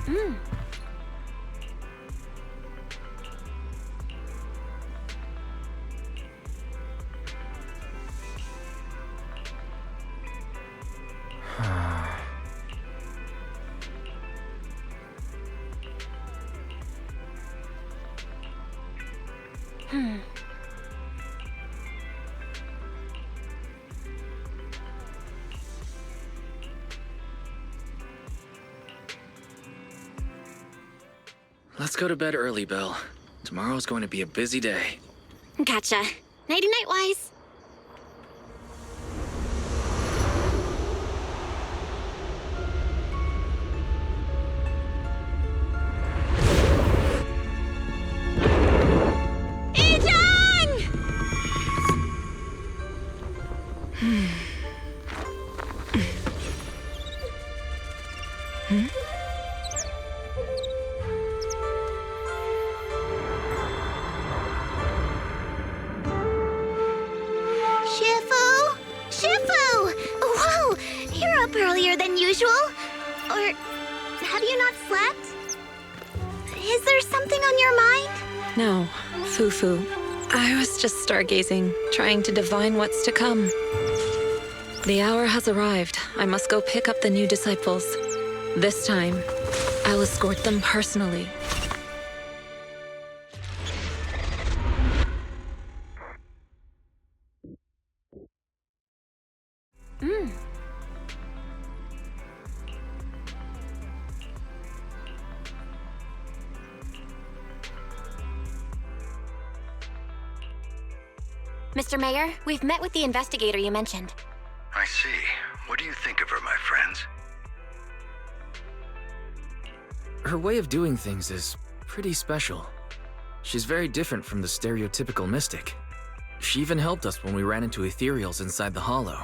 Mm. Let's go to bed early, Belle. Tomorrow's going to be a busy day. Gotcha. Nighty-night, Wise. Earlier than usual? Or have you not slept? Is there something on your mind? No, foo-foo. I was just stargazing, trying to divine what's to come. The hour has arrived. I must go pick up the new disciples. This time, I'll escort them personally. Mr. Mayor, we've met with the investigator you mentioned. I see. What do you think of her, my friends? Her way of doing things is pretty special. She's very different from the stereotypical mystic. She even helped us when we ran into ethereals inside the Hollow.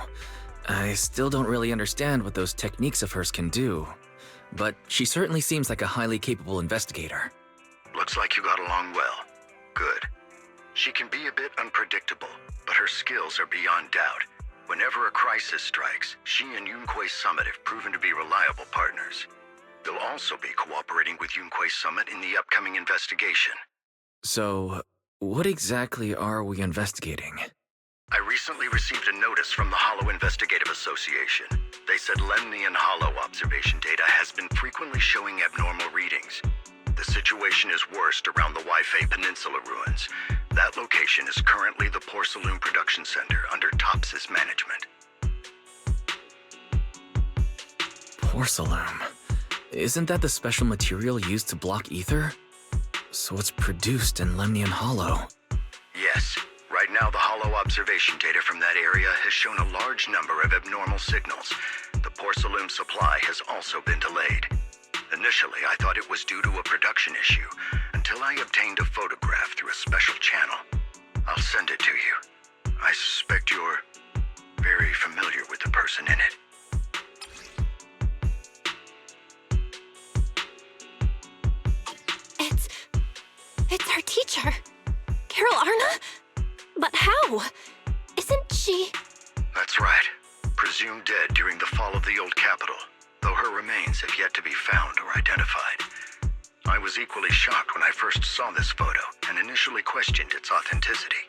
I still don't really understand what those techniques of hers can do, but she certainly seems like a highly capable investigator. Looks like you got along well. Good. She can be a bit unpredictable, but her skills are beyond doubt. Whenever a crisis strikes, she and Yunquei Summit have proven to be reliable partners. They'll also be cooperating with Yunquei Summit in the upcoming investigation. So, what exactly are we investigating? I recently received a notice from the Hollow Investigative Association. They said Lemnian Hollow observation data has been frequently showing abnormal readings. The situation is worst around the Waifei Peninsula ruins. That location is currently the Porcelain Production Center under Tops's management. Porcelain? Isn't that the special material used to block ether? So it's produced in Lemnian Hollow. Yes. Right now, the Hollow observation data from that area has shown a large number of abnormal signals. The porcelain supply has also been delayed. Initially, I thought it was due to a production issue, until I obtained a photograph through a special channel. I'll send it to you. I suspect you're very familiar with the person in it. It's our teacher, Carol Arna? But how? Isn't she... That's right. Presumed dead during the fall of the old capital, though her remains have yet to be found or identified. I was equally shocked when I first saw this photo and initially questioned its authenticity.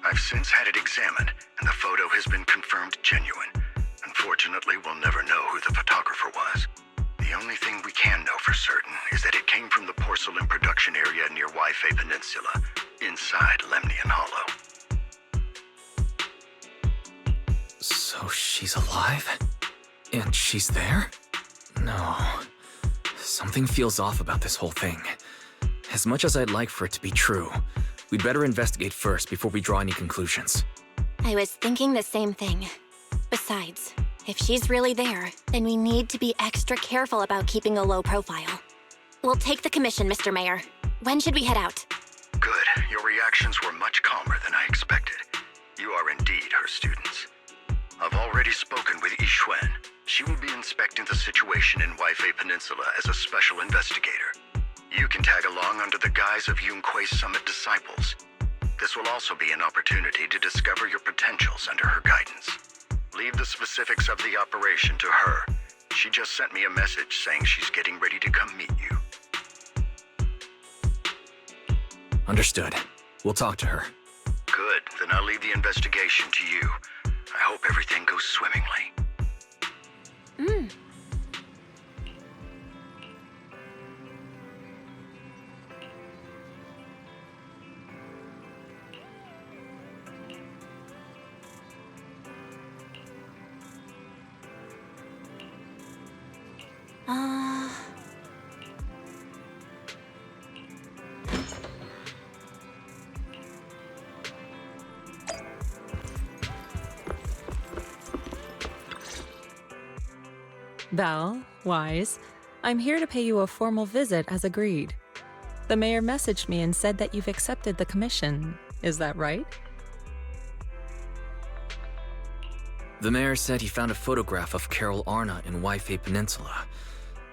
I've since had it examined, and the photo has been confirmed genuine. Unfortunately, we'll never know who the photographer was. The only thing we can know for certain is that it came from the porcelain production area near Waifei Peninsula, inside Lemnian Hollow. So she's alive? And she's there? No. Something feels off about this whole thing. As much as I'd like for it to be true, we'd better investigate first before we draw any conclusions. I was thinking the same thing. Besides, if she's really there, then we need to be extra careful about keeping a low profile. We'll take the commission, Mr. Mayor. When should we head out? Good. Your reactions were much calmer than I expected. You are indeed her students. I've already spoken with Yixuan. She will be inspecting the situation in Waifei Peninsula as a special investigator. You can tag along under the guise of Yunquei Summit disciples. This will also be an opportunity to discover your potentials under her guidance. Leave the specifics of the operation to her. She just sent me a message saying she's getting ready to come meet you. Understood. We'll talk to her. Good, then I'll leave the investigation to you. I hope everything goes swimmingly. Val, Wise, I'm here to pay you a formal visit as agreed. The mayor messaged me and said that you've accepted the commission. Is that right? The mayor said he found a photograph of Carol Arna in Waifei Peninsula.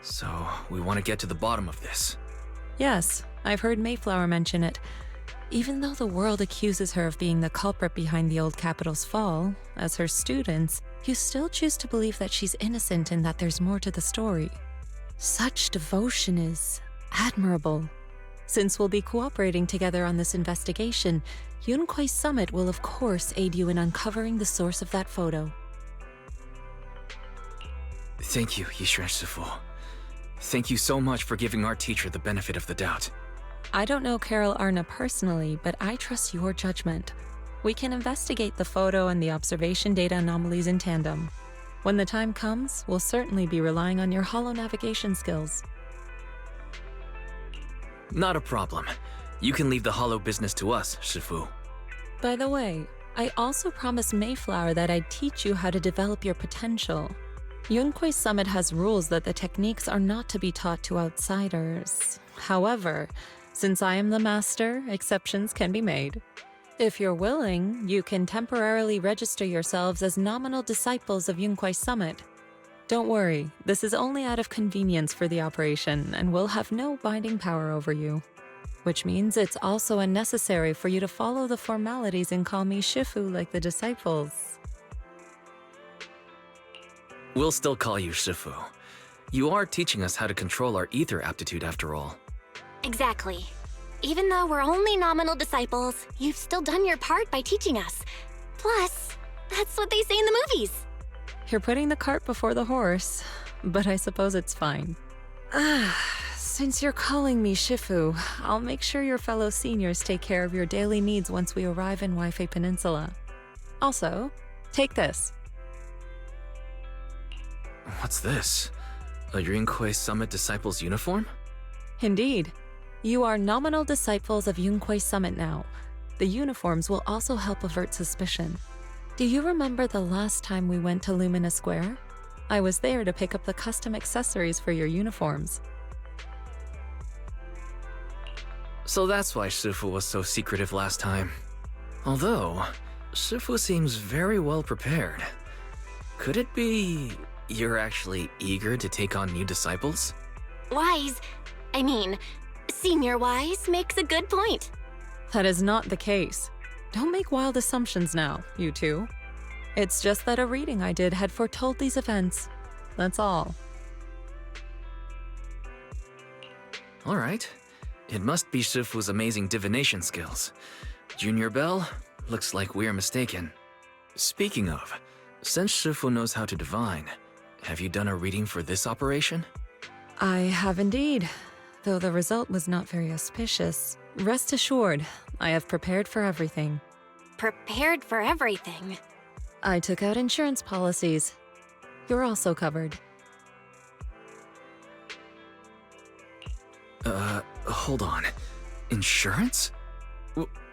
So, we want to get to the bottom of this. Yes, I've heard Mayflower mention it. Even though the world accuses her of being the culprit behind the old capital's fall, as her students, you still choose to believe that she's innocent and that there's more to the story. Such devotion is admirable. Since we'll be cooperating together on this investigation, Yunquei Summit will of course aid you in uncovering the source of that photo. Thank you, Yishuan Shifu. Thank you so much for giving our teacher the benefit of the doubt. I don't know Carol Arna personally, but I trust your judgment. We can investigate the photo and the observation data anomalies in tandem. When the time comes, we'll certainly be relying on your holo navigation skills. Not a problem. You can leave the holo business to us, Shifu. By the way, I also promised Mayflower that I'd teach you how to develop your potential. Yunquei Summit has rules that the techniques are not to be taught to outsiders. However, since I am the master, exceptions can be made. If you're willing, you can temporarily register yourselves as nominal disciples of Yunquei Summit. Don't worry, this is only out of convenience for the operation and will have no binding power over you. Which means it's also unnecessary for you to follow the formalities and call me Shifu like the disciples. We'll still call you Shifu. You are teaching us how to control our ether aptitude after all. Exactly. Even though we're only nominal disciples, you've still done your part by teaching us. Plus, that's what they say in the movies. You're putting the cart before the horse, but I suppose it's fine. Since you're calling me Shifu, I'll make sure your fellow seniors take care of your daily needs once we arrive in Waifei Peninsula. Also, take this. What's this? A Yunquei Summit Disciples uniform? Indeed. You are nominal disciples of Yunquei Summit now. The uniforms will also help avert suspicion. Do you remember the last time we went to Lumina Square? I was there to pick up the custom accessories for your uniforms. So that's why Shifu was so secretive last time. Although, Shifu seems very well prepared. Could it be you're actually eager to take on new disciples? Senior Wise makes a good point. That is not the case. Don't make wild assumptions now, you two. It's just that a reading I did had foretold these events. That's all. All right. It must be Shifu's amazing divination skills. Junior Bell, looks like we're mistaken. Speaking of, since Shifu knows how to divine, have you done a reading for this operation? I have indeed, though the result was not very auspicious. Rest assured, I have prepared for everything. Prepared for everything. I took out insurance policies. You're also covered. Hold on. Insurance?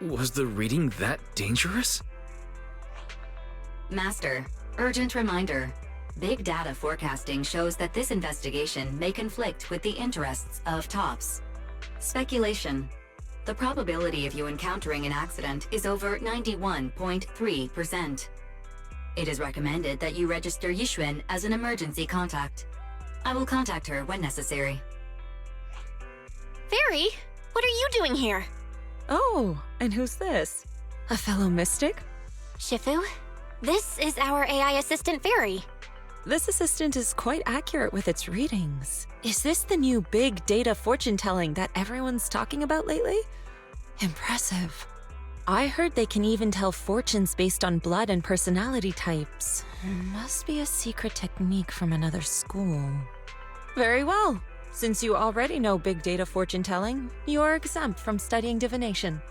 Was the reading that dangerous? Master, urgent reminder. Big data forecasting shows that this investigation may conflict with the interests of TOPS. Speculation. The probability of you encountering an accident is over 91.3%. It is recommended that you register Yishuan as an emergency contact. I will contact her when necessary. Fairy, what are you doing here? Oh, and who's this? A fellow mystic? Shifu, this is our AI assistant Fairy. This assistant is quite accurate with its readings. Is this the new big data fortune telling that everyone's talking about lately? Impressive. I heard they can even tell fortunes based on blood and personality types. Must be a secret technique from another school. Very well. Since you already know big data fortune telling, you are exempt from studying divination.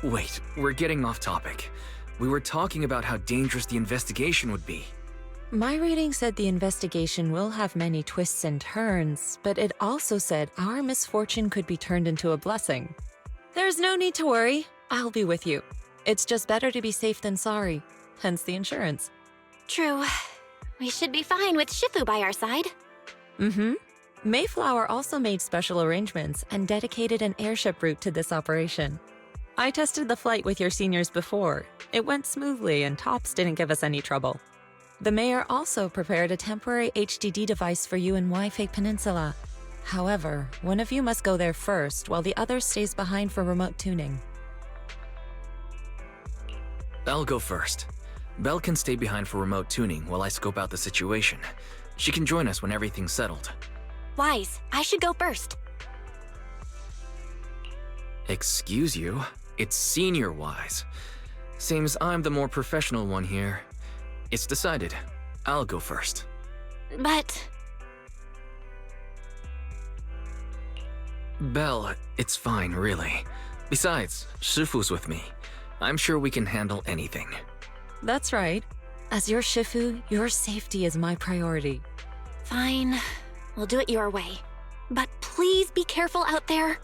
Wait, we're getting off topic. We were talking about how dangerous the investigation would be. My reading said the investigation will have many twists and turns, but it also said our misfortune could be turned into a blessing. There's no need to worry. I'll be with you. It's just better to be safe than sorry, hence the insurance. True. We should be fine with Shifu by our side. Mm-hmm. Mayflower also made special arrangements and dedicated an airship route to this operation. I tested the flight with your seniors before. It went smoothly and Tops didn't give us any trouble. The mayor also prepared a temporary HDD device for you in Wi-Fi Peninsula. However, one of you must go there first while the other stays behind for remote tuning. I'll go first. Belle can stay behind for remote tuning while I scope out the situation. She can join us when everything's settled. Wise, I should go first. Excuse you? It's Senior Wise. Seems I'm the more professional one here. It's decided. I'll go first. But... Belle, it's fine, really. Besides, Shifu's with me. I'm sure we can handle anything. That's right. As your Shifu, your safety is my priority. Fine. We'll do it your way. But please be careful out there.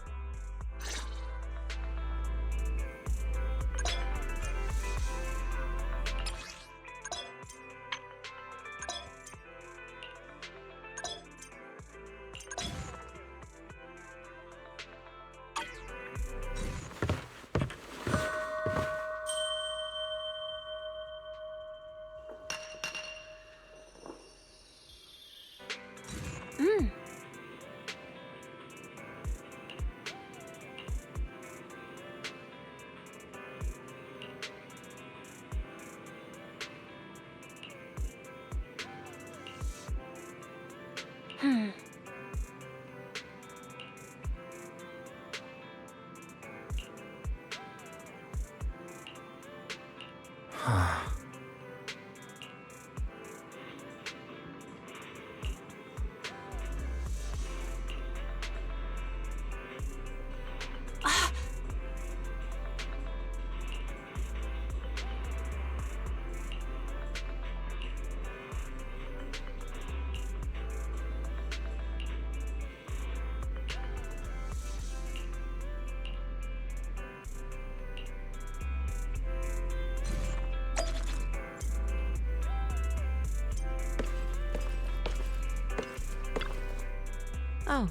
Oh.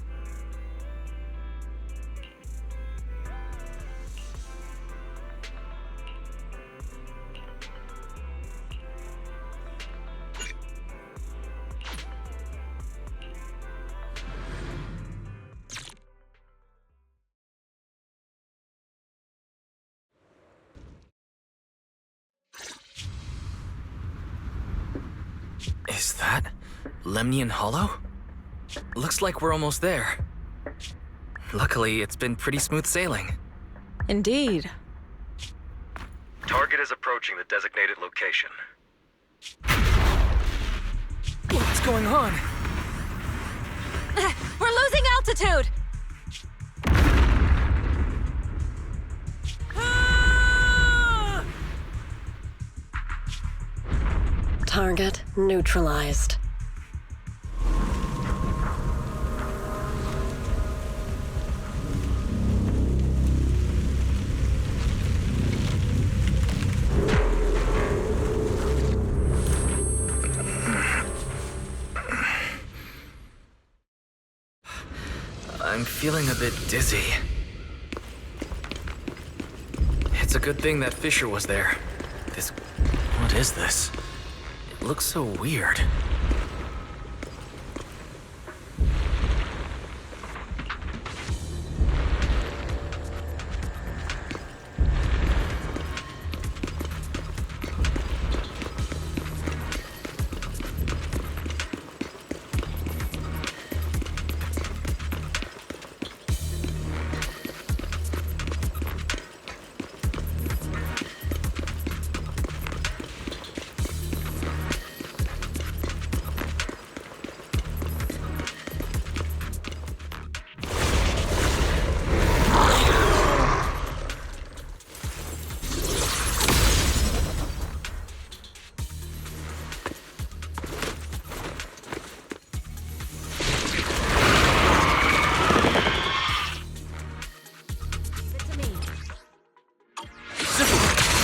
Is that Lemnian Hollow? Looks like we're almost there. Luckily, it's been pretty smooth sailing. Indeed. Target is approaching the designated location. What's going on? We're losing altitude! Target neutralized. I'm feeling a bit dizzy. It's a good thing that Fisher was there. What is this? It looks so weird.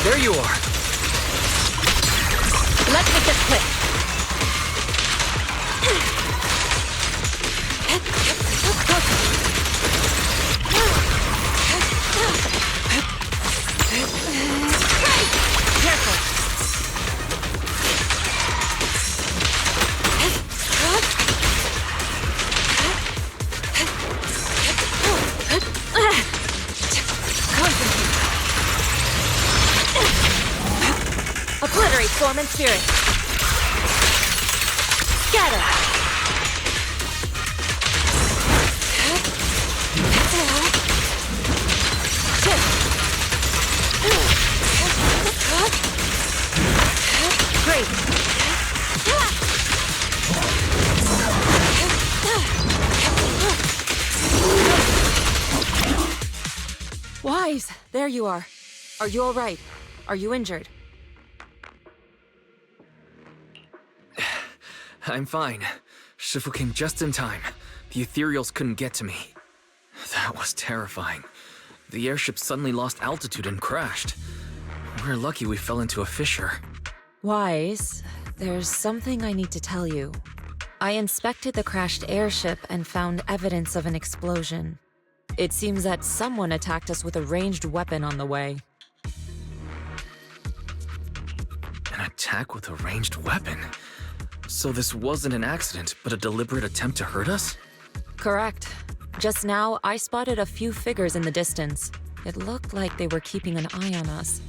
There you are. Let's make this quick. Obliterate form and spirit. Scatter. Great. Wise, there you are. Are you all right? Are you injured? I'm fine. Shifu came just in time. The ethereals couldn't get to me. That was terrifying. The airship suddenly lost altitude and crashed. We're lucky we fell into a fissure. Wise, there's something I need to tell you. I inspected the crashed airship and found evidence of an explosion. It seems that someone attacked us with a ranged weapon on the way. An attack with a ranged weapon? So this wasn't an accident, but a deliberate attempt to hurt us? Correct. Just now, I spotted a few figures in the distance. It looked like they were keeping an eye on us.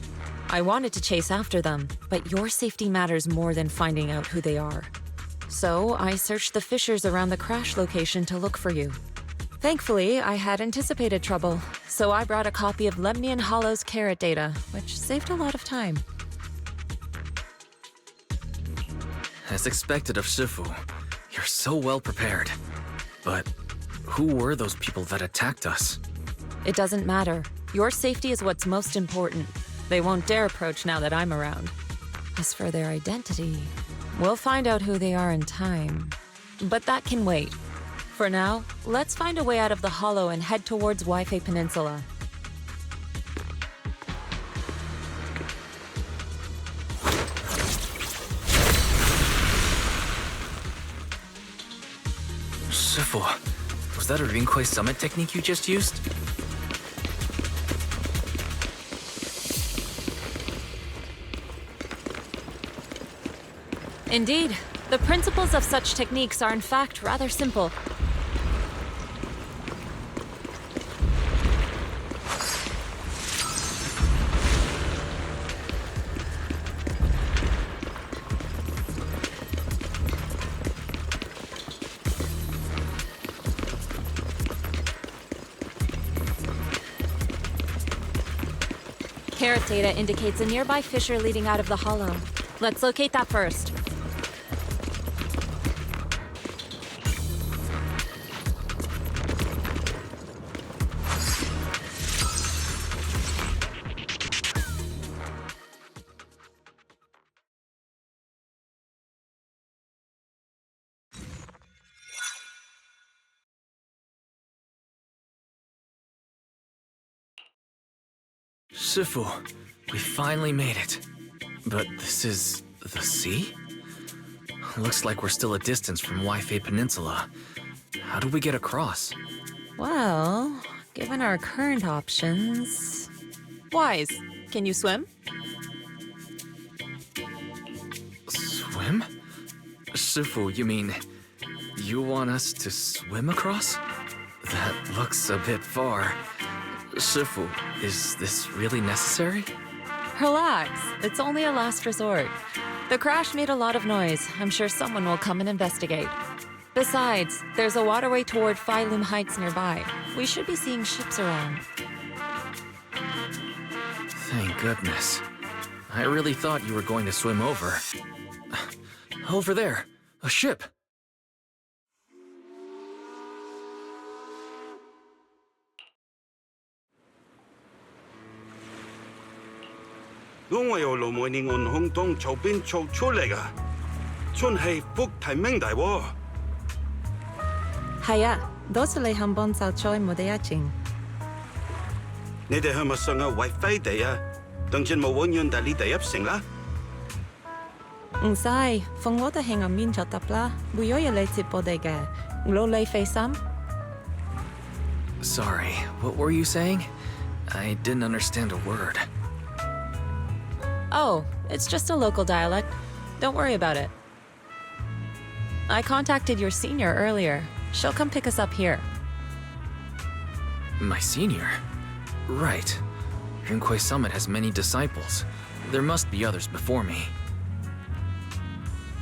I wanted to chase after them, but your safety matters more than finding out who they are. So I searched the fissures around the crash location to look for you. Thankfully, I had anticipated trouble, so I brought a copy of Lemnian Hollow's carrot data, which saved a lot of time. As expected of Shifu, you're so well prepared. But who were those people that attacked us? It doesn't matter. Your safety is what's most important. They won't dare approach now that I'm around. As for their identity, we'll find out who they are in time. But that can wait. For now, let's find a way out of the hollow and head towards Waifei Peninsula. Shifu, was that a Rinkwei summit technique you just used? Indeed. The principles of such techniques are in fact rather simple. Carrot data indicates a nearby fissure leading out of the hollow. Let's locate that first. Shifu, we finally made it. But this is the sea? Looks like we're still a distance from Waifei Peninsula. How do we get across? Well, given our current options... Wise, can you swim? Swim? Shifu, you mean... you want us to swim across? That looks a bit far. Shifu, is this really necessary? Relax, it's only a last resort. The crash made a lot of noise. I'm sure someone will come and investigate. Besides, there's a waterway toward Phylum Heights nearby. We should be seeing ships around. Thank goodness. I really thought you were going to swim over. Over there, a ship. Đúng rồi, lô mỗi年按空中從邊衝出嚟啊！真係福提明大喎！係啊，多謝你肯幫手再冇得一陣。你哋係咪上嘅為飛地啊？等陣冇揾人帶你第一成啦。唔使，放我哋喺入面就得啦。會有嘢你接我哋嘅，攞你費心。Sorry, what were you saying? I didn't understand a word. Oh, it's just a local dialect. Don't worry about it. I contacted your senior earlier. She'll come pick us up here. My senior? Right. Rinkwei Summit has many disciples. There must be others before me.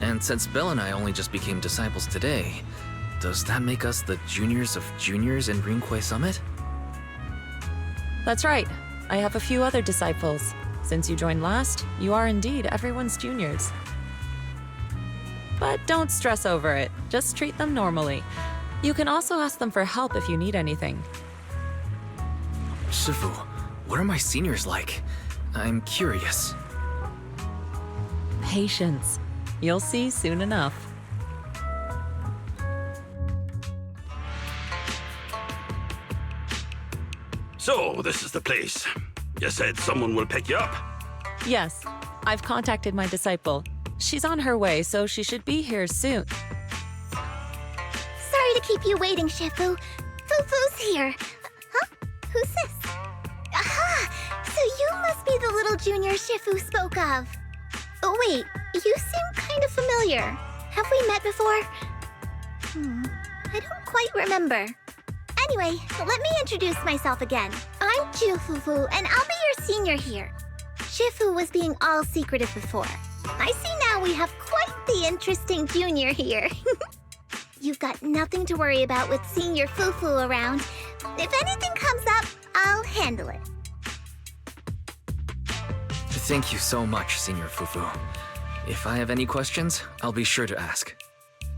And since Belle and I only just became disciples today, does that make us the juniors of juniors in Rinkwei Summit? That's right. I have a few other disciples. Since you joined last, you are indeed everyone's juniors. But don't stress over it. Just treat them normally. You can also ask them for help if you need anything. Shifu, what are my seniors like? I'm curious. Patience. You'll see soon enough. So, this is the place. You said someone will pick you up. Yes, I've contacted my disciple. She's on her way, so she should be here soon. Sorry to keep you waiting, Shifu. Fufu's here. Huh? Who's this? Aha! So you must be the little junior Shifu spoke of. Oh, wait, you seem kind of familiar. Have we met before? I don't quite remember. Anyway, let me introduce myself again. I'm Fufu, and I'll be your senior here. Shifu was being all secretive before. I see now we have quite the interesting junior here. You've got nothing to worry about with senior Fufu around. If anything comes up, I'll handle it. Thank you so much, Senior Fufu. If I have any questions, I'll be sure to ask.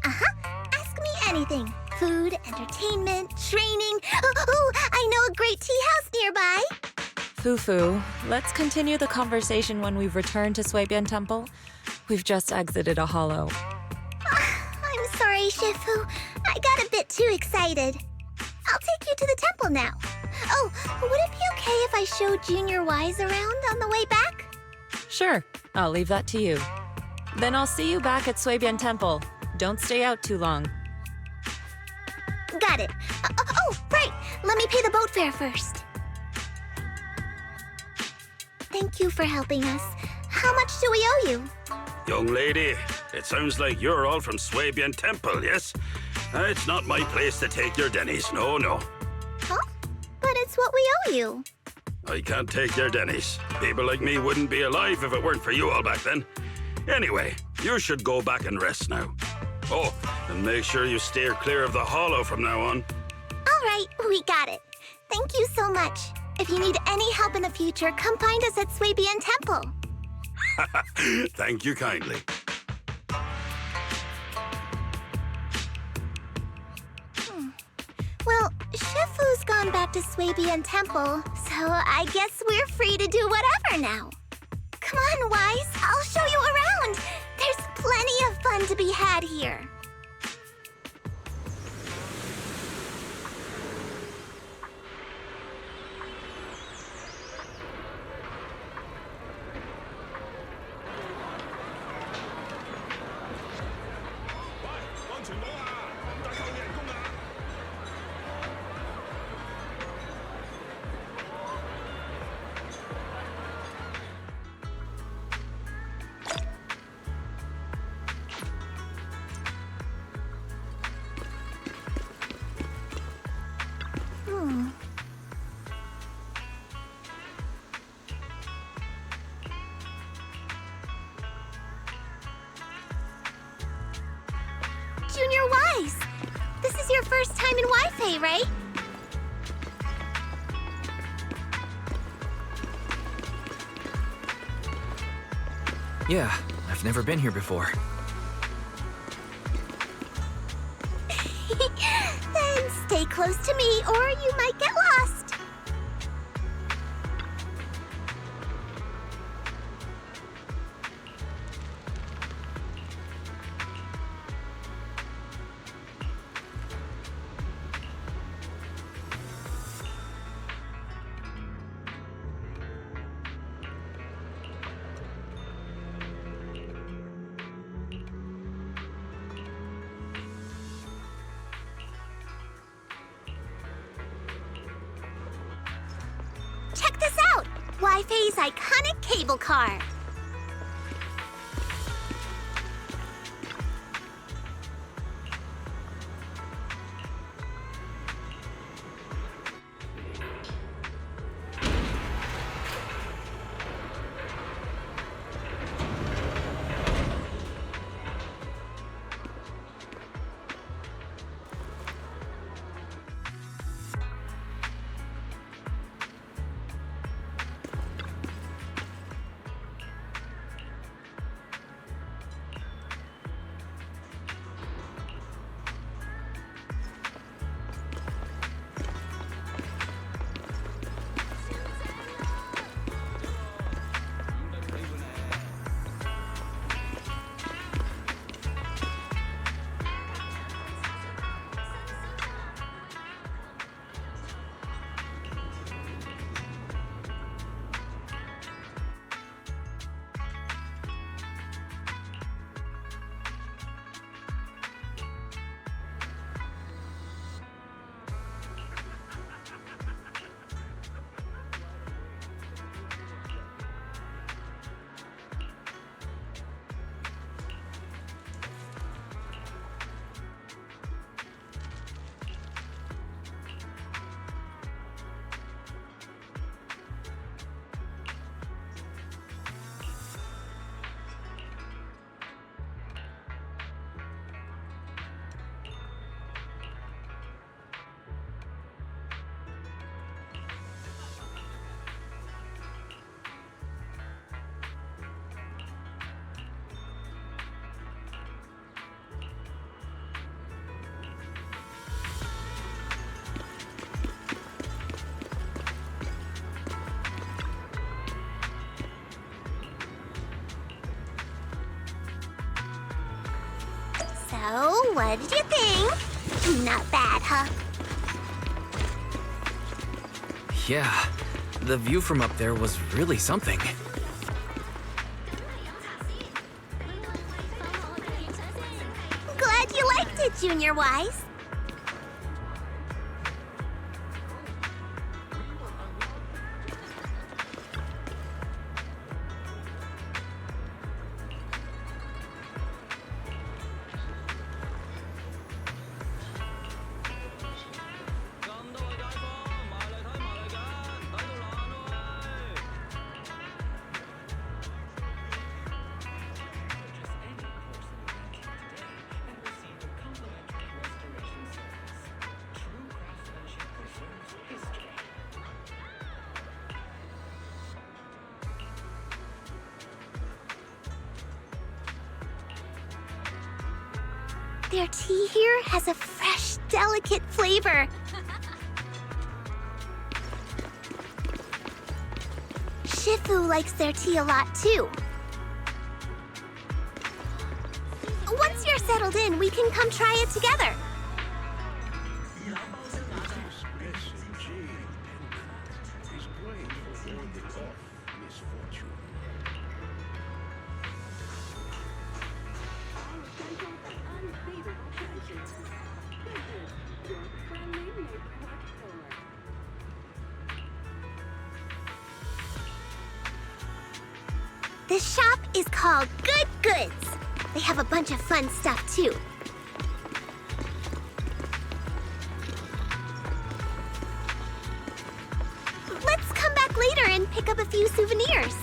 Ask me anything. Food, entertainment, training. Oh, I know a great tea house nearby. Fufu, let's continue the conversation when we've returned to Suibian Temple. We've just exited a hollow. I'm sorry, Shifu. I got a bit too excited. I'll take you to the temple now. Oh, would it be okay if I showed Junior Wise around on the way back? Sure, I'll leave that to you. Then I'll see you back at Suibian Temple. Don't stay out too long. Got it. Oh, right. Let me pay the boat fare first. Thank you for helping us. How much do we owe you? Young lady, it sounds like you're all from Swabian Temple, yes? It's not my place to take your dennies, no. Huh? But it's what we owe you. I can't take your dennies. People like me wouldn't be alive if it weren't for you all back then. Anyway, you should go back and rest now. Oh, and make sure you steer clear of the hollow from now on. All right, we got it. Thank you so much. If you need any help in the future, come find us at Swabian Temple. Thank you kindly. Well, Shifu's gone back to Swabian Temple, so I guess we're free to do whatever now. Come on, Wise, I'll show you around. There's plenty of fun to be had here. Junior Wise, this is your first time in Wi-Fi, right? Yeah, I've never been here before. Then stay close to me or you might get lost. Wi-Fi's iconic cable car. So, what did you think? Not bad, huh? Yeah, the view from up there was really something. Glad you liked it, Junior Wise. Their tea here has a fresh, delicate flavor. Shifu likes their tea a lot too. Once you're settled in, we can come try it together. This shop is called Good Goods. They have a bunch of fun stuff too. Let's come back later and pick up a few souvenirs.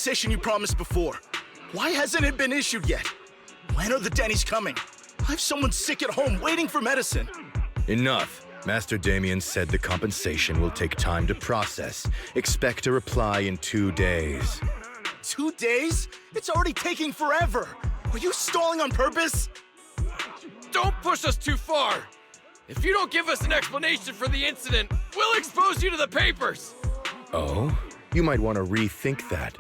compensation you promised before? Why hasn't it been issued yet? When are the Denny's coming? I have someone sick at home waiting for medicine. Enough. Master Damien said the compensation will take time to process. Expect a reply in 2 days. 2 days? It's already taking forever. Are you stalling on purpose? Don't push us too far! If you don't give us an explanation for the incident, we'll expose you to the papers! Oh? You might want to rethink that.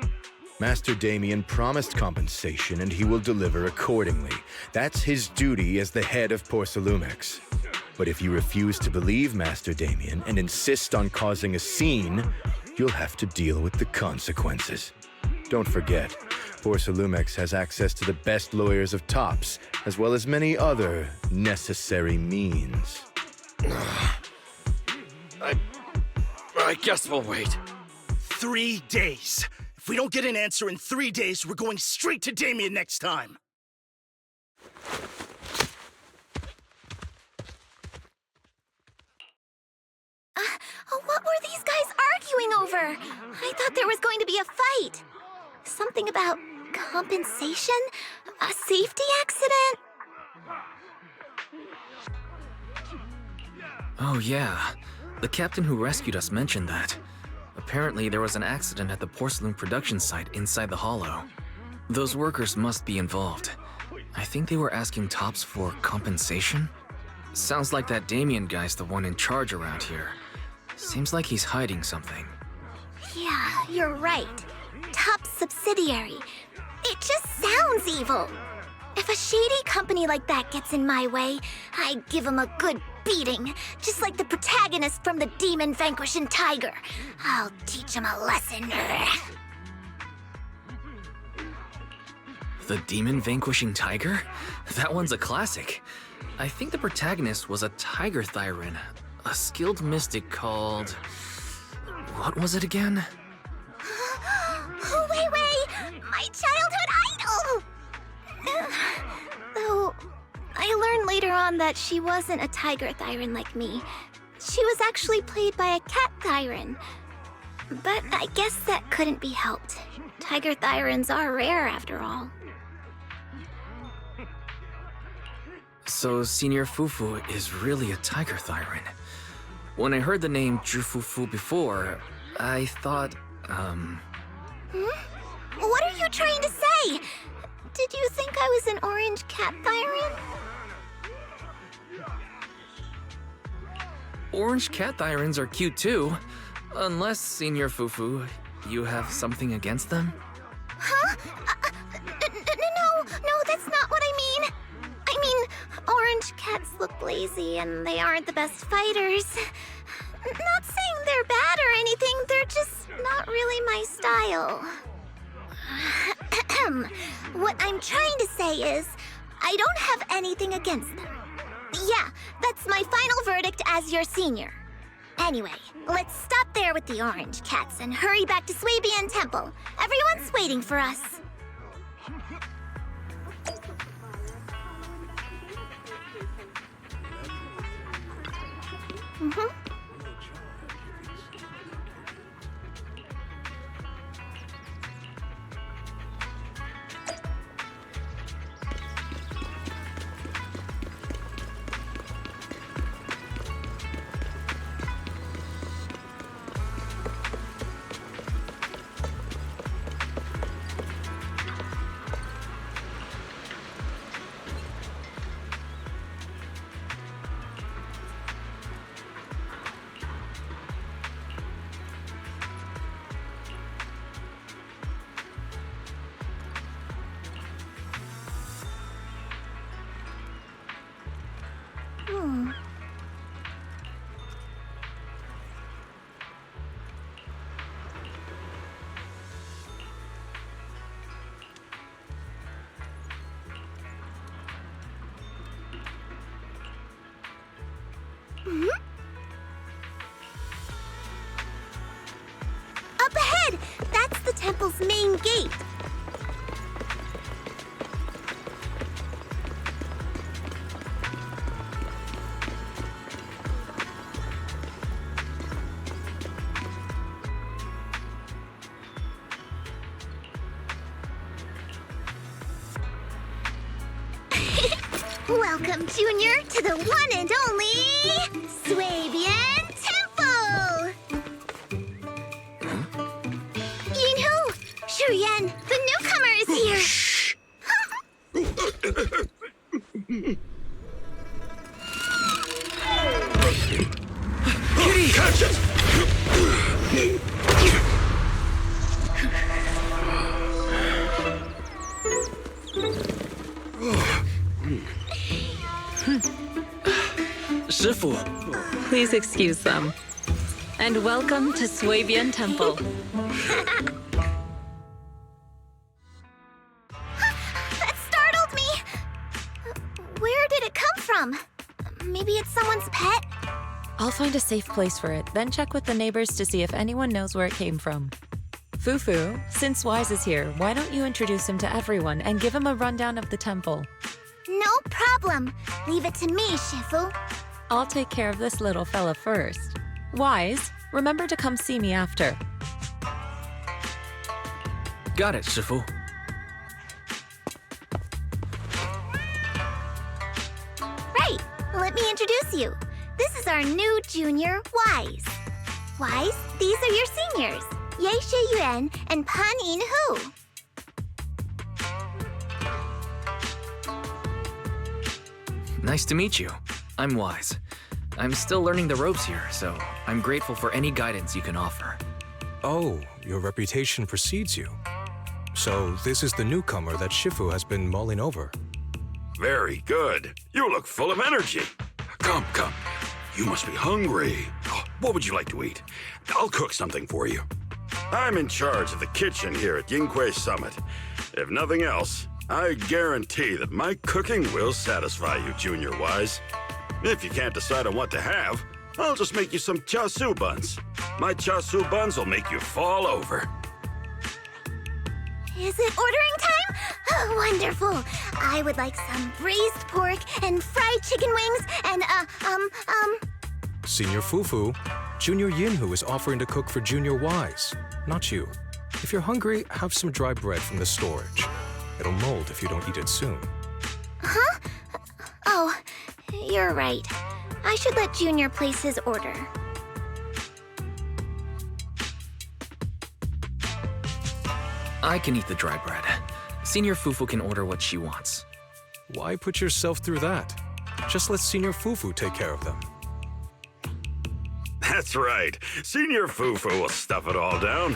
Master Damien promised compensation and he will deliver accordingly. That's his duty as the head of Porcelumex. But if you refuse to believe Master Damien and insist on causing a scene, you'll have to deal with the consequences. Don't forget, Porcelumex has access to the best lawyers of Tops, as well as many other necessary means. I guess we'll wait. 3 days. If we don't get an answer in 3 days, we're going straight to Damien next time. What were these guys arguing over? I thought there was going to be a fight. Something about compensation? A safety accident? Oh yeah, the captain who rescued us mentioned that. Apparently there was an accident at the porcelain production site inside the hollow. Those workers must be involved. I think they were asking Tops for compensation? Sounds like that Damien guy's the one in charge around here. Seems like he's hiding something. Yeah, you're right. Top subsidiary. It just sounds evil. If a shady company like that gets in my way, I'd give them a good beating, just like the protagonist from the Demon Vanquishing Tiger. I'll teach him a lesson. The Demon Vanquishing Tiger? That one's a classic. I think the protagonist was a Tiger Thyran, a skilled mystic called... What was it again? Wait! My childhood idol! Though, I learned later on that she wasn't a Tiger Thyran like me. She was actually played by a Cat Thyran. But I guess that couldn't be helped. Tiger Thyrans are rare after all. So Senior Fufu is really a Tiger Thyran. When I heard the name Jufufu before, I thought, What are you trying to say? Did you think I was an orange cat Thyran? Orange cat Thyrans are cute too. Unless, Senior Fufu, you have something against them? Huh? No, that's not what I mean. I mean, orange cats look lazy and they aren't the best fighters. Not saying they're bad or anything, they're just not really my style. What I'm trying to say is, I don't have anything against them. Yeah, that's my final verdict as your senior. Anyway, let's stop there with the orange cats and hurry back to Swabian Temple. Everyone's waiting for us. Up ahead! That's the temple's main gate. Welcome, Junior, to the one and only Swabian Temple! Yinhu! Shuyan, the newcomer is here! Shh! Kitty! Catch it! Shifu! Please excuse them. And welcome to Swabian Temple. That startled me! Where did it come from? Maybe it's someone's pet? I'll find a safe place for it, then check with the neighbors to see if anyone knows where it came from. Fufu, since Wise is here, why don't you introduce him to everyone and give him a rundown of the temple? No problem. Leave it to me, Shifu. I'll take care of this little fella first. Wise, remember to come see me after. Got it, Shifu. Right. Let me introduce you. This is our new junior, Wise. Wise, these are your seniors, Ye Shiyuan and Pan In-hu. Nice to meet you. I'm Wise. I'm still learning the ropes here, so I'm grateful for any guidance you can offer. Oh, your reputation precedes you. So this is the newcomer that Shifu has been mulling over. Very good. You look full of energy. Come, come. You must be hungry. Oh, what would you like to eat? I'll cook something for you. I'm in charge of the kitchen here at Yinghui Summit. If nothing else, I guarantee that my cooking will satisfy you, Junior Wise. If you can't decide on what to have, I'll just make you some chasu buns. My chasu buns will make you fall over. Is it ordering time? Oh, wonderful. I would like some braised pork and fried chicken wings and, Senior Fufu, Junior Yinhu is offering to cook for Junior Wise, not you. If you're hungry, have some dry bread from the storage. It'll mold if you don't eat it soon. Huh? Oh, you're right. I should let Junior place his order. I can eat the dry bread. Senior Fufu can order what she wants. Why put yourself through that? Just let Senior Fufu take care of them. That's right. Senior Fufu will stuff it all down,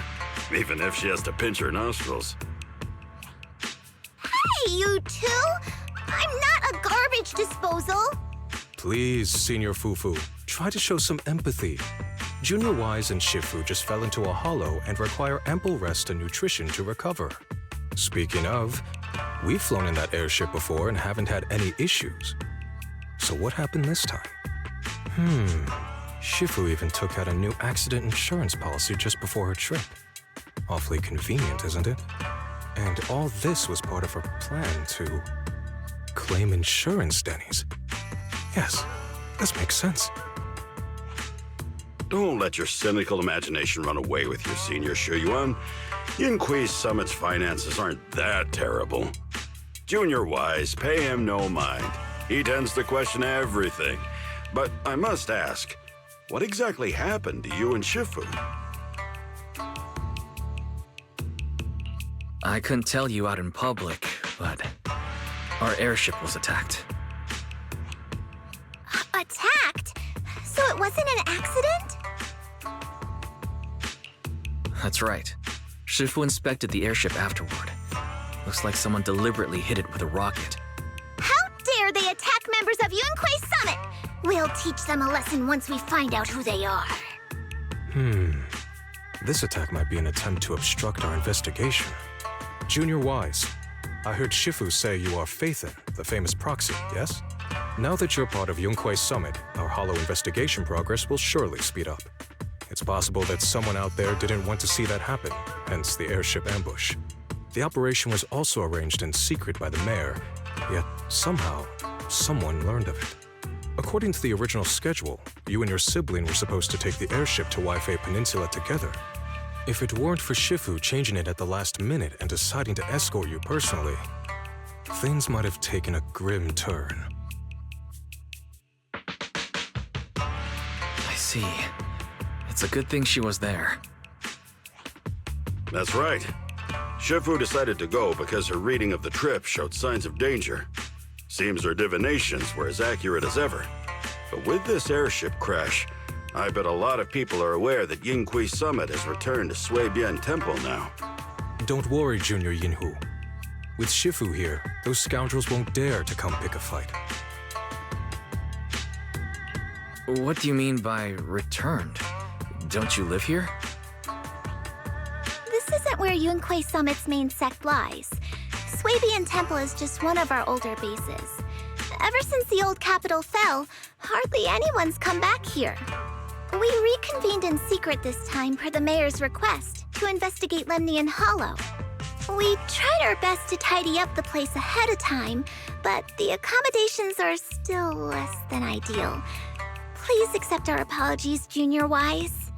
even if she has to pinch her nostrils. Hey, you two! I'm not a garbage disposal! Please, Senior Fufu, try to show some empathy. Junior Wise and Shifu just fell into a hollow and require ample rest and nutrition to recover. Speaking of, we've flown in that airship before and haven't had any issues. So what happened this time? Shifu even took out a new accident insurance policy just before her trip. Awfully convenient, isn't it? And all this was part of her plan to claim insurance, Denny's. Yes, this makes sense. Don't let your cynical imagination run away with you, Senior Shuyuan. Yinghui Summit's finances aren't that terrible. Junior Wise, pay him no mind. He tends to question everything. But I must ask, what exactly happened to you and Shifu? I couldn't tell you out in public, but our airship was attacked. Attacked? So it wasn't an accident? That's right. Shifu inspected the airship afterward. Looks like someone deliberately hit it with a rocket. How dare they attack members of Yunquei Summit? We'll teach them a lesson once we find out who they are. This attack might be an attempt to obstruct our investigation. Junior Wise, I heard Shifu say you are Faithin, the famous proxy, yes? Now that you're part of Yunquei Summit, our hollow investigation progress will surely speed up. It's possible that someone out there didn't want to see that happen, hence the airship ambush. The operation was also arranged in secret by the mayor, yet somehow, someone learned of it. According to the original schedule, you and your sibling were supposed to take the airship to Waifei Peninsula together. If it weren't for Shifu changing it at the last minute and deciding to escort you personally, things might have taken a grim turn. see. It's a good thing she was there. That's right. Shifu decided to go because her reading of the trip showed signs of danger. Seems her divinations were as accurate as ever. But with this airship crash, I bet a lot of people are aware that Yingqi Summit has returned to Suibian Temple now. Don't worry, Junior Yinhu. With Shifu here, those scoundrels won't dare to come pick a fight. What do you mean by returned? Don't you live here? This isn't where Yunquay Summit's main sect lies. Suibian Temple is just one of our older bases. Ever since the old capital fell, hardly anyone's come back here. We reconvened in secret this time per the mayor's request to investigate Lemnian Hollow. We tried our best to tidy up the place ahead of time, but the accommodations are still less than ideal. Please accept our apologies, Junior Wise.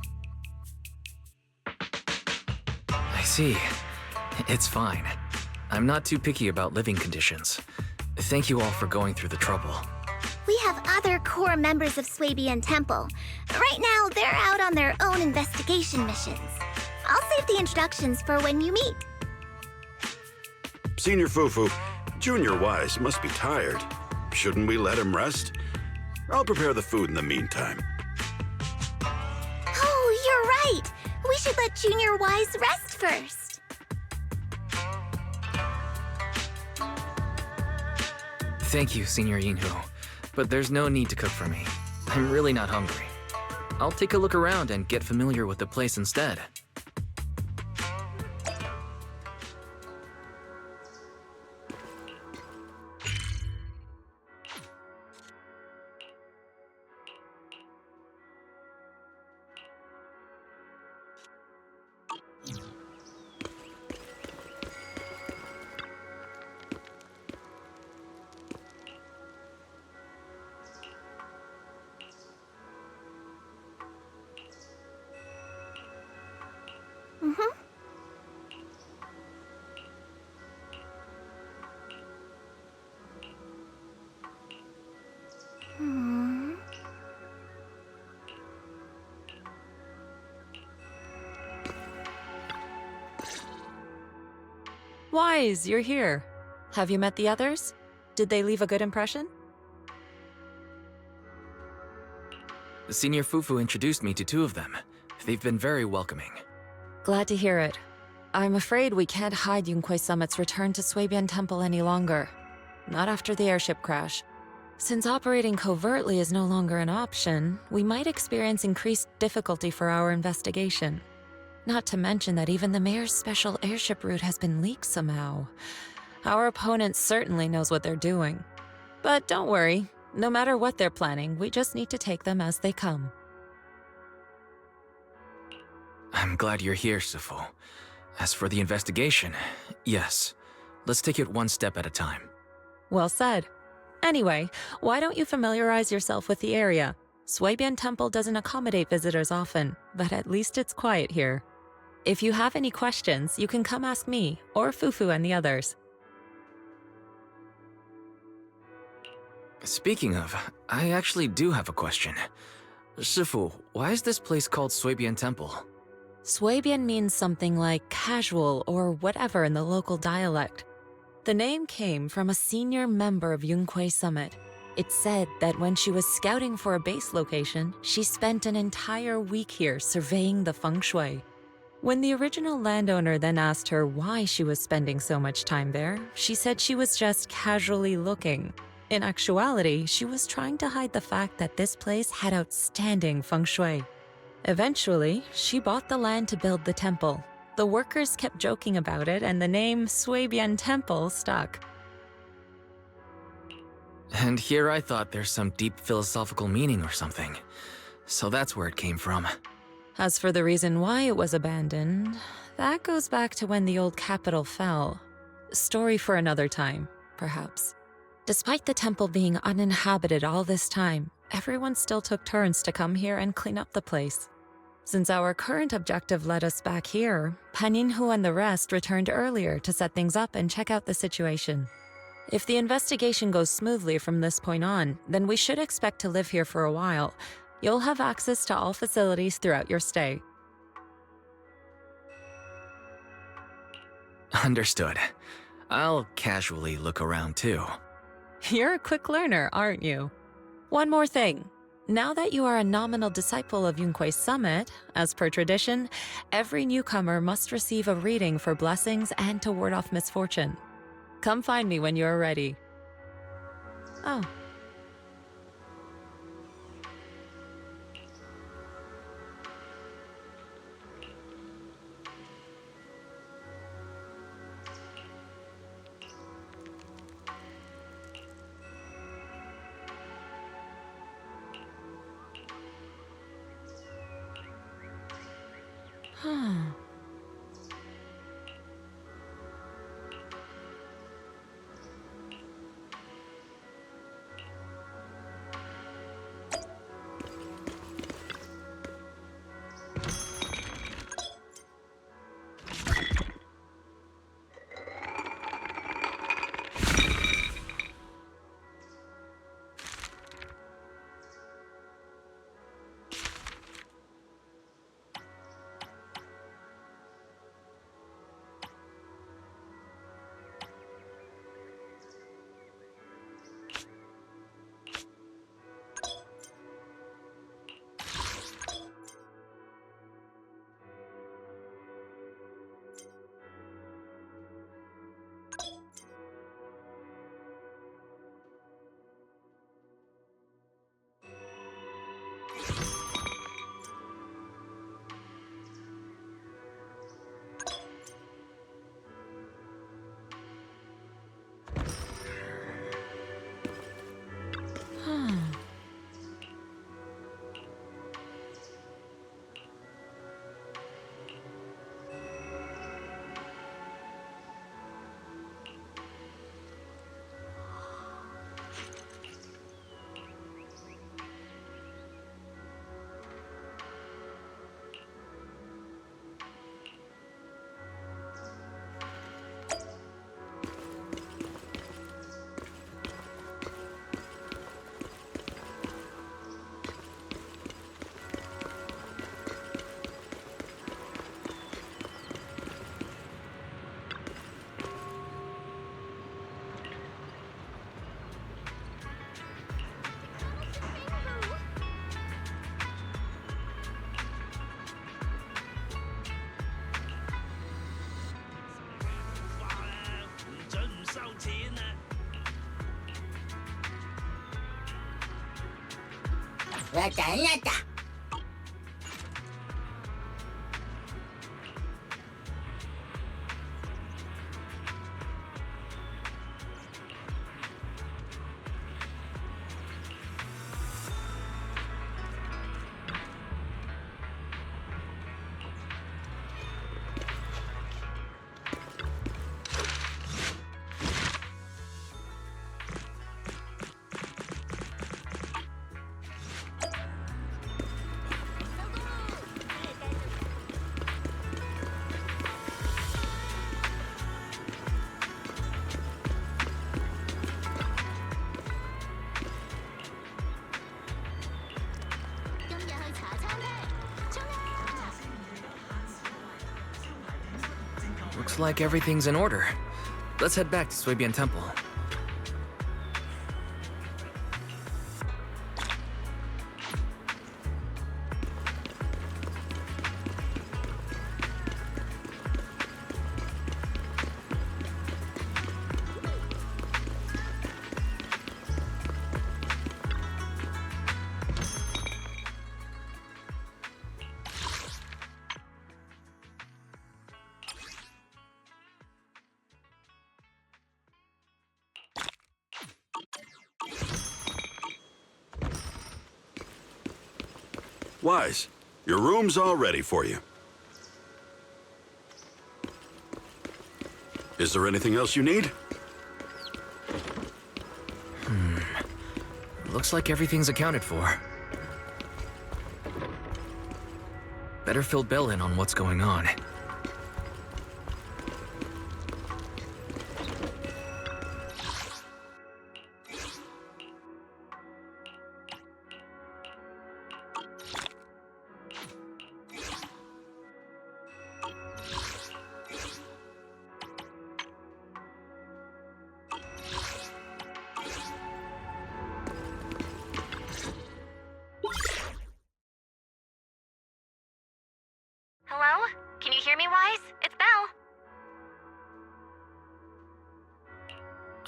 I see. It's fine. I'm not too picky about living conditions. Thank you all for going through the trouble. We have other core members of Suibian Temple. Right now, they're out on their own investigation missions. I'll save the introductions for when you meet. Senior Fufu, Junior Wise must be tired. Shouldn't we let him rest? I'll prepare the food in the meantime. Oh, you're right. We should let Junior Wise rest first. Thank you, Senior Yinhu. But there's no need to cook for me. I'm really not hungry. I'll take a look around and get familiar with the place instead. Wise, you're here. Have you met the others? Did they leave a good impression? Senior Fufu introduced me to two of them. They've been very welcoming. Glad to hear it. I'm afraid we can't hide Yunquay Summit's return to Suibian Temple any longer. Not after the airship crash. Since operating covertly is no longer an option, we might experience increased difficulty for our investigation. Not to mention that even the mayor's special airship route has been leaked somehow. Our opponent certainly knows what they're doing. But don't worry, no matter what they're planning, we just need to take them as they come. I'm glad you're here, Sifu. As for the investigation, yes. Let's take it one step at a time. Well said. Anyway, why don't you familiarize yourself with the area? Suibian Temple doesn't accommodate visitors often, but at least it's quiet here. If you have any questions, you can come ask me, or Fufu and the others. Speaking of, I actually do have a question. Sifu, why is this place called Suibian Temple? Suibian means something like casual or whatever in the local dialect. The name came from a senior member of Yunquay Summit. It's said that when she was scouting for a base location, she spent an entire week here surveying the feng shui. When the original landowner then asked her why she was spending so much time there, she said she was just casually looking. In actuality, she was trying to hide the fact that this place had outstanding feng shui. Eventually, she bought the land to build the temple. The workers kept joking about it, and the name Suibian Temple stuck. And here I thought there's some deep philosophical meaning or something. So that's where it came from. As for the reason why it was abandoned, that goes back to when the old capital fell. Story for another time, perhaps. Despite the temple being uninhabited all this time, everyone still took turns to come here and clean up the place. Since our current objective led us back here, Paninhu and the rest returned earlier to set things up and check out the situation. If the investigation goes smoothly from this point on, then we should expect to live here for a while. You'll have access to all facilities throughout your stay. Understood. I'll casually look around too. You're a quick learner, aren't you? One more thing. Now that you are a nominal disciple of Yunque's summit, as per tradition, every newcomer must receive a reading for blessings and to ward off misfortune. Come find me when you are ready. Oh. Looks like everything's in order. Let's head back to Suibian Temple. Wise, your room's all ready for you. Is there anything else you need? Looks like everything's accounted for. Better fill Bill in on what's going on.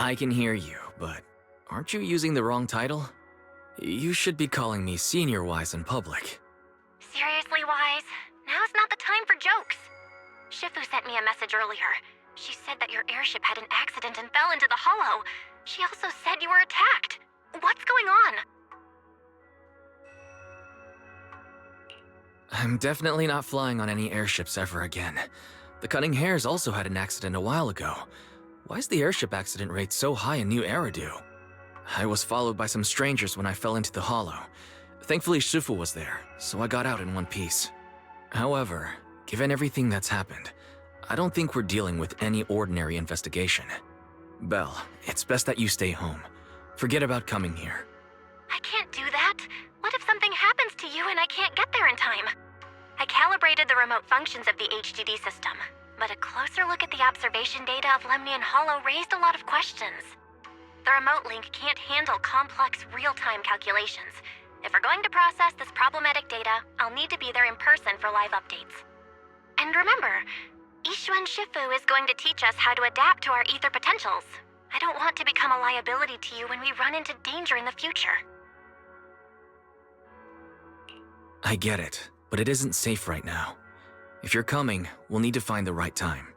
I can hear you, but aren't you using the wrong title? You should be calling me Senior Wise in public. Seriously, Wise? Now's not the time for jokes. Shifu sent me a message earlier. She said that your airship had an accident and fell into the hollow. She also said you were attacked. What's going on? I'm definitely not flying on any airships ever again. The Cunning Hares also had an accident a while ago. Why is the airship accident rate so high in New Eridu? I was followed by some strangers when I fell into the hollow. Thankfully, Shifu was there, so I got out in one piece. However, given everything that's happened, I don't think we're dealing with any ordinary investigation. Belle, it's best that you stay home. Forget about coming here. I can't do that. What if something happens to you and I can't get there in time? I calibrated the remote functions of the HDD system, but a closer look at the observation data of Lemnian Hollow raised a lot of questions. The remote link can't handle complex real-time calculations. If we're going to process this problematic data, I'll need to be there in person for live updates. And remember, Ishuan Shifu is going to teach us how to adapt to our ether potentials. I don't want to become a liability to you when we run into danger in the future. I get it, but it isn't safe right now. If you're coming, we'll need to find the right time.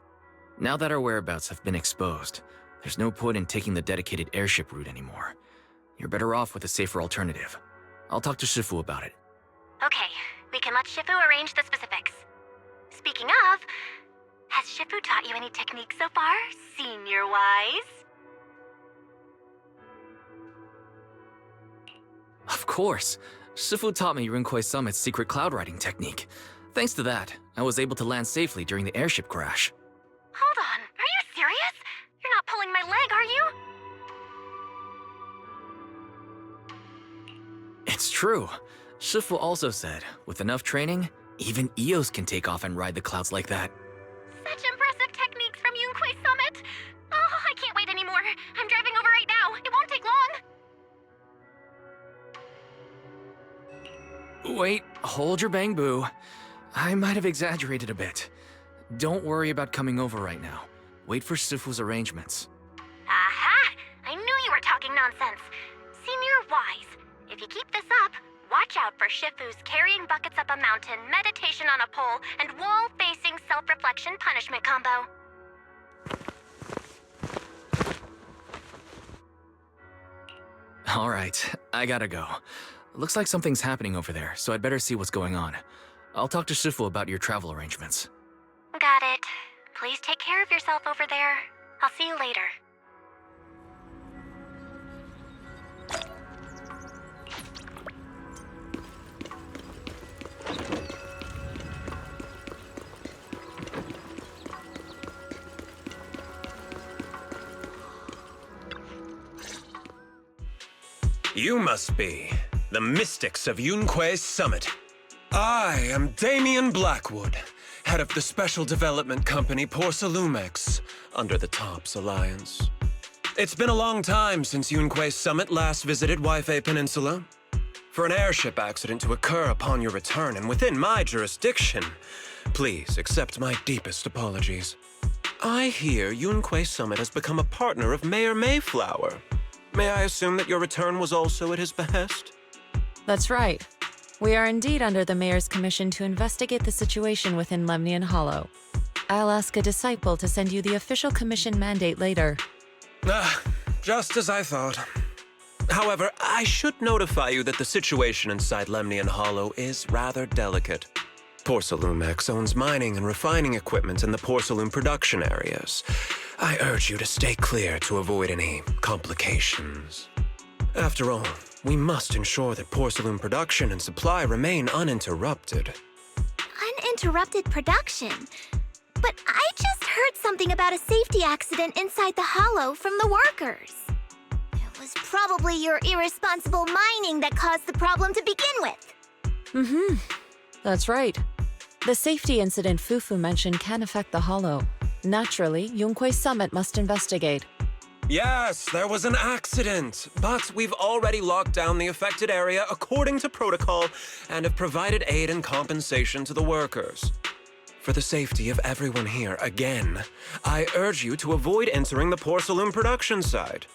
Now that our whereabouts have been exposed, there's no point in taking the dedicated airship route anymore. You're better off with a safer alternative. I'll talk to Shifu about it. Okay, we can let Shifu arrange the specifics. Speaking of, has Shifu taught you any techniques so far, Senior Wise? Of course. Shifu taught me Yunkwei Summit's secret cloud riding technique. Thanks to that, I was able to land safely during the airship crash. Hold on, are you serious? You're not pulling my leg, are you? It's true. Shifu also said, with enough training, even Eos can take off and ride the clouds like that. Such impressive techniques from Yunkwei Summit! Oh, I can't wait anymore. I'm driving over right now. It won't take long. Wait, hold your bang boo. I might have exaggerated a bit. Don't worry about coming over right now. Wait for Shifu's arrangements. Aha! I knew you were talking nonsense. Senior Wise, if you keep this up, watch out for Shifu's carrying buckets up a mountain, meditation on a pole, and wall-facing self-reflection punishment combo. All right, I gotta go. Looks like something's happening over there, so I'd better see what's going on. I'll talk to Shifu about your travel arrangements. Got it. Please take care of yourself over there. I'll see you later. You must be the mystics of Yunkwei Summit. I am Damien Blackwood, head of the special development company Porcelumex, under the TOPS Alliance. It's been a long time since Yunkwei Summit last visited Waifei Peninsula. For an airship accident to occur upon your return and within my jurisdiction, please accept my deepest apologies. I hear Yunkwei Summit has become a partner of Mayor Mayflower. May I assume that your return was also at his behest? That's right. We are indeed under the Mayor's commission to investigate the situation within Lemnian Hollow. I'll ask a disciple to send you the official commission mandate later. Just as I thought. However, I should notify you that the situation inside Lemnian Hollow is rather delicate. Porcelumex owns mining and refining equipment in the porcelain production areas. I urge you to stay clear to avoid any complications. After all, we must ensure that porcelain production and supply remain uninterrupted. Uninterrupted production? But I just heard something about a safety accident inside the hollow from the workers. It was probably your irresponsible mining that caused the problem to begin with. That's right. The safety incident Fufu mentioned can affect the hollow. Naturally, Yunkwei Summit must investigate. Yes, there was an accident, but we've already locked down the affected area according to protocol and have provided aid and compensation to the workers. For the safety of everyone here, again, I urge you to avoid entering the porcelain production site.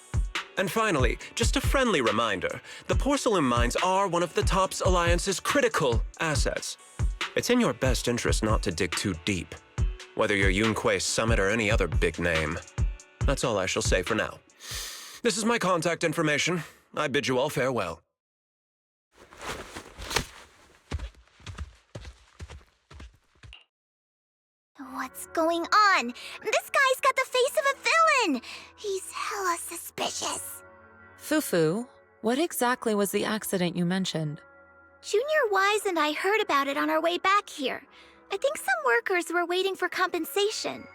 And finally, just a friendly reminder, the porcelain mines are one of the TOPS Alliance's critical assets. It's in your best interest not to dig too deep, whether you're Yunquei Summit or any other big name. That's all I shall say for now. This is my contact information. I bid you all farewell. What's going on? This guy's got the face of a villain! He's hella suspicious. Fufu, what exactly was the accident you mentioned? Junior Wise and I heard about it on our way back here. I think some workers were waiting for compensation.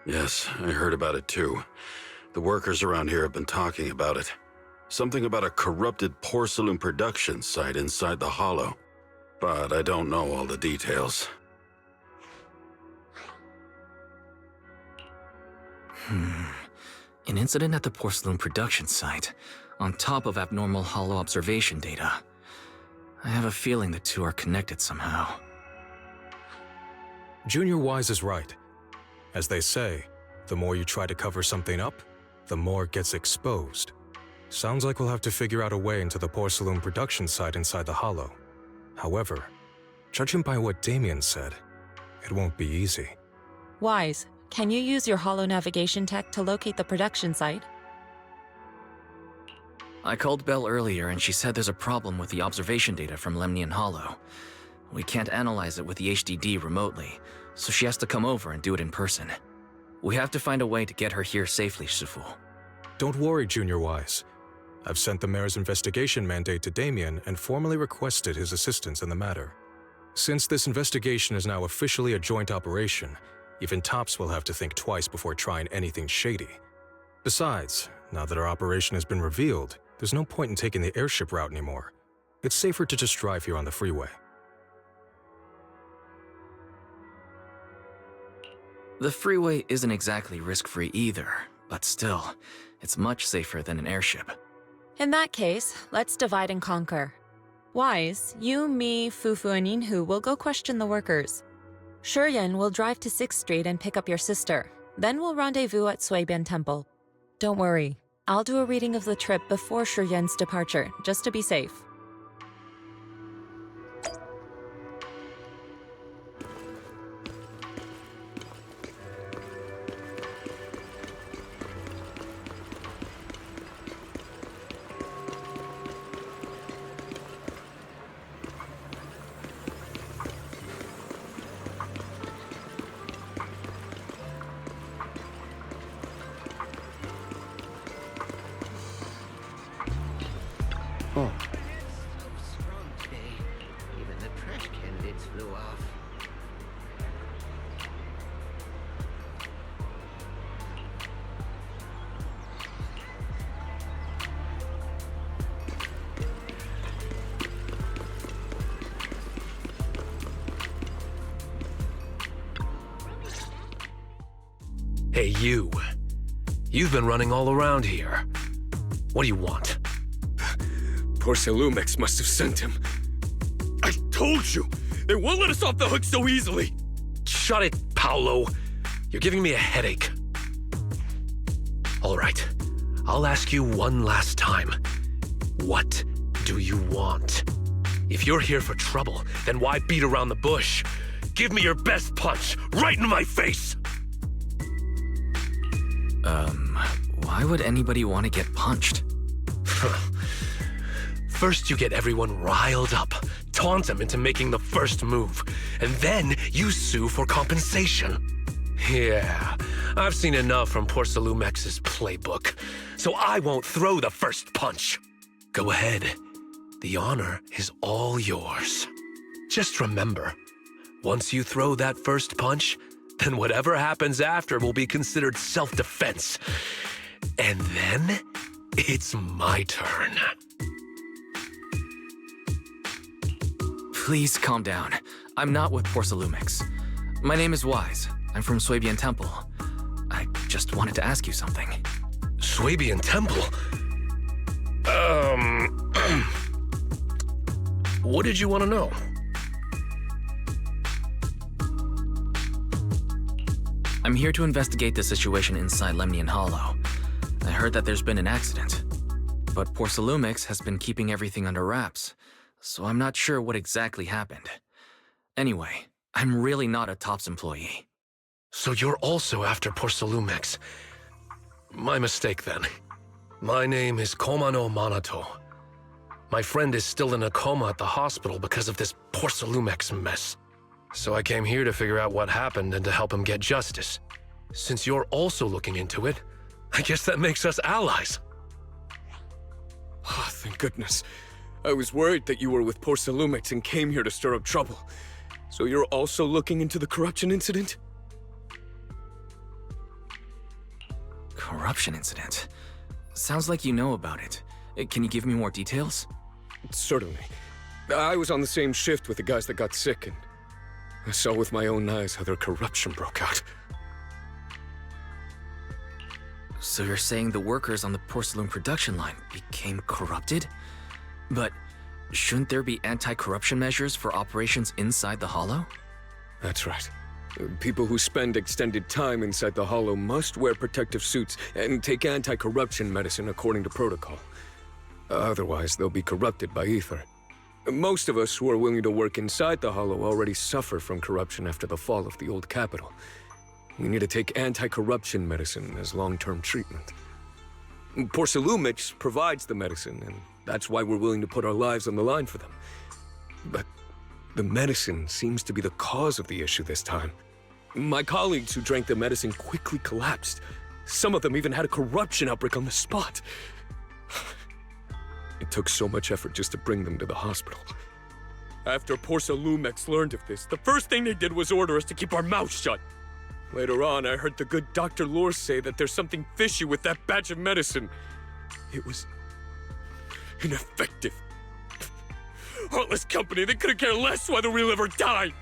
Yes, I heard about it too. The workers around here have been talking about it. Something about a corrupted porcelain production site inside the hollow. But I don't know all the details. An incident at the porcelain production site, on top of abnormal hollow observation data. I have a feeling the two are connected somehow. Junior Wise is right. As they say, the more you try to cover something up, the more it gets exposed. Sounds like we'll have to figure out a way into the porcelain production site inside the hollow. However, judging by what Damien said, it won't be easy. Wise, can you use your hollow navigation tech to locate the production site? I called Belle earlier and she said there's a problem with the observation data from Lemnian Hollow. We can't analyze it with the HDD remotely, so she has to come over and do it in person. We have to find a way to get her here safely, Shifu. Don't worry, Junior Wise. I've sent the mayor's investigation mandate to Damien and formally requested his assistance in the matter. Since this investigation is now officially a joint operation, even TOPS will have to think twice before trying anything shady. Besides, now that our operation has been revealed, there's no point in taking the airship route anymore. It's safer to just drive here on the freeway. The freeway isn't exactly risk-free either, but still, it's much safer than an airship. In that case, let's divide and conquer. Wise, you, me, Fufu, and Yinhu will go question the workers. Shuryen will drive to 6th Street and pick up your sister. Then we'll rendezvous at Suibian Temple. Don't worry, I'll do a reading of the trip before Shuryen's departure, just to be safe. Hey, you. You've been running all around here. What do you want? Porcelumex must have sent him. I told you! They won't let us off the hook so easily! Shut it, Paolo. You're giving me a headache. All right. I'll ask you one last time. What do you want? If you're here for trouble, then why beat around the bush? Give me your best punch, right in my face! Why would anybody want to get punched? First you get everyone riled up, taunt them into making the first move, and then you sue for compensation. Yeah, I've seen enough from Porcelumex's playbook, so I won't throw the first punch. Go ahead. The honor is all yours. Just remember, once you throw that first punch, then whatever happens after will be considered self-defense. And then, it's my turn. Please calm down. I'm not with Porcelumex. My name is Wise. I'm from Suibian Temple. I just wanted to ask you something. Suibian Temple? What did you want to know? I'm here to investigate the situation inside Lemnian Hollow. I heard that there's been an accident. But Porcelumix has been keeping everything under wraps, so I'm not sure what exactly happened. Anyway, I'm really not a TOPS employee. So you're also after Porcelumix. My mistake then. My name is Komano Manato. My friend is still in a coma at the hospital because of this Porcelumix mess. So I came here to figure out what happened and to help him get justice. Since you're also looking into it, I guess that makes us allies. Oh, thank goodness. I was worried that you were with Porcelumix and came here to stir up trouble. So you're also looking into the corruption incident? Corruption incident? Sounds like you know about it. Can you give me more details? Certainly. I was on the same shift with the guys that got sick, and I saw with my own eyes how their corruption broke out. So you're saying the workers on the porcelain production line became corrupted? But shouldn't there be anti-corruption measures for operations inside the Hollow? That's right. People who spend extended time inside the Hollow must wear protective suits and take anti-corruption medicine according to protocol. Otherwise, they'll be corrupted by ether. Most of us who are willing to work inside the Hollow already suffer from corruption after the fall of the old capital. We need to take anti-corruption medicine as long-term treatment. Porcelumix provides the medicine, and that's why we're willing to put our lives on the line for them. But the medicine seems to be the cause of the issue this time. My colleagues who drank the medicine quickly collapsed. Some of them even had a corruption outbreak on the spot. It took so much effort just to bring them to the hospital. After Porcelumix learned of this, the first thing they did was order us to keep our mouths shut. Later on, I heard the good Dr. Lore say that there's something fishy with that batch of medicine. It was ineffective. Heartless company, they couldn't care less whether we live or die.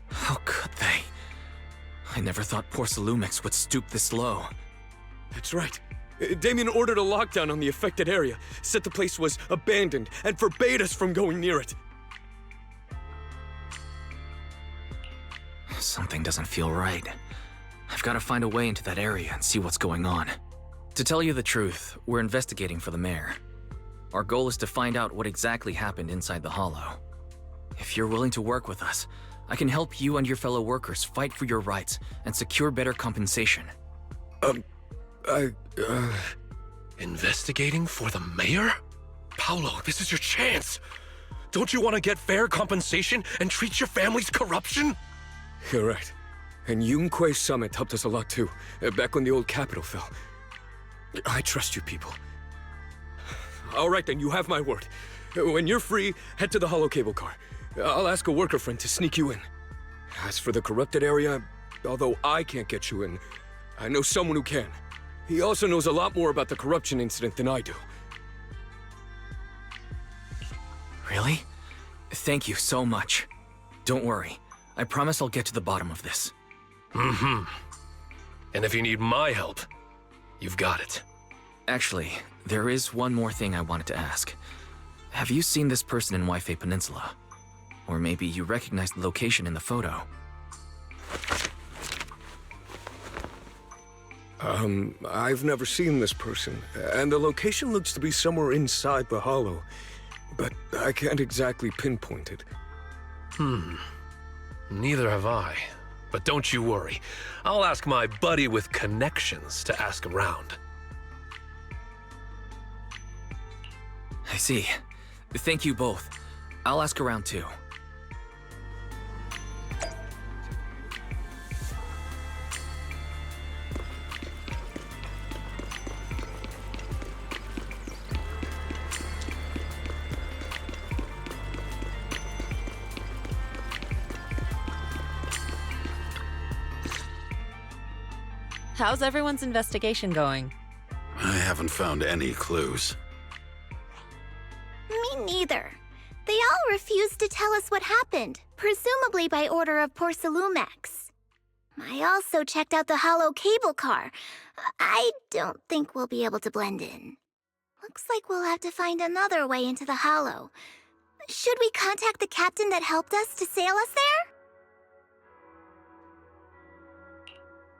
How could they? I never thought Porcelumix would stoop this low. That's right. Damien ordered a lockdown on the affected area, said the place was abandoned, and forbade us from going near it. Something doesn't feel right. I've got to find a way into that area and see what's going on. To tell you the truth, we're investigating for the mayor. Our goal is to find out what exactly happened inside the Hollow. If you're willing to work with us, I can help you and your fellow workers fight for your rights and secure better compensation. Investigating for the mayor? Paolo, this is your chance. Don't you want to get fair compensation and treat your family's corruption? You're right. And Yunque Summit helped us a lot too, back when the old capital fell. I trust you people. All right then, you have my word. When you're free, head to the Hollow cable car. I'll ask a worker friend to sneak you in. As for the corrupted area, although I can't get you in, I know someone who can. He also knows a lot more about the corruption incident than I do. Really? Thank you so much. Don't worry. I promise I'll get to the bottom of this. Mm-hmm. And if you need my help, you've got it. Actually, there is one more thing I wanted to ask. Have you seen this person in Waifei Peninsula? Or maybe you recognize the location in the photo. I've never seen this person, and the location looks to be somewhere inside the Hollow, but I can't exactly pinpoint it. Neither have I. But don't you worry. I'll ask my buddy with connections to ask around. I see. Thank you both. I'll ask around too. How's everyone's investigation going? I haven't found any clues. Me neither. They all refused to tell us what happened, presumably by order of Porcelumix. I also checked out the Hollow cable car. I don't think we'll be able to blend in. Looks like we'll have to find another way into the Hollow. Should we contact the captain that helped us to sail us there?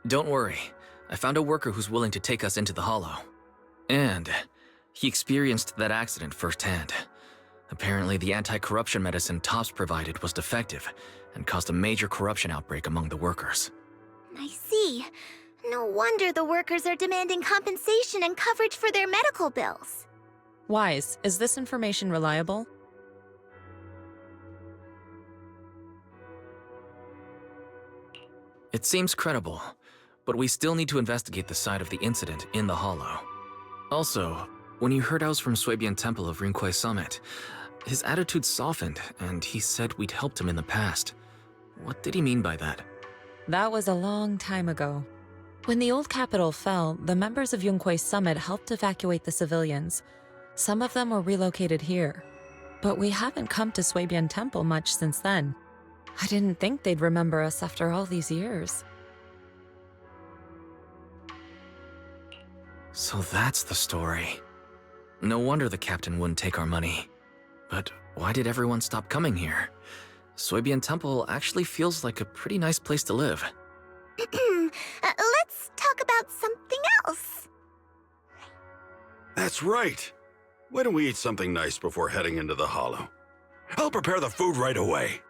Don't worry. I found a worker who's willing to take us into the Hollow. And he experienced that accident firsthand. Apparently, the anti-corruption medicine Tops provided was defective and caused a major corruption outbreak among the workers. I see. No wonder the workers are demanding compensation and coverage for their medical bills. Wise, is this information reliable? It seems credible, but we still need to investigate the side of the incident in the Hollow. Also, when he heard I was from Swabian Temple of Rinquay Summit, his attitude softened and he said we'd helped him in the past. What did he mean by that? That was a long time ago. When the old capital fell, the members of Yunquay Summit helped evacuate the civilians. Some of them were relocated here. But we haven't come to Swabian Temple much since then. I didn't think they'd remember us after all these years. So that's the story. No wonder the captain wouldn't take our money. But why did everyone stop coming here? Swabian Temple actually feels like a pretty nice place to live. Let's talk about something else. That's right. Why don't we eat something nice before heading into the Hollow? I'll prepare the food right away.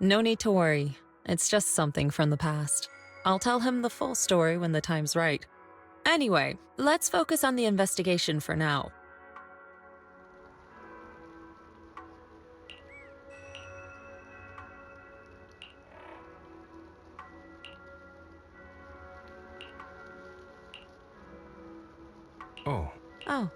No need to worry. It's just something from the past. I'll tell him the full story when the time's right. Anyway, let's focus on the investigation for now. Oh. Oh.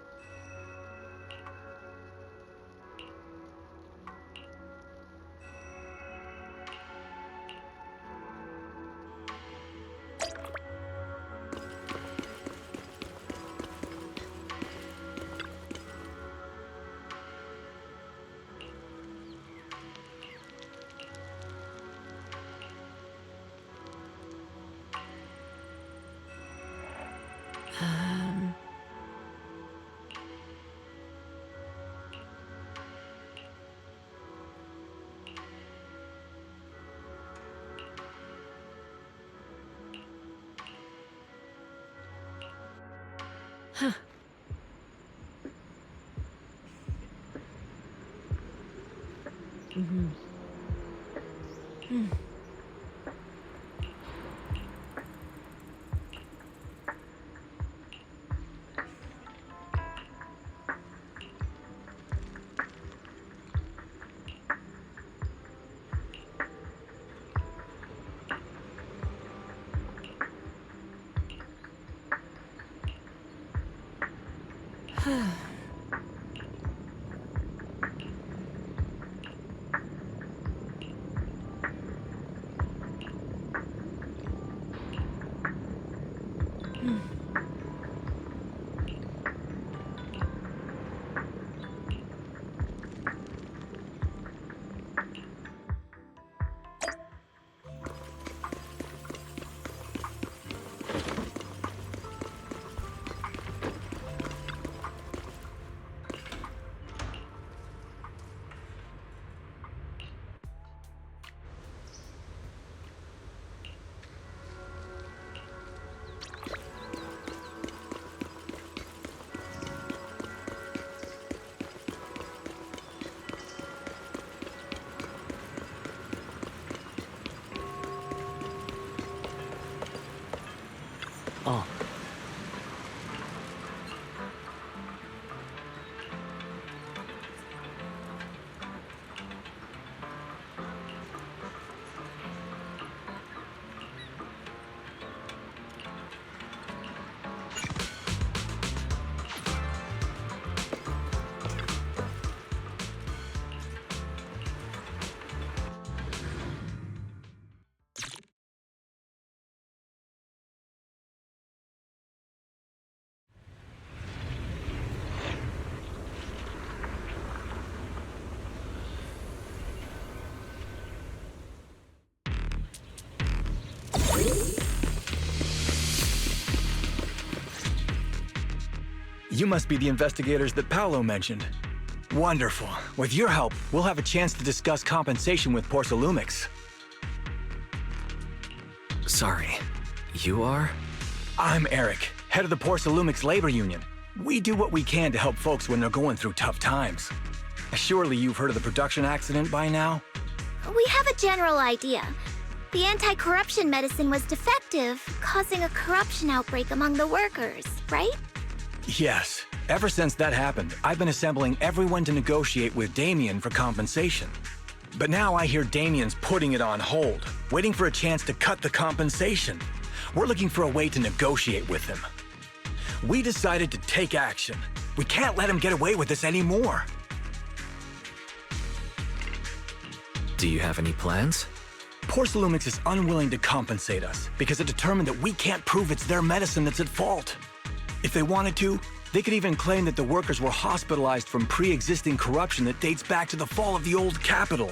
Huh. Mm-hmm. Hmm. Oh. You must be the investigators that Paolo mentioned. Wonderful. With your help, we'll have a chance to discuss compensation with Porsalumix. Sorry, you are? I'm Eric, head of the Porsalumix Labor Union. We do what we can to help folks when they're going through tough times. Surely you've heard of the production accident by now? We have a general idea. The anti-corruption medicine was defective, causing a corruption outbreak among the workers, right? Yes. Ever since that happened, I've been assembling everyone to negotiate with Damien for compensation. But now I hear Damien's putting it on hold, waiting for a chance to cut the compensation. We're looking for a way to negotiate with him. We decided to take action. We can't let him get away with this anymore. Do you have any plans? Porsalumix is unwilling to compensate us because it determined that we can't prove it's their medicine that's at fault. If they wanted to, they could even claim that the workers were hospitalized from pre-existing corruption that dates back to the fall of the old capital.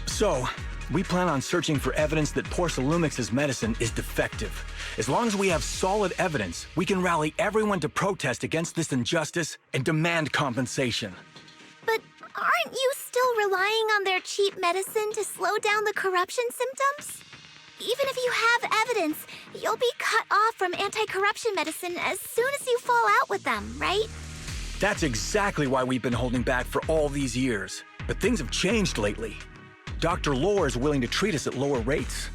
So, we plan on searching for evidence that Porsalumix's medicine is defective. As long as we have solid evidence, we can rally everyone to protest against this injustice and demand compensation. But aren't you still relying on their cheap medicine to slow down the corruption symptoms? Even if you have evidence, you'll be cut off from anti-corruption medicine as soon as you fall out with them, right? That's exactly why we've been holding back for all these years. But things have changed lately. Dr. Lore is willing to treat us at lower rates.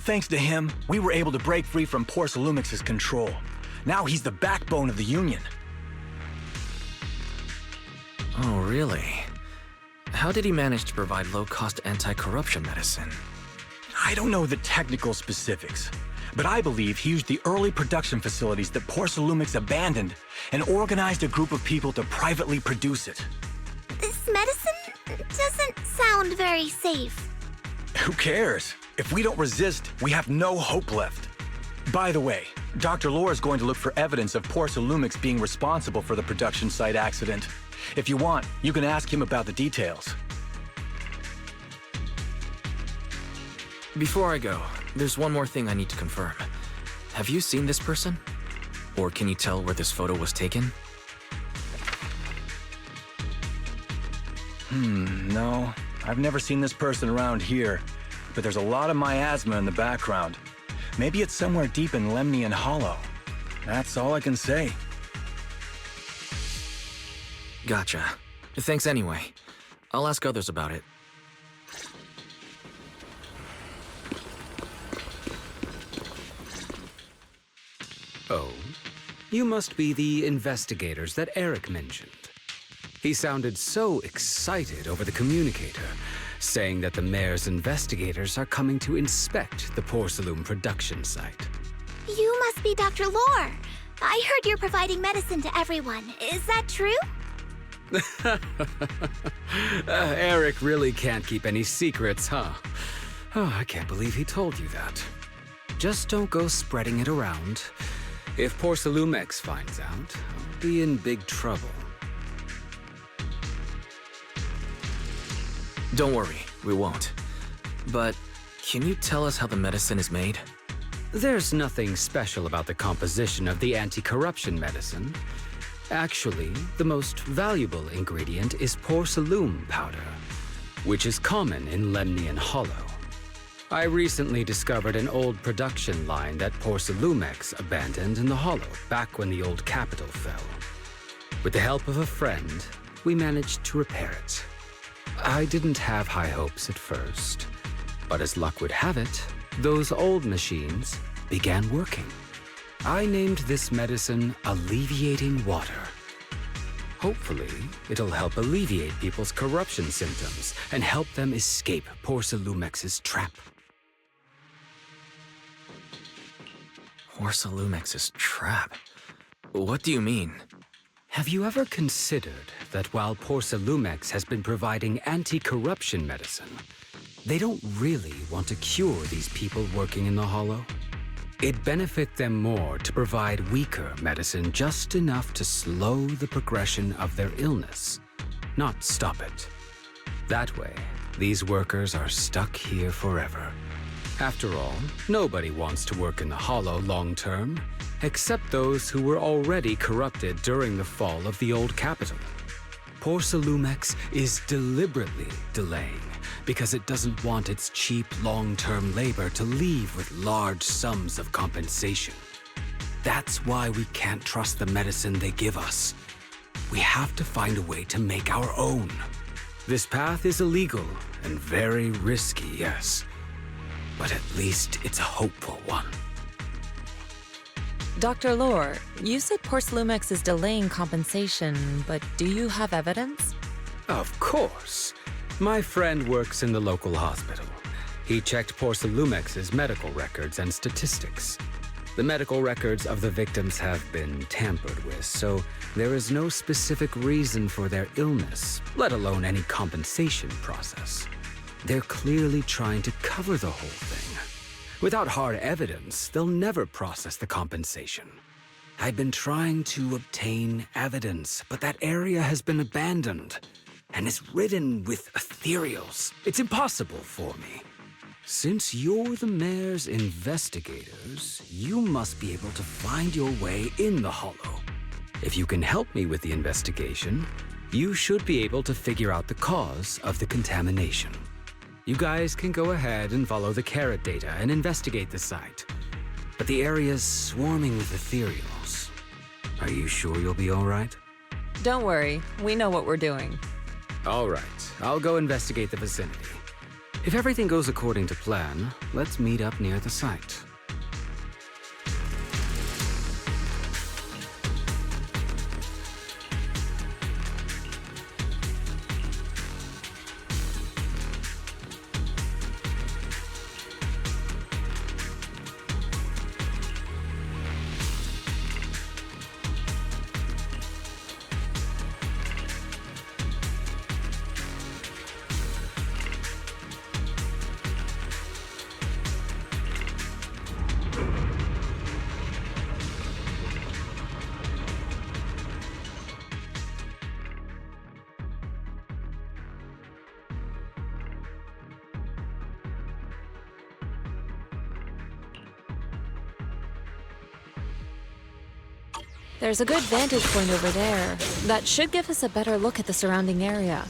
Thanks to him, we were able to break free from Porsalumix's control. Now he's the backbone of the Union. Oh, really? How did he manage to provide low-cost anti-corruption medicine? I don't know the technical specifics, but I believe he used the early production facilities that Porsalumix abandoned and organized a group of people to privately produce it. This medicine doesn't sound very safe. Who cares? If we don't resist, we have no hope left. By the way, Dr. Lore is going to look for evidence of Porsalumix being responsible for the production site accident. If you want, you can ask him about the details. Before I go, there's one more thing I need to confirm. Have you seen this person? Or can you tell where this photo was taken? No. I've never seen this person around here, but there's a lot of miasma in the background. Maybe it's somewhere deep in Lemnian Hollow. That's all I can say. Gotcha. Thanks anyway. I'll ask others about it. Oh, you must be the investigators that Eric mentioned. He sounded so excited over the communicator, saying that the mayor's investigators are coming to inspect the Porsalum production site. You must be Dr. Lore. I heard you're providing medicine to everyone. Is that true? Eric really can't keep any secrets, huh? Oh, I can't believe he told you that. Just don't go spreading it around. If Porsalumix finds out, I'll be in big trouble. Don't worry, we won't. But can you tell us how the medicine is made? There's nothing special about the composition of the anti-corruption medicine. Actually, the most valuable ingredient is Porsalum powder, which is common in Lemnian Hollow. I recently discovered an old production line that Porsalumix abandoned in the Hollow back when the old capital fell. With the help of a friend, we managed to repair it. I didn't have high hopes at first, but as luck would have it, those old machines began working. I named this medicine Alleviating Water. Hopefully, it'll help alleviate people's corruption symptoms and help them escape Porsalumix's trap. Porsalumix's trap? What do you mean? Have you ever considered that while Porsalumix has been providing anti-corruption medicine, they don't really want to cure these people working in the Hollow? It'd benefit them more to provide weaker medicine just enough to slow the progression of their illness, not stop it. That way, these workers are stuck here forever. After all, nobody wants to work in the Hollow long-term, except those who were already corrupted during the fall of the old capital. Porcelumex is deliberately delaying because it doesn't want its cheap, long-term labor to leave with large sums of compensation. That's why we can't trust the medicine they give us. We have to find a way to make our own. This path is illegal and very risky, yes. But at least it's a hopeful one. Dr. Lore, you said Porcelumex is delaying compensation, but do you have evidence? Of course. My friend works in the local hospital. He checked Porcelumex's medical records and statistics. The medical records of the victims have been tampered with, so there is no specific reason for their illness, let alone any compensation process. They're clearly trying to cover the whole thing. Without hard evidence, they'll never process the compensation. I've been trying to obtain evidence, but that area has been abandoned and is ridden with ethereals. It's impossible for me. Since you're the mayor's investigators, you must be able to find your way in the Hollow. If you can help me with the investigation, you should be able to figure out the cause of the contamination. You guys can go ahead and follow the carrot data and investigate the site. But the area's swarming with ethereals. Are you sure you'll be all right? Don't worry, we know what we're doing. All right, I'll go investigate the vicinity. If everything goes according to plan, let's meet up near the site. There's a good vantage point over there. That should give us a better look at the surrounding area.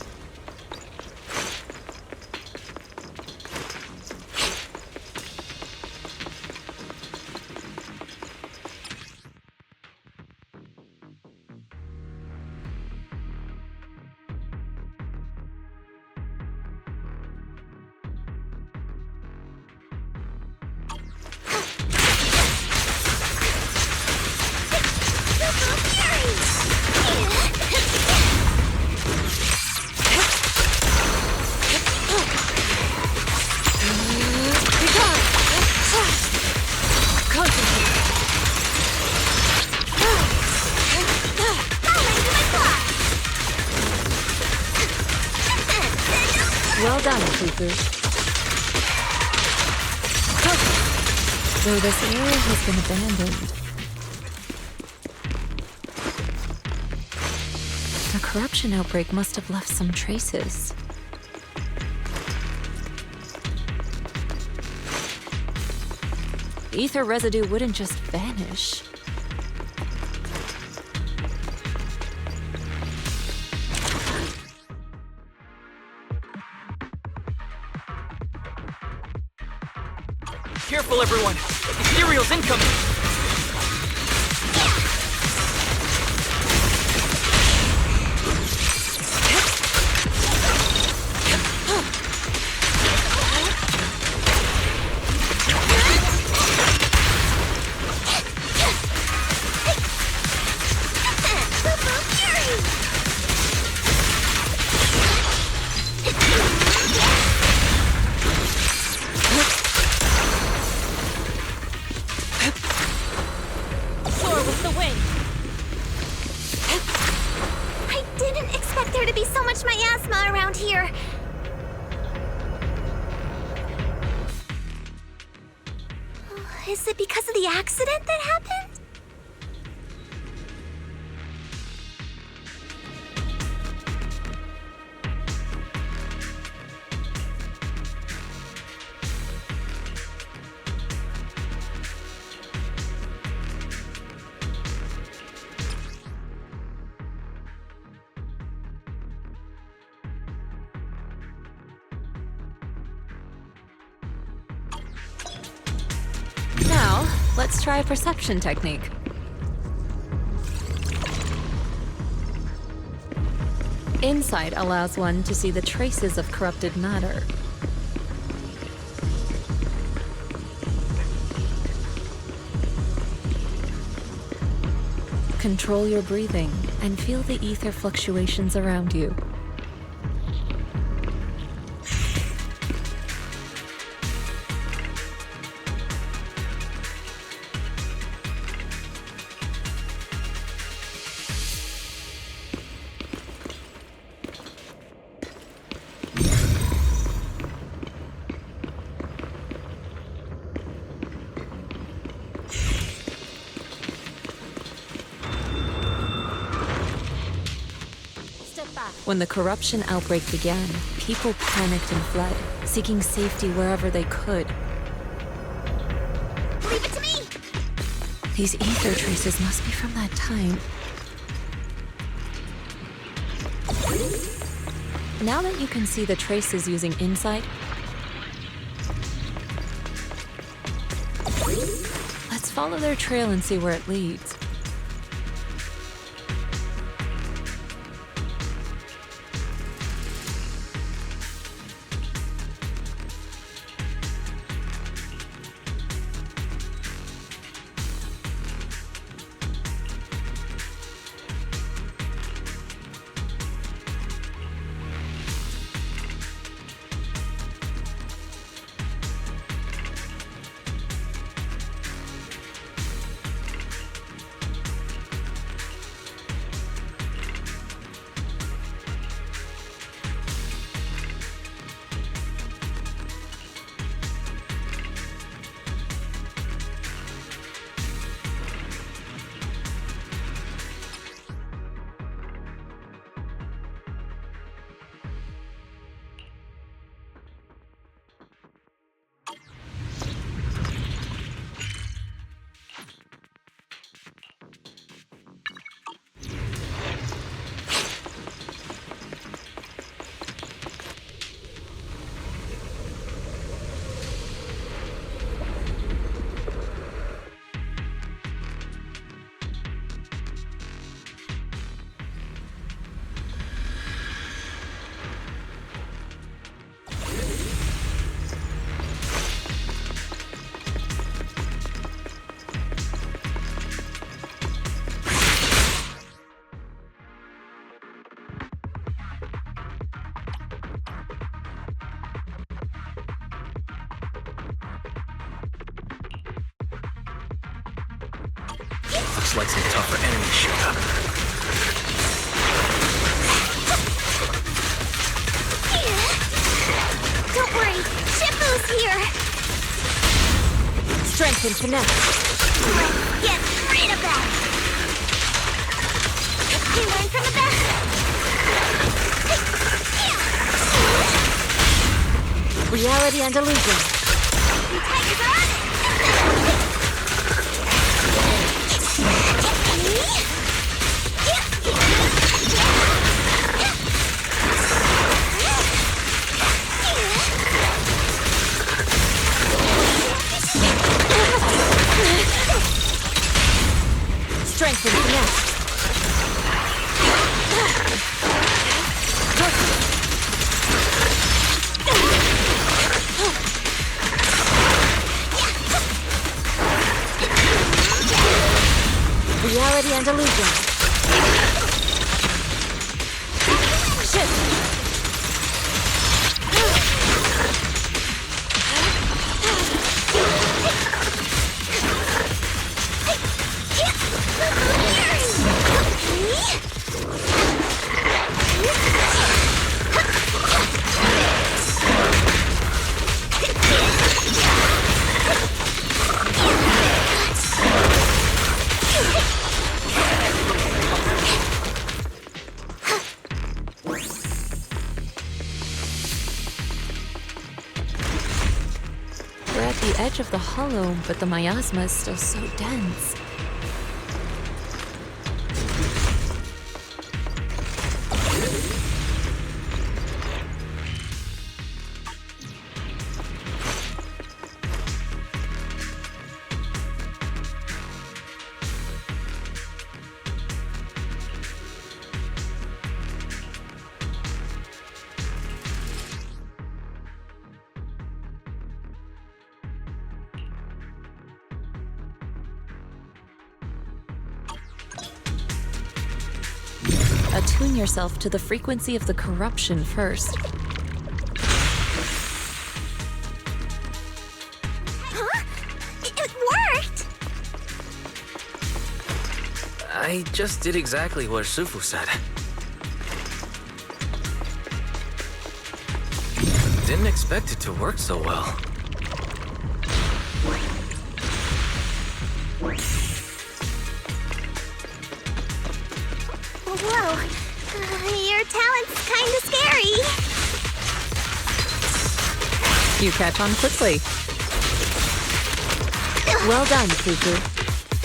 Well done, Fufu. Though this area has been abandoned, the corruption outbreak must have left some traces. Ether residue wouldn't just vanish. Careful, everyone! Ethereal's incoming! Is it because of the accident that happened? Let's try a perception technique. Insight allows one to see the traces of corrupted matter. Control your breathing and feel the ether fluctuations around you. When the corruption outbreak began, people panicked and fled, seeking safety wherever they could. Leave it to me! These ether traces must be from that time. Now that you can see the traces using insight, let's follow their trail and see where it leads. Looks like some tougher enemies showed up. Don't worry, Shifu's here! Strength and finesse. Let's get rid of that! You learn from the best! Reality and illusion. Tigers are on it! Strength and finesse. Reality and illusion. Shift. We're at the edge of the hollow, but the miasma is still so dense. Attune yourself to the frequency of the corruption first. Huh? It worked! I just did exactly what Sufu said. Didn't expect it to work so well. Whoa. Your talent's kinda scary. You catch on quickly. Well done, Fufu.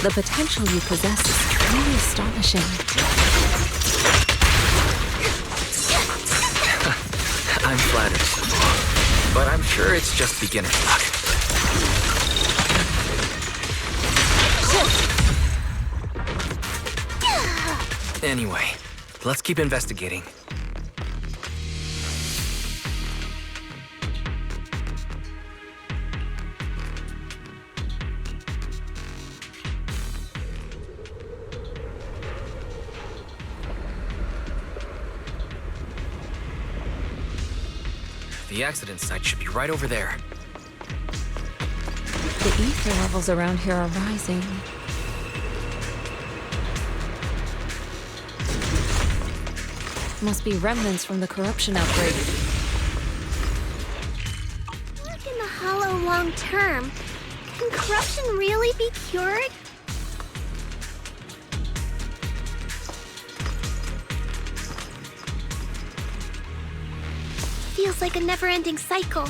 The potential you possess is truly astonishing. I'm flattered, but I'm sure it's just beginner's luck. Anyway, let's keep investigating. The accident site should be right over there. The ether levels around here are rising. Must be remnants from the corruption outbreak. Work in the hollow long term. Can corruption really be cured? Feels like a never-ending cycle.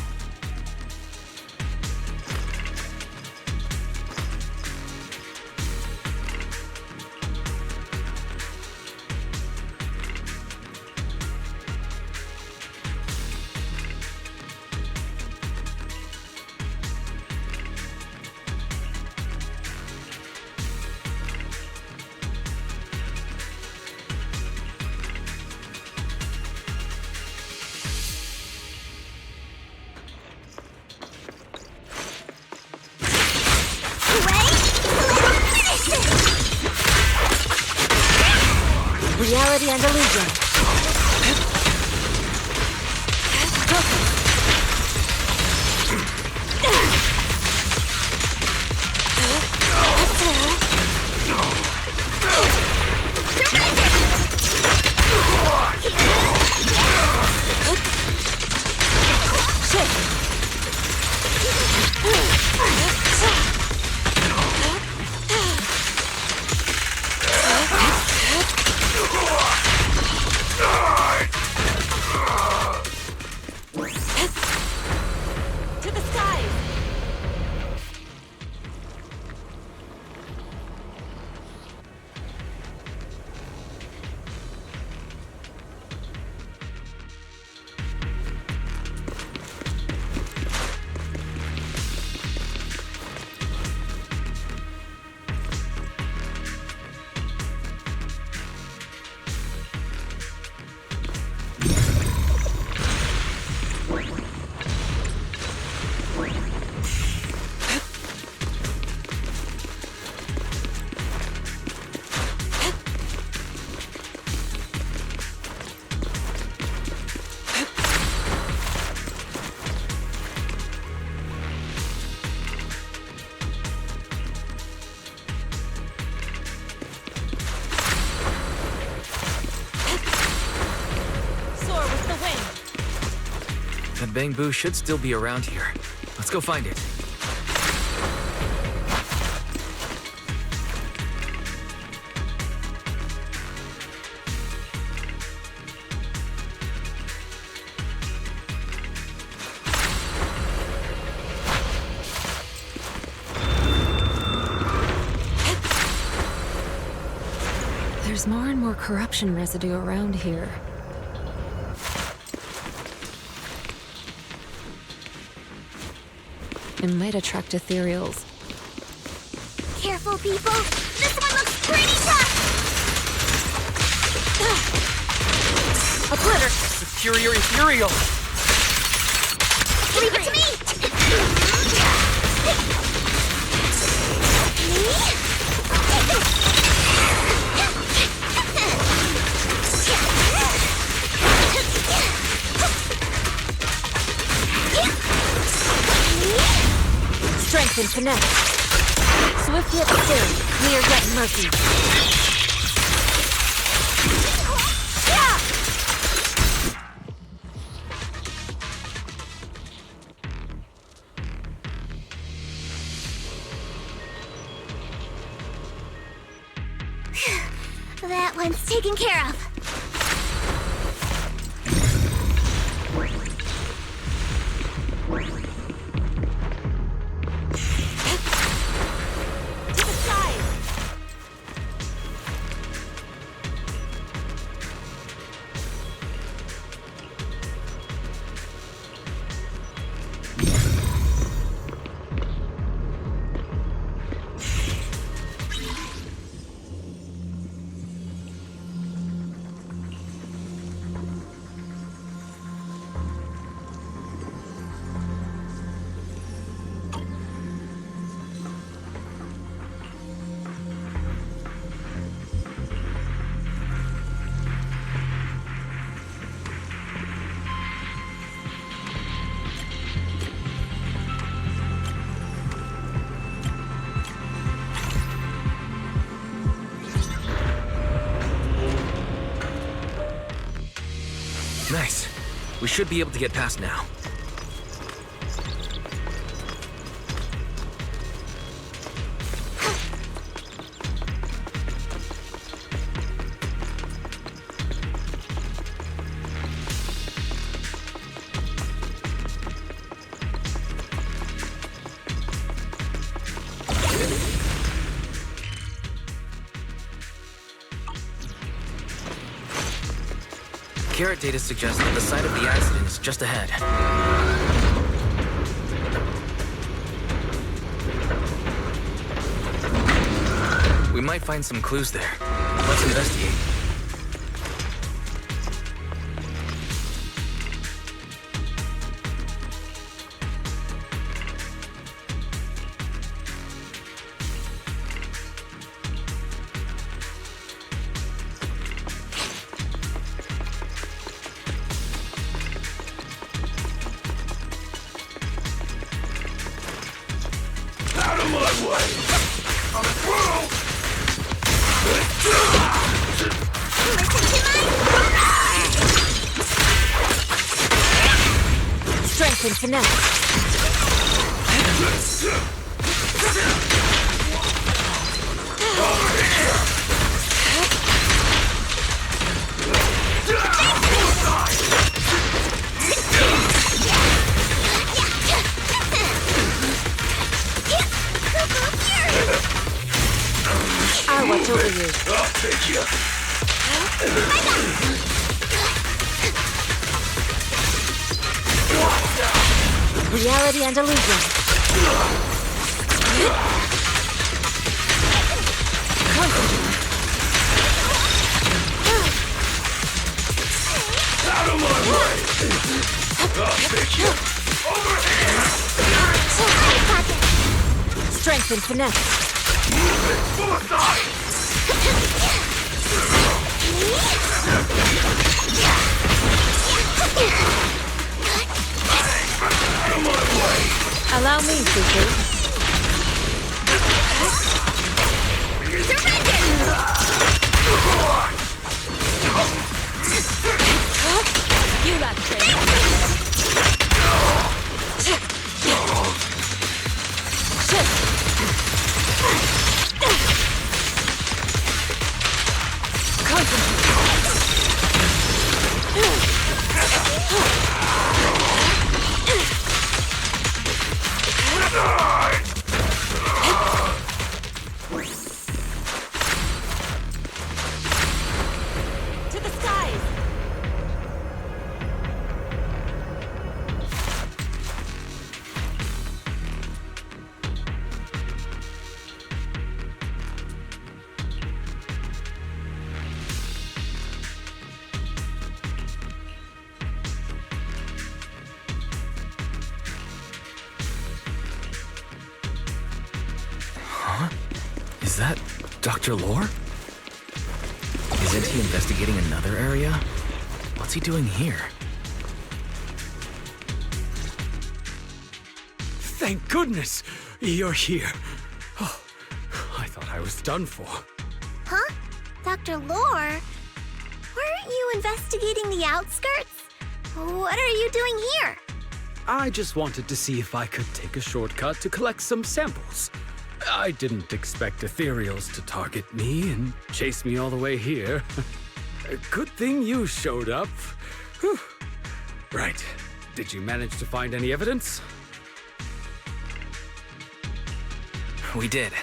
Reality and illusion. To the skies! That Bangbu should still be around here. Let's go find it. There's more and more corruption residue around here. It might attract ethereals. Careful, people! This one looks pretty tough! A glitter! Superior ethereal! Leave it to me! finesse. Swift yet still, clear yet murky. That one's taken care of. To the side! Nice. We should be able to get past now. Carrot data suggests that the site of the accident is just ahead. We might find some clues there. Let's investigate. Out of my way! I'm through! Strength and finesse. I'll watch over you. I'll take you. Reality and illusion. Out of my way! I'll take you. Over here! Strength and finesse. Suicide! Allow me, Fufu. You got to the skies! Huh? Is that Dr. Lore? Isn't he investigating another area? What's he doing here? Thank goodness! You're here. Oh, I thought I was done for. Huh? Dr. Lore? Weren't you investigating the outskirts? What are you doing here? I just wanted to see if I could take a shortcut to collect some samples. I didn't expect ethereals to target me and chase me all the way here. Good thing you showed up. Whew. Right. Did you manage to find any evidence? We did.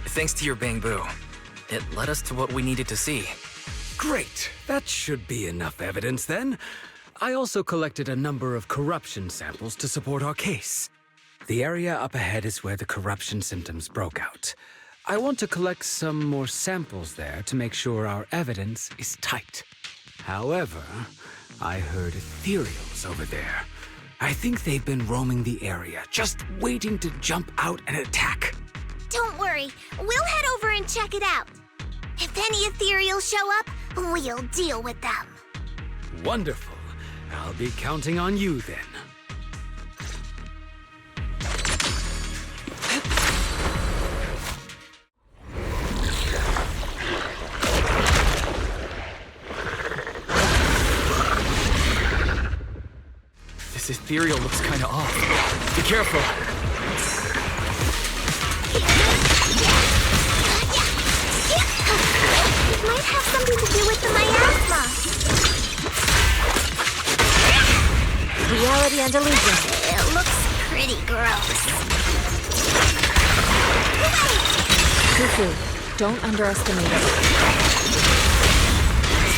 Thanks to your bamboo. It led us to what we needed to see. Great. That should be enough evidence then. I also collected a number of corruption samples to support our case. The area up ahead is where the corruption symptoms broke out. I want to collect some more samples there to make sure our evidence is tight. However, I heard ethereals over there. I think they've been roaming the area, just waiting to jump out and attack. Don't worry, we'll head over and check it out. If any ethereals show up, we'll deal with them. Wonderful. I'll be counting on you then. This ethereal looks kinda off. Be careful. It might have something to do with the miasma. Reality and illusion. It looks pretty gross. Fufu, don't underestimate it.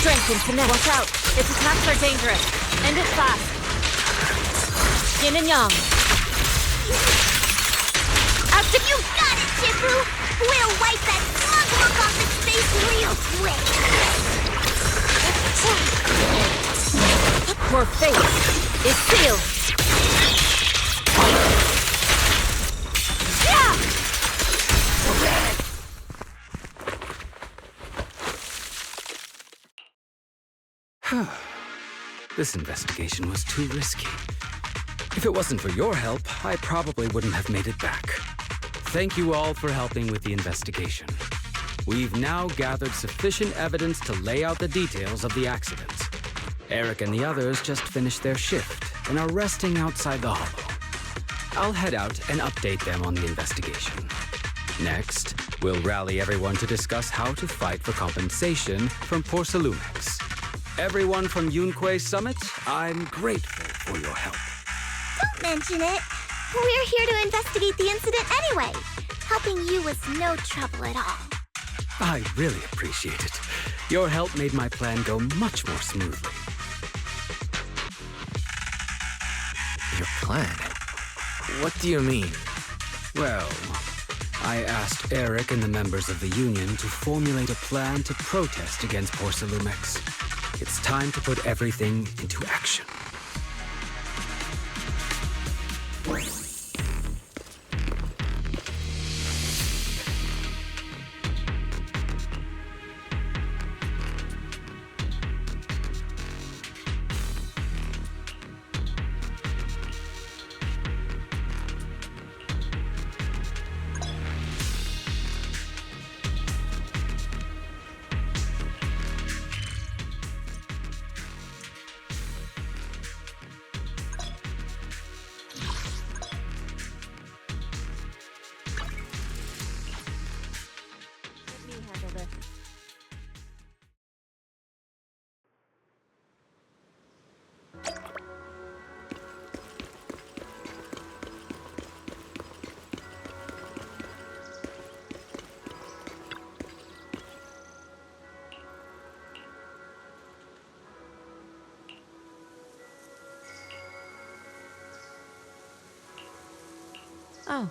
Strength and finesse. Watch out. Its attacks are dangerous. End it fast. Yin and yang. After you got it, Shifu! We'll wipe that smug look off its face real quick! Your fate is sealed! This investigation was too risky. If it wasn't for your help, I probably wouldn't have made it back. Thank you all for helping with the investigation. We've now gathered sufficient evidence to lay out the details of the accident. Eric and the others just finished their shift and are resting outside the hollow. I'll head out and update them on the investigation. Next, we'll rally everyone to discuss how to fight for compensation from Porcelumex. Everyone from Yunquei Summit, I'm grateful for your help. Don't mention it. We're here to investigate the incident anyway. Helping you was no trouble at all. I really appreciate it. Your help made my plan go much more smoothly. Your plan? What do you mean? Well, I asked Eric and the members of the Union to formulate a plan to protest against Porcelumex. It's time to put everything into action. Oh.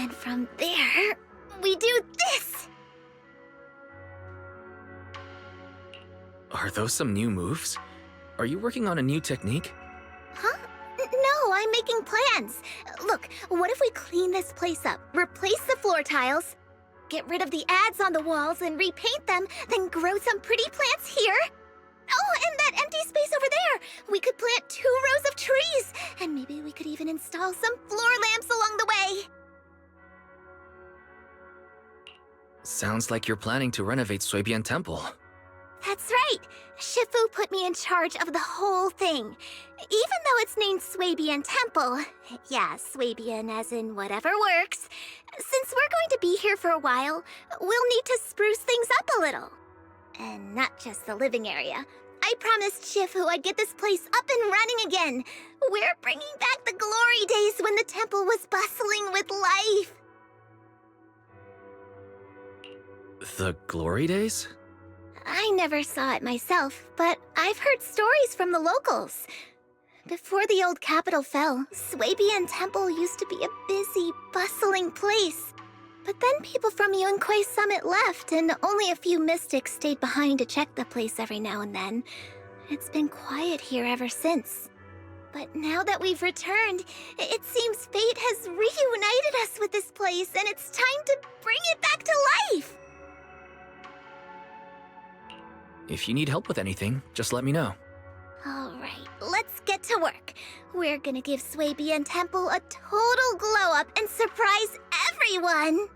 And from there, we do this! Are those some new moves? Are you working on a new technique? Huh? No, I'm making plans. Look, what if we clean this place up, replace the floor tiles, get rid of the ads on the walls and repaint them, then grow some pretty plants here? Oh, and that empty space over there! We could plant 2 rows of trees! And maybe we could even install some floor lamps along the way! Sounds like you're planning to renovate Suebian Temple. That's right! Shifu put me in charge of the whole thing. Even though it's named Suebian Temple. Yeah, Suebian as in whatever works. Since we're going to be here for a while, we'll need to spruce things up a little. And not just the living area. I promised Shifu I'd get this place up and running again. We're bringing back the glory days when the temple was bustling with life. The glory days? I never saw it myself, but I've heard stories from the locals. Before the old capital fell, Suebian Temple used to be a busy, bustling place. But then people from Yunquei Summit left, and only a few mystics stayed behind to check the place every now and then. It's been quiet here ever since. But now that we've returned, it seems fate has reunited us with this place, and it's time to bring it back to life! If you need help with anything, just let me know. Alright, let's get to work. We're gonna give Suebian Temple a total glow-up and surprise everyone!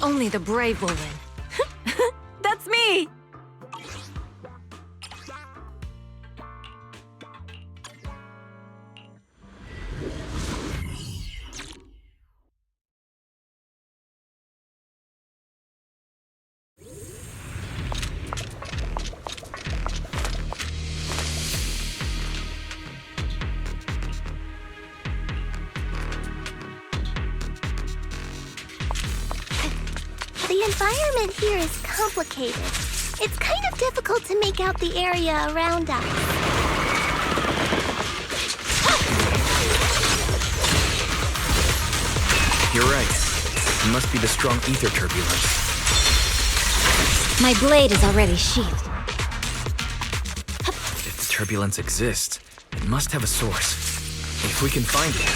Only the brave will win. That's me! The environment here is complicated. It's kind of difficult to make out the area around us. You're right. It must be the strong ether turbulence. My blade is already sheathed. If the turbulence exists, it must have a source. If we can find it.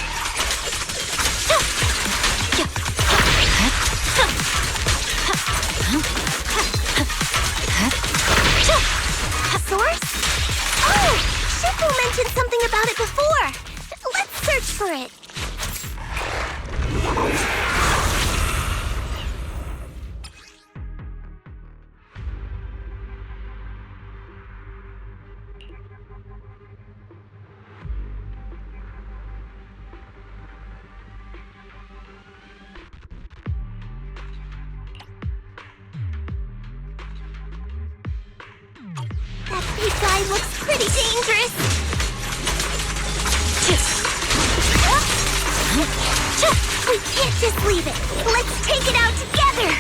A source? Oh! Shifu mentioned something about it before! Let's search for it! That big guy looks pretty dangerous. We can't just leave it. Let's take it out together.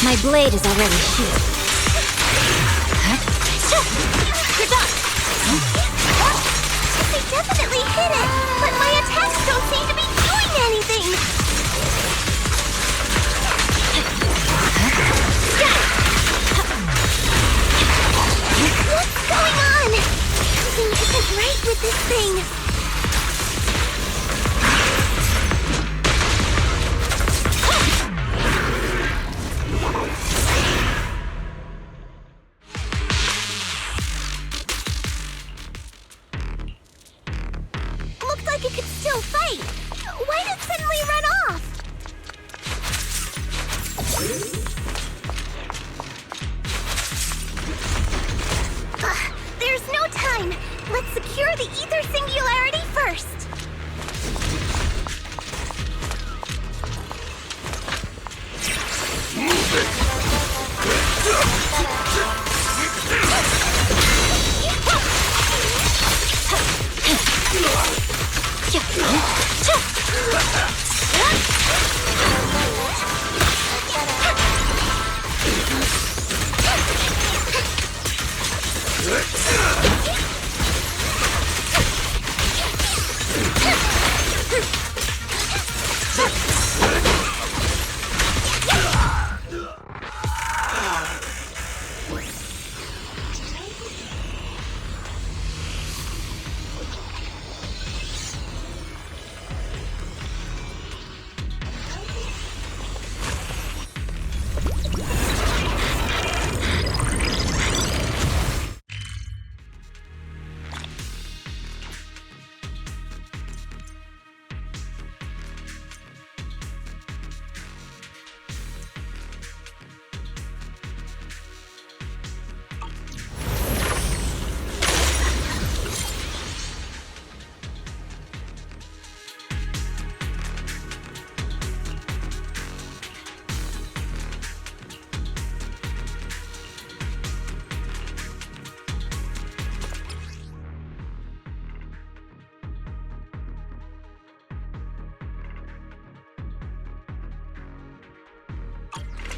My blade is already sheathed. They definitely hit it, but my attacks don't seem to be doing anything. What's going on? Something isn't right with this thing. Looked like it could still fight. Why did it suddenly run off? There's no time. Let's secure the ether singularity first.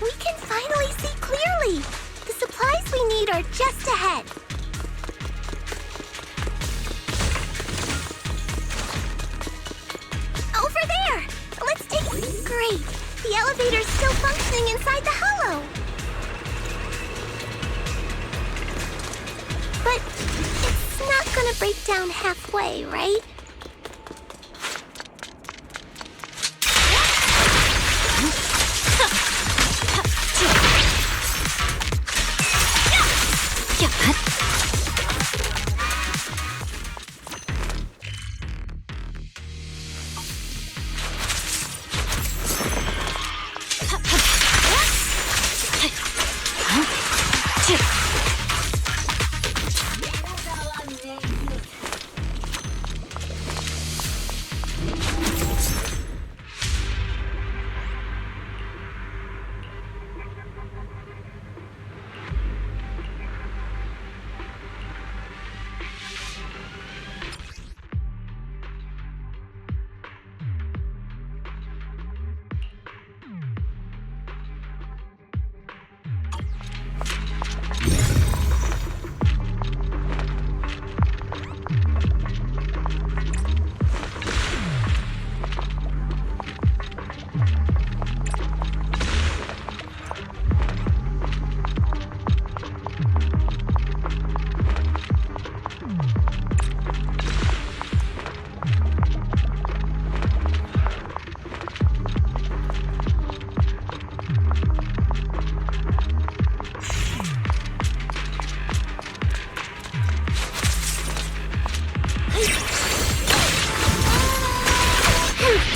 We can finally see clearly! The supplies we need are just ahead. Over there! Let's take it. Great! The elevator's still functioning inside the hollow. But it's not gonna break down halfway, right?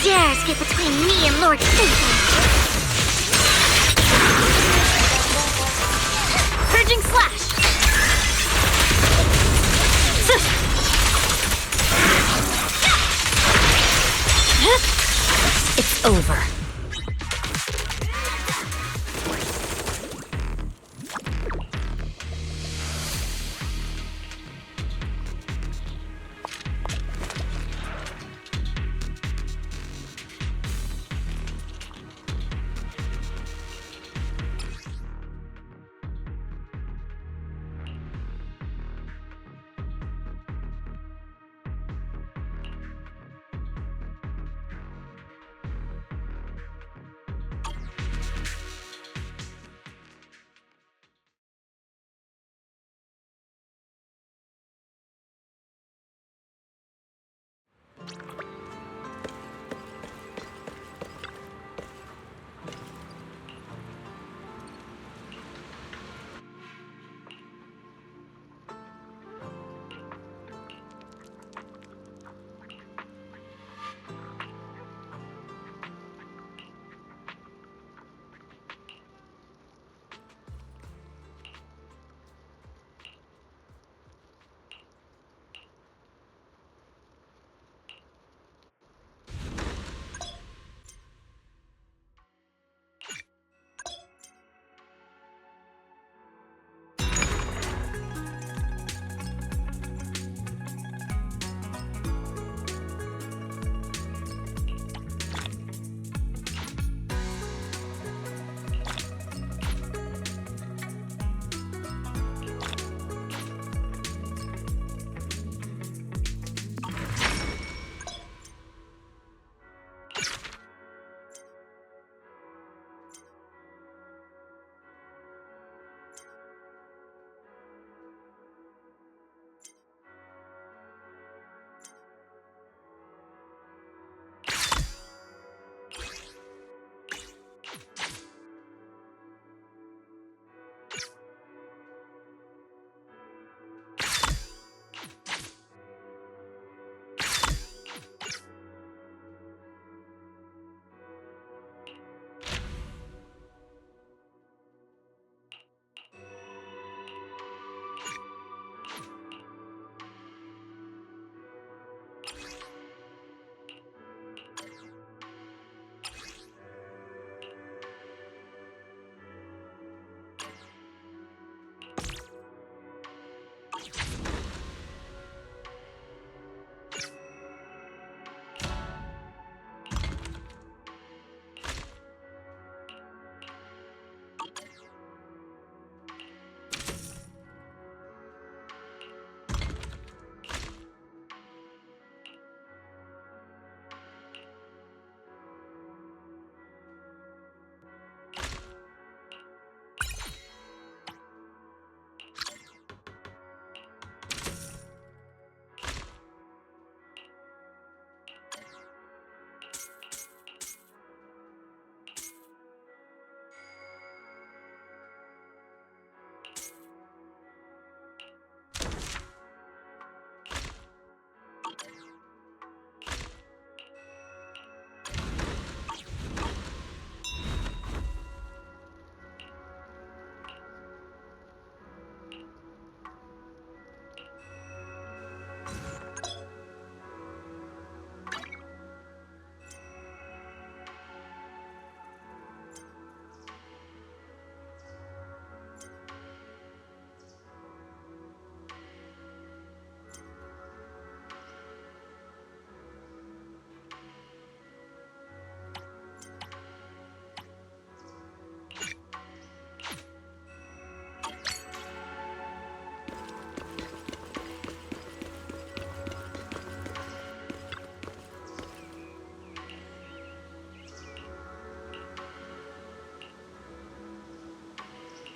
dares get between me and Lord Fufu? Purging slash! It's over.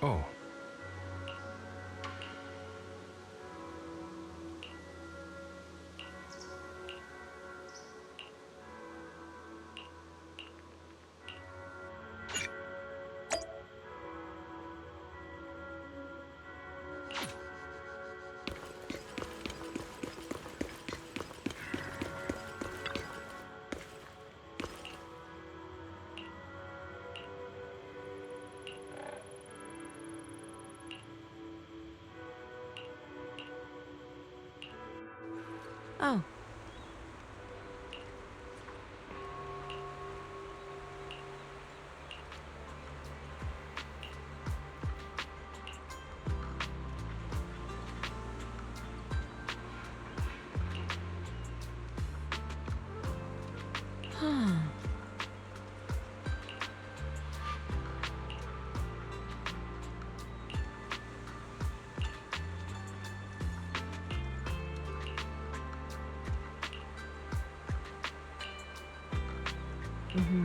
Oh. Oh. Huh. Mm-hmm.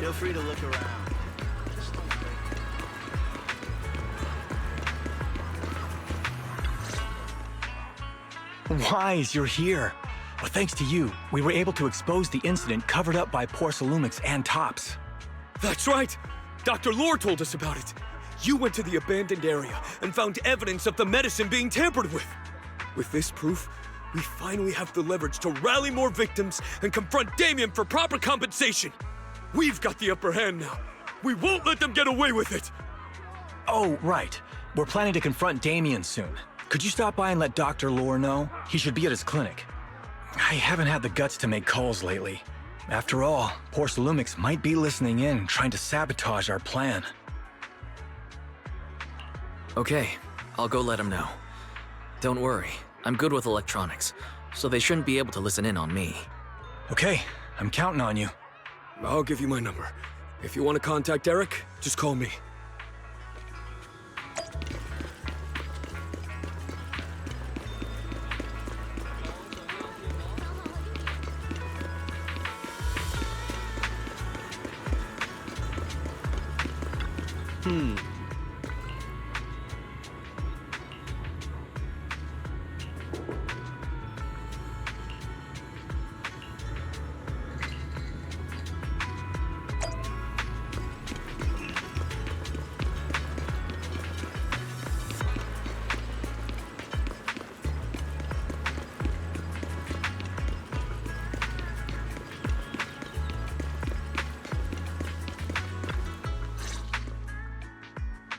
Feel free to look around. Wise, you're here. Well, thanks to you, we were able to expose the incident covered up by Porcelumix and Tops. That's right! Dr. Lore told us about it. You went to the abandoned area and found evidence of the medicine being tampered with. With this proof, we finally have the leverage to rally more victims and confront Damien for proper compensation. We've got the upper hand now. We won't let them get away with it. Oh, right. We're planning to confront Damien soon. Could you stop by and let Dr. Lore know? He should be at his clinic. I haven't had the guts to make calls lately. After all, Porcelumix might be listening in, trying to sabotage our plan. Okay, I'll go let him know. Don't worry, I'm good with electronics, so they shouldn't be able to listen in on me. Okay, I'm counting on you. I'll give you my number. If you want to contact Eric, just call me.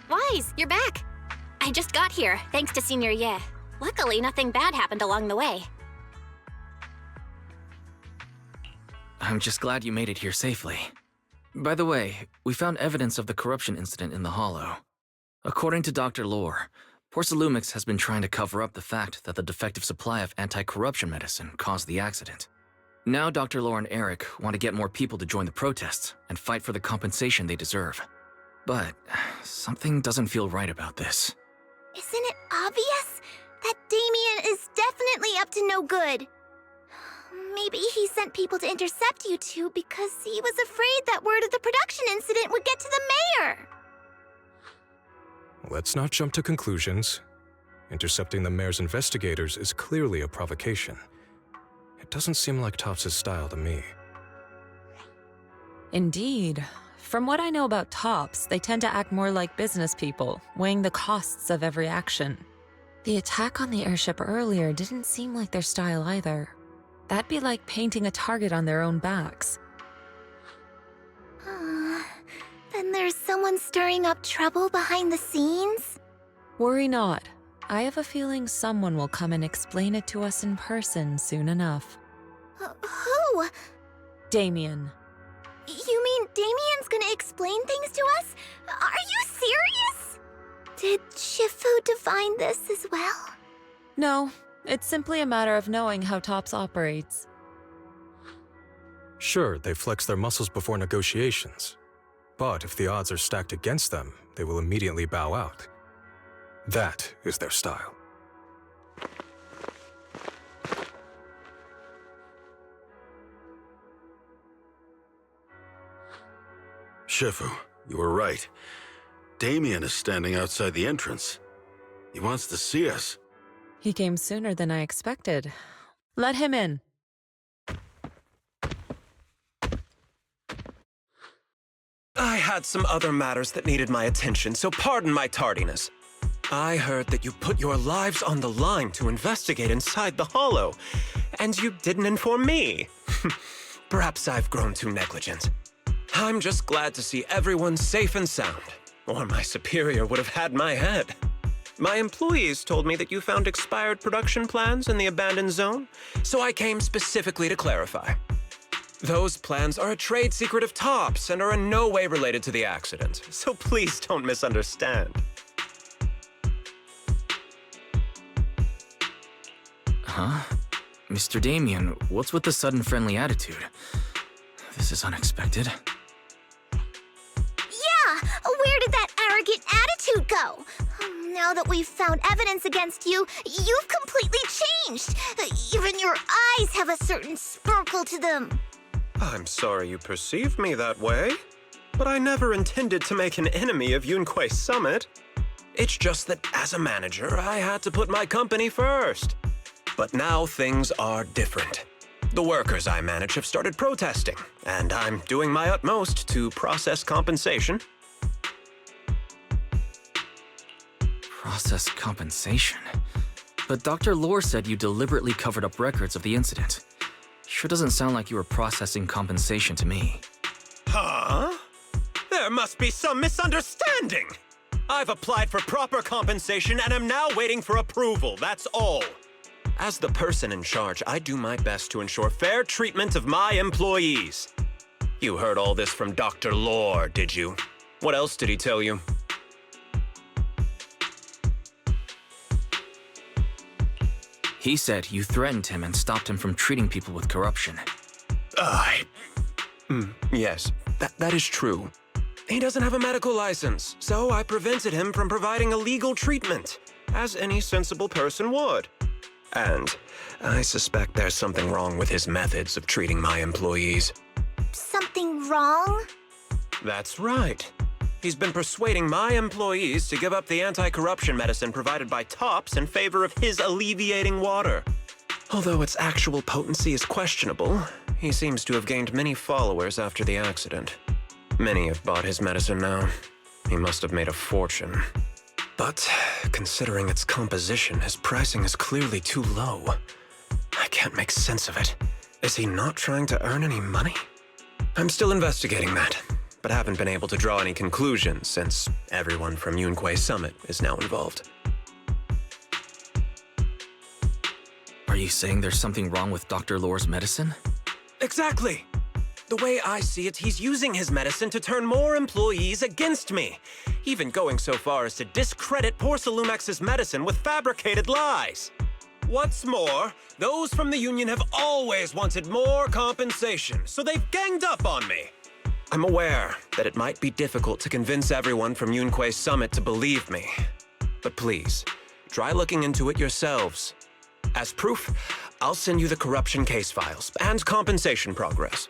Wise, you're back. I just got here, thanks to Senior Ye. Luckily, nothing bad happened along the way. I'm just glad you made it here safely. By the way, we found evidence of the corruption incident in the Hollow. According to Dr. Lore, Porcelumix has been trying to cover up the fact that the defective supply of anti-corruption medicine caused the accident. Now Dr. Lore and Eric want to get more people to join the protests and fight for the compensation they deserve. But something doesn't feel right about this. Isn't it obvious that Damien is definitely up to no good? Maybe he sent people to intercept you two because he was afraid that word of the production incident would get to the mayor. Let's not jump to conclusions. Intercepting the mayor's investigators is clearly a provocation. It doesn't seem like Tops' style to me. Indeed. From what I know about Tops, they tend to act more like business people, weighing the costs of every action. The attack on the airship earlier didn't seem like their style either. That'd be like painting a target on their own backs. Then there's someone stirring up trouble behind the scenes? Worry not. I have a feeling someone will come and explain it to us in person soon enough. Who? Damien. You mean Damien's gonna explain things to us? Are you serious? Did Shifu divine this as well? No, it's simply a matter of knowing how TOPS operates. Sure, they flex their muscles before negotiations. But if the odds are stacked against them, they will immediately bow out. That is their style. Shifu, you were right. Damien is standing outside the entrance. He wants to see us. He came sooner than I expected. Let him in. I had some other matters that needed my attention, so pardon my tardiness. I heard that you put your lives on the line to investigate inside the Hollow, and you didn't inform me. Perhaps I've grown too negligent. I'm just glad to see everyone safe and sound, or my superior would have had my head. My employees told me that you found expired production plans in the abandoned zone, so I came specifically to clarify. Those plans are a trade secret of TOPS and are in no way related to the accident, so please don't misunderstand. Huh? Mr. Damien, what's with the sudden friendly attitude? This is unexpected. Yeah! Where did that arrogant attitude go? Now that we've found evidence against you, you've completely changed. Even your eyes have a certain sparkle to them. I'm sorry you perceive me that way, but I never intended to make an enemy of Yunquei Summit. It's just that as a manager, I had to put my company first. But now things are different. The workers I manage have started protesting, and I'm doing my utmost to process compensation. Process compensation? But Dr. Lore said you deliberately covered up records of the incident. Sure doesn't sound like you were processing compensation to me. Huh? There must be some misunderstanding. I've applied for proper compensation and am now waiting for approval, that's all. As the person in charge, I do my best to ensure fair treatment of my employees. You heard all this from Dr. Lore, did you? What else did he tell you? He said you threatened him and stopped him from treating people with corruption. Yes, that is true. He doesn't have a medical license, so I prevented him from providing illegal treatment, as any sensible person would. And I suspect there's something wrong with his methods of treating my employees. Something wrong? That's right. He's been persuading my employees to give up the anti-corruption medicine provided by TOPS in favor of his alleviating water. Although its actual potency is questionable, he seems to have gained many followers after the accident. Many have bought his medicine now. He must have made a fortune. But considering its composition, his pricing is clearly too low. I can't make sense of it. Is he not trying to earn any money? I'm still investigating that, but haven't been able to draw any conclusions since everyone from Yunquei Summit is now involved. Are you saying there's something wrong with Dr. Lore's medicine? Exactly! The way I see it, he's using his medicine to turn more employees against me, even going so far as to discredit Porcelumex's medicine with fabricated lies. What's more, those from the union have always wanted more compensation, so they've ganged up on me. I'm aware that it might be difficult to convince everyone from Yunquei Summit to believe me, but please, try looking into it yourselves. As proof, I'll send you the corruption case files and compensation progress.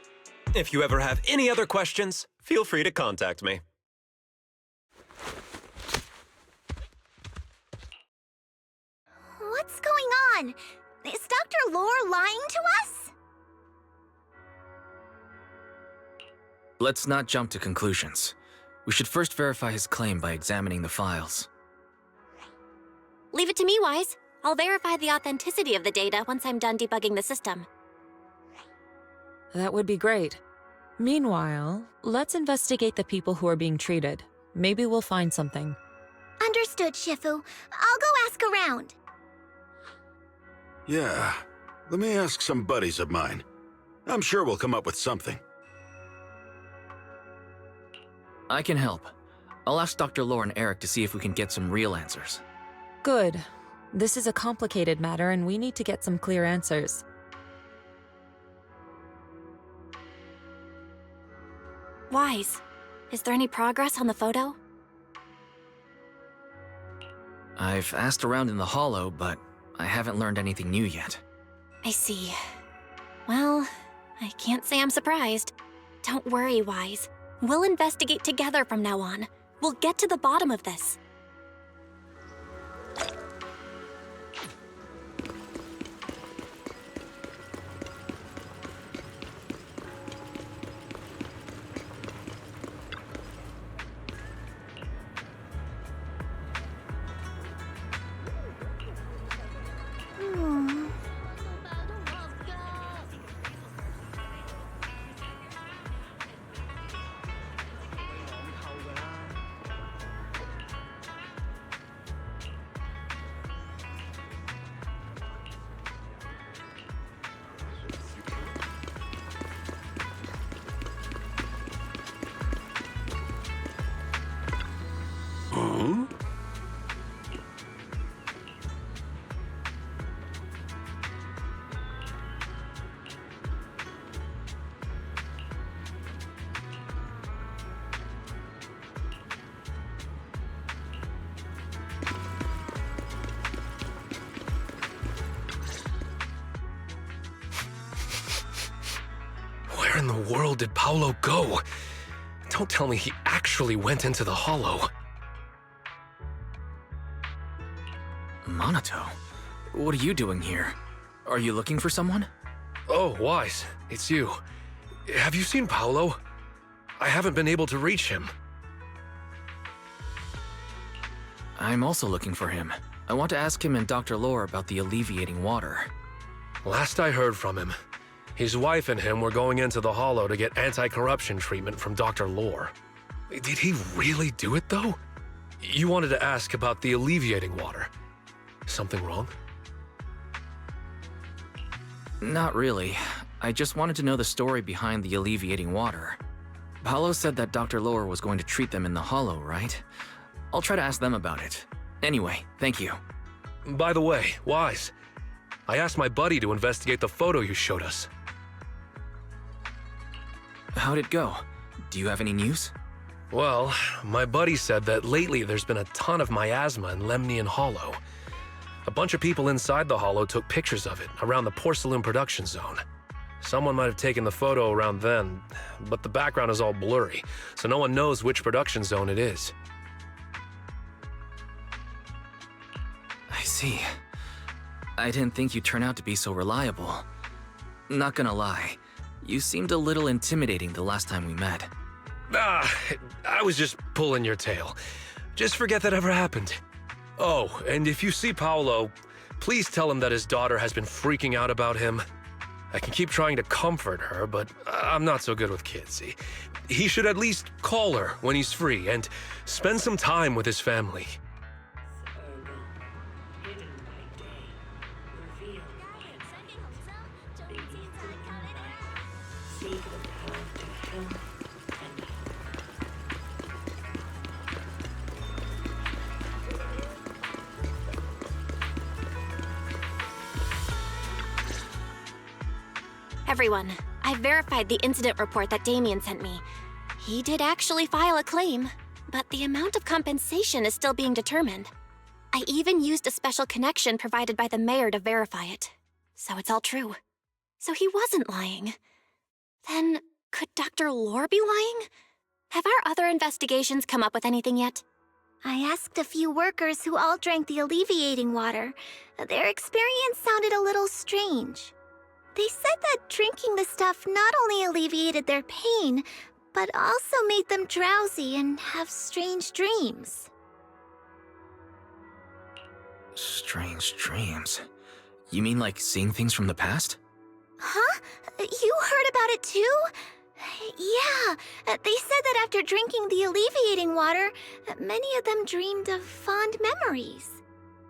If you ever have any other questions, feel free to contact me. What's going on? Is Dr. Lore lying to us? Let's not jump to conclusions. We should first verify his claim by examining the files. Leave it to me, Wise. I'll verify the authenticity of the data once I'm done debugging the system. That would be great. Meanwhile, let's investigate the people who are being treated. Maybe we'll find something. Understood, Shifu. I'll go ask around. Yeah, let me ask some buddies of mine. I'm sure we'll come up with something. I can help. I'll ask Dr. Lore and Eric to see if we can get some real answers. Good. This is a complicated matter and we need to get some clear answers. Wise, is there any progress on the photo? I've asked around in the Hollow, but I haven't learned anything new yet. I see. Well, I can't say I'm surprised. Don't worry, Wise. We'll investigate together from now on. We'll get to the bottom of this. Where in the world did Paolo go? Don't tell me he actually went into the Hollow. Monato, what are you doing here? Are you looking for someone? Oh, Wise, it's you. Have you seen Paolo? I haven't been able to reach him. I'm also looking for him. I want to ask him and Dr. Lore about the alleviating water. Last I heard from him, his wife and him were going into the Hollow to get anti-corruption treatment from Dr. Lore. Did he really do it, though? You wanted to ask about the alleviating water. Something wrong? Not really. I just wanted to know the story behind the alleviating water. Paolo said that Dr. Lore was going to treat them in the Hollow, right? I'll try to ask them about it. Anyway, thank you. By the way, Wise, I asked my buddy to investigate the photo you showed us. How'd it go? Do you have any news? Well, my buddy said that lately there's been a ton of miasma in Lemnian Hollow. A bunch of people inside the Hollow took pictures of it around the porcelain production zone. Someone might have taken the photo around then, but the background is all blurry, so no one knows which production zone it is. I see. I didn't think you'd turn out to be so reliable. Not gonna lie, you seemed a little intimidating the last time we met. I was just pulling your tail. Just forget that ever happened. Oh, and if you see Paolo, please tell him that his daughter has been freaking out about him. I can keep trying to comfort her, but I'm not so good with kids. He should at least call her when he's free and spend some time with his family. Everyone, I verified the incident report that Damien sent me. He did actually file a claim, but the amount of compensation is still being determined. I even used a special connection provided by the mayor to verify it. So it's all true. So he wasn't lying. Then, could Dr. Lore be lying? Have our other investigations come up with anything yet? I asked a few workers who all drank the alleviating water. Their experience sounded a little strange. They said that drinking the stuff not only alleviated their pain, but also made them drowsy and have strange dreams. Strange dreams? You mean like seeing things from the past? Huh? You heard about it too? Yeah, they said that after drinking the alleviating water, many of them dreamed of fond memories.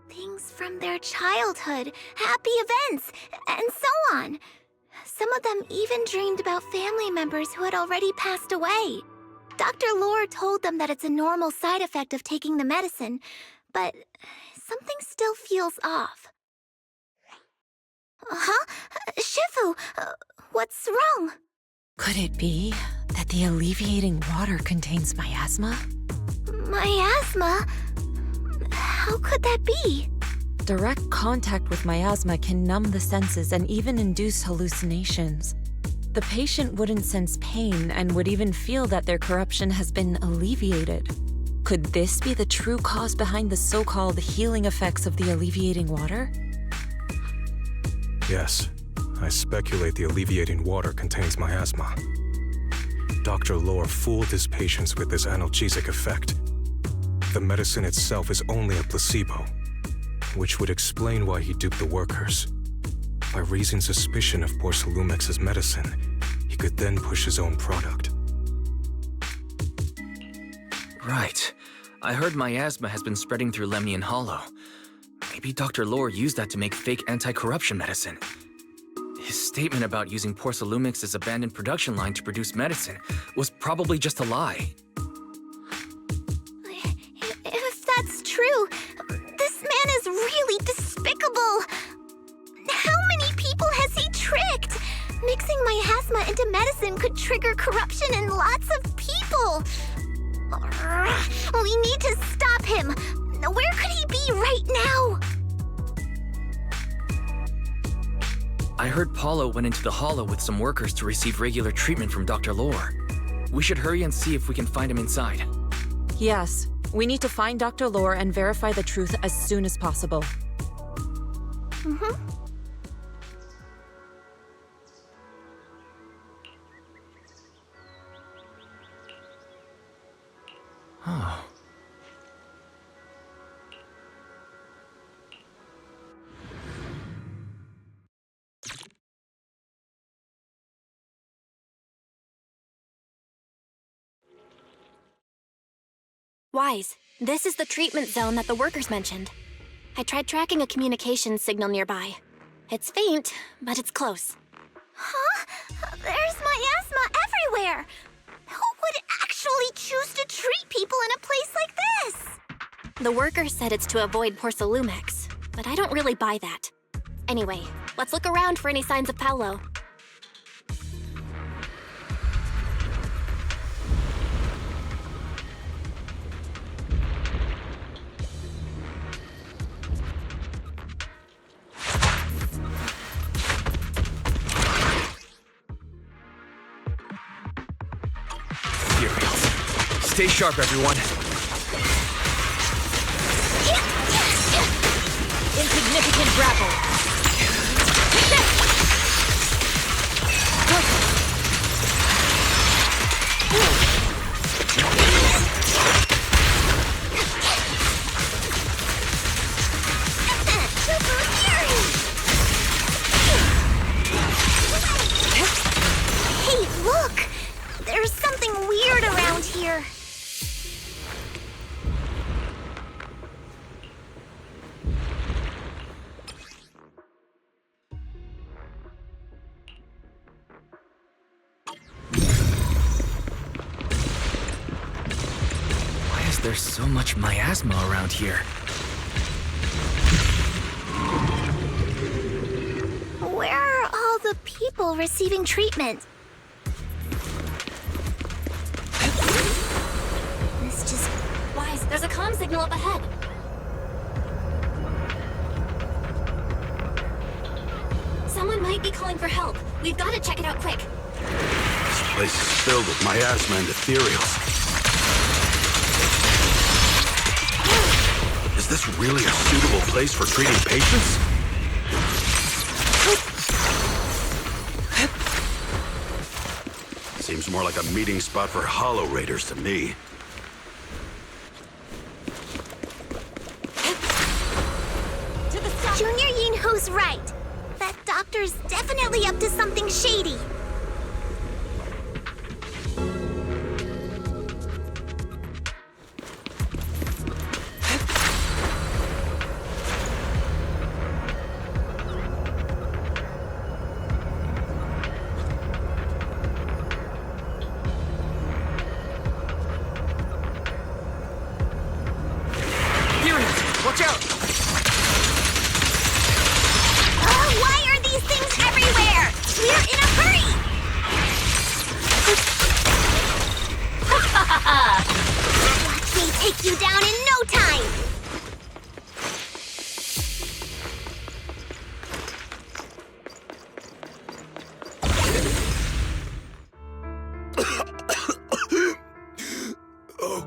Things from their childhood, happy events, and so on. Some of them even dreamed about family members who had already passed away. Dr. Lore told them that it's a normal side effect of taking the medicine, but something still feels off. Huh? Shifu, what's wrong? Could it be that the alleviating water contains miasma? Miasma? How could that be? Direct contact with miasma can numb the senses and even induce hallucinations. The patient wouldn't sense pain and would even feel that their corruption has been alleviated. Could this be the true cause behind the so-called healing effects of the alleviating water? Yes, I speculate the alleviating water contains miasma. Dr. Lore fooled his patients with this analgesic effect. The medicine itself is only a placebo, which would explain why he duped the workers. By raising suspicion of Porcelumex's medicine, he could then push his own product. Right. I heard miasma has been spreading through Lemnian Hollow. Maybe Dr. Lore used that to make fake anti-corruption medicine. His statement about using Porcelumex's abandoned production line to produce medicine was probably just a lie. If that's true, this man is really despicable. How many people has he tricked? Mixing miasma into medicine could trigger corruption in lots of people. We need to stop him. Where could he be right now? I heard Paulo went into the Hollow with some workers to receive regular treatment from Dr. Lore. We should hurry and see if we can find him inside. Yes, we need to find Dr. Lore and verify the truth as soon as possible. Mm-hmm. Oh. Wise, this is the treatment zone that the workers mentioned. I tried tracking a communications signal nearby. It's faint, but it's close. Huh? There's miasma everywhere! Who would actually choose to treat people in a place like this? The workers said it's to avoid Porcelumex, but I don't really buy that. Anyway, let's look around for any signs of Paulo. Stay sharp, everyone. Insignificant grapple. Hey, look! There's something weird around here. There's so much miasma around here. Where are all the people receiving treatment? This just... Wise, there's a comm signal up ahead. Someone might be calling for help. We've got to check it out quick. This place is filled with miasma and ethereals. Is this really a suitable place for treating patients? Seems more like a meeting spot for Hollow Raiders to me. Junior Yinho's right. That doctor's definitely up to something shady. take you down in no time! Oh,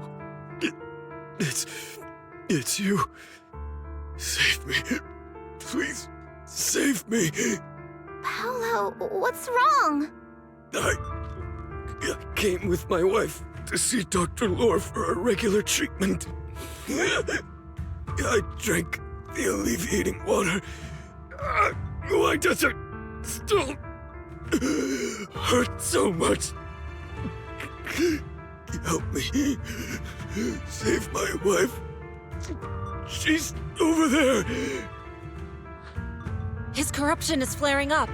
it's you. Save me. Please, save me. Paolo, what's wrong? I came with my wife to see Dr. Lore for a regular treatment. I drank the alleviating water. Why does it still hurt so much? Help me. Save my wife. She's over there. His corruption is flaring up.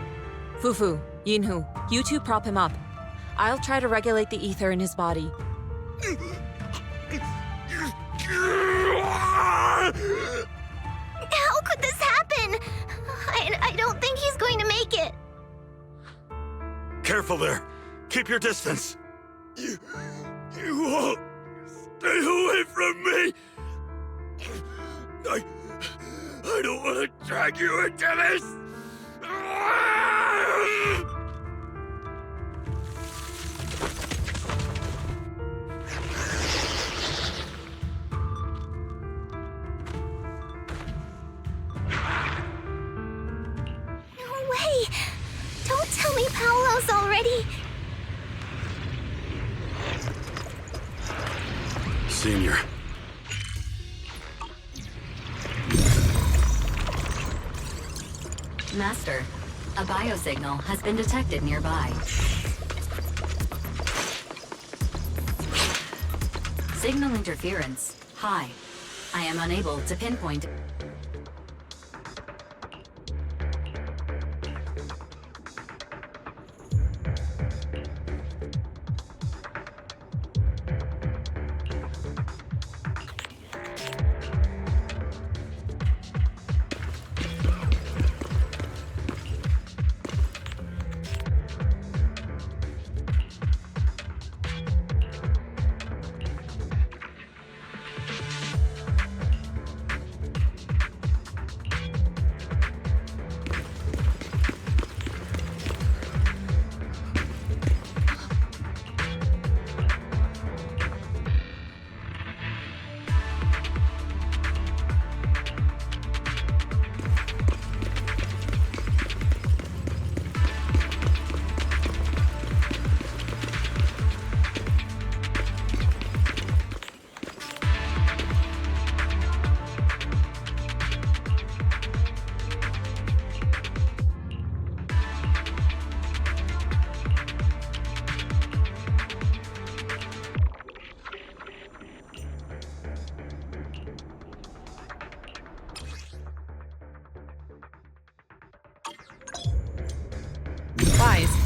Fufu, Yinhu, you two prop him up. I'll try to regulate the ether in his body. How could this happen? I don't think he's going to make it. Careful there. Keep your distance. You all stay away from me. I don't want to drag you into this. No way! Don't tell me Paolo's already... Senior. Master, a biosignal has been detected nearby. Signal interference high. I am unable to pinpoint.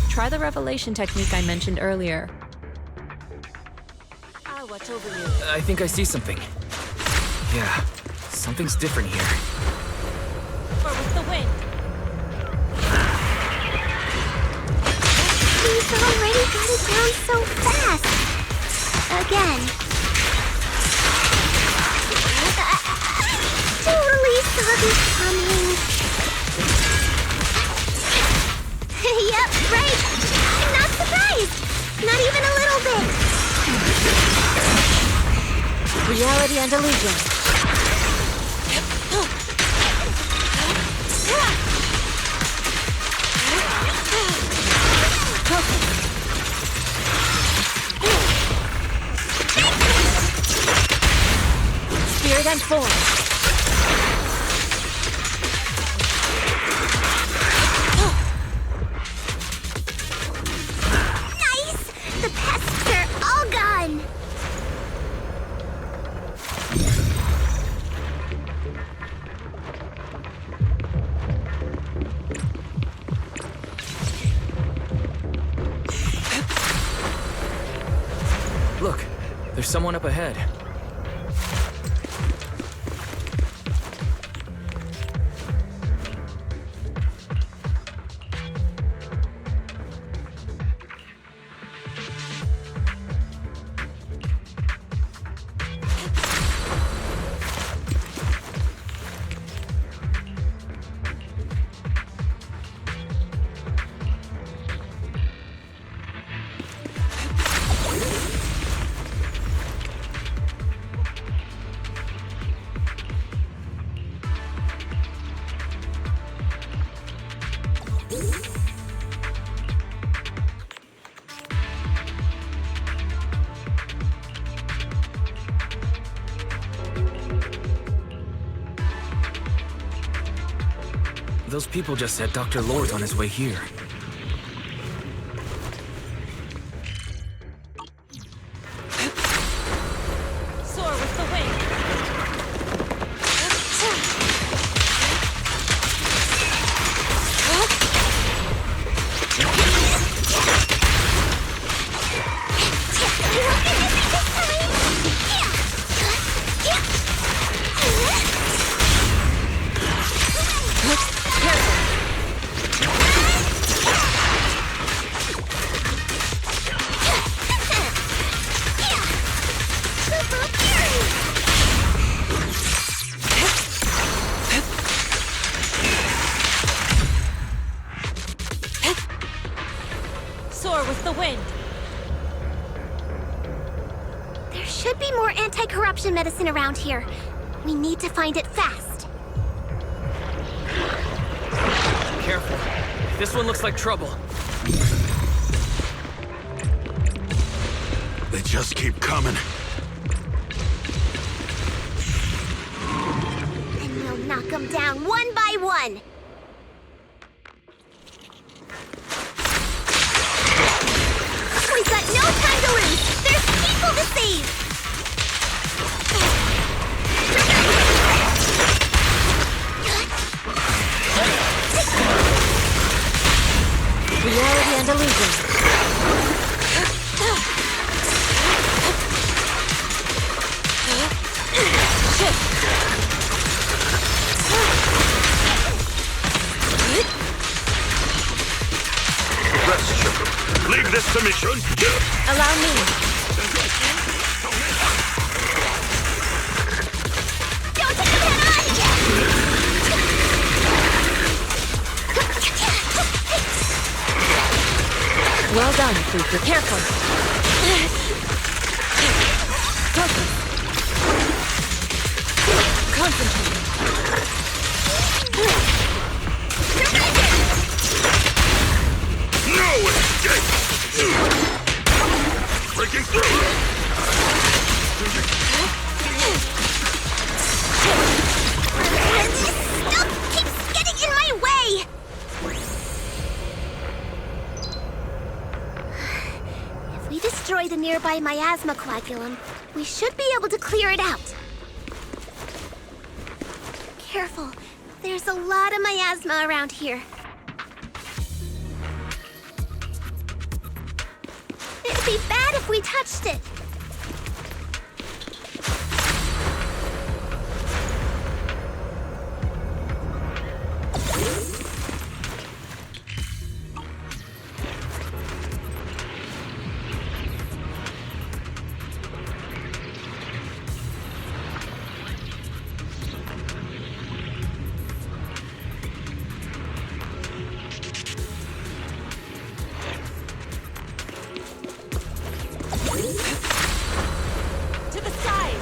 Try the revelation technique I mentioned earlier. I'll watch over you. I think I see something. Yeah, something's different here. Or with the wind. He's already got it down so fast. Again. Totally saw this coming. Yep, right. I'm not surprised. Not even a little bit. Reality and illusion. Spirit and form. Look, there's someone up ahead. Those people just said Dr. Lord's on his way here. Soar with the wind. Soar with the wind. There should be more anti-corruption medicine around here. We need to find it fast. Careful. This one looks like trouble. They just keep coming. And we'll knock them down one by one. We've got no time to lose. There's people to save. Reality and illusion. Rest, Shepard. Leave this to mission. Allow me. Don't take them Well done, Fufu. Careful. Focus. Concentrate. No escape! Breaking through! Stuff keeps getting in my way! If we destroy the nearby miasma coagulum, we should be able to clear it out. Careful. There's a lot of miasma around here. It'd be bad if we touched it. To the side.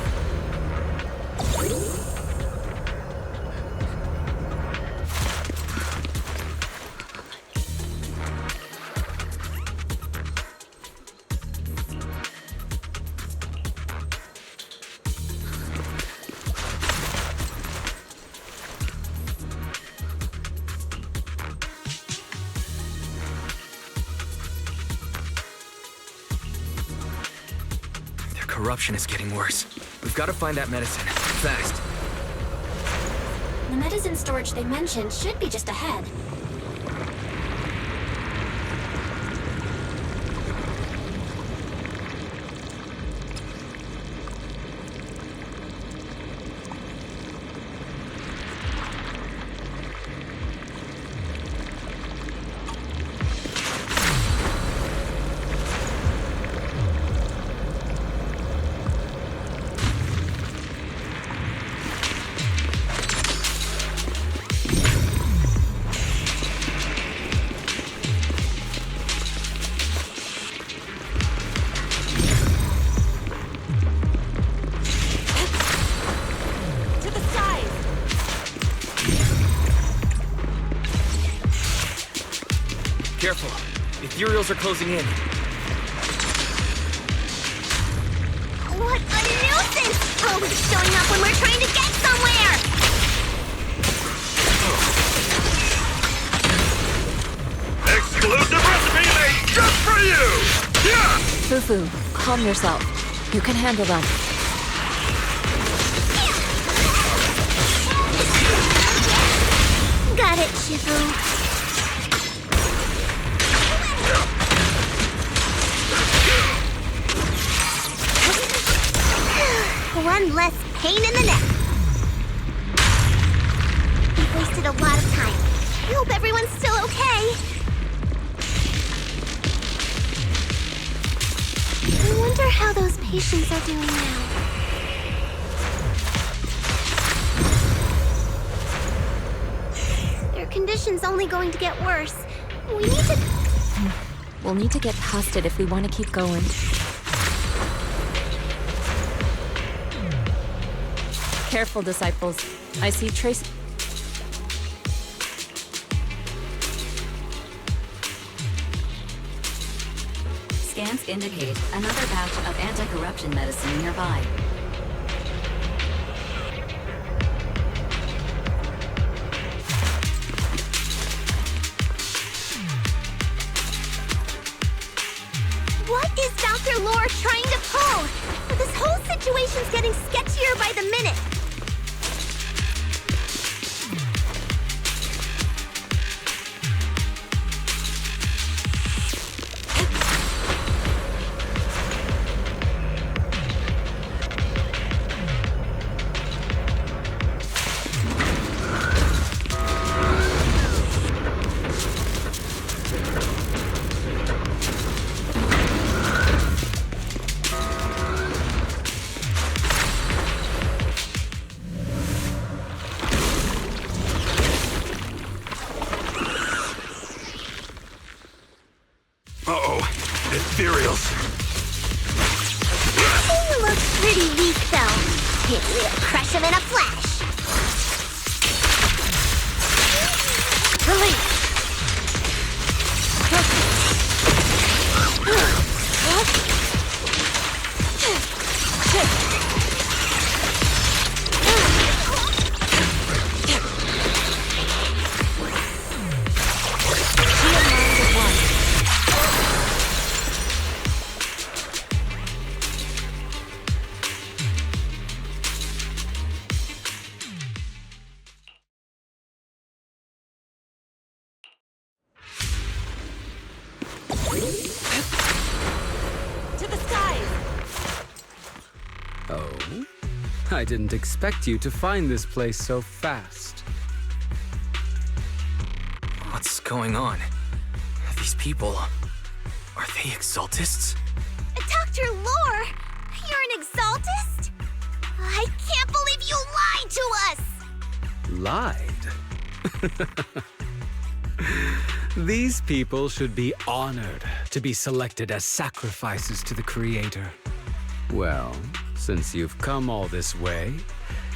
Corruption is getting worse. We've got to find that medicine. Fast. The medicine storage they mentioned should be just ahead. Careful. Ethereals are closing in. What a nuisance! Always showing up when we're trying to get somewhere! Fufu, calm yourself. You can handle them. Got it, Shifu. One less pain in the neck. We've wasted a lot of time. I hope everyone's still okay. I wonder how those patients are doing now. Their condition's only going to get worse. We need to... We'll need to get past it if we want to keep going. Careful, disciples. I see trace... Scans indicate another batch of anti-corruption medicine nearby. What is Dr. Lore trying to pull? This whole situation's getting sketchier by the minute. Ethereals. He looks pretty weak, though. We'll crush him in a flash. Release. Oh? I didn't expect you to find this place so fast. What's going on? These people... Are they Exaltists? Dr. Lore, you're an Exaltist? I can't believe you lied to us! Lied? These people should be honored to be selected as sacrifices to the Creator. Well, since you've come all this way,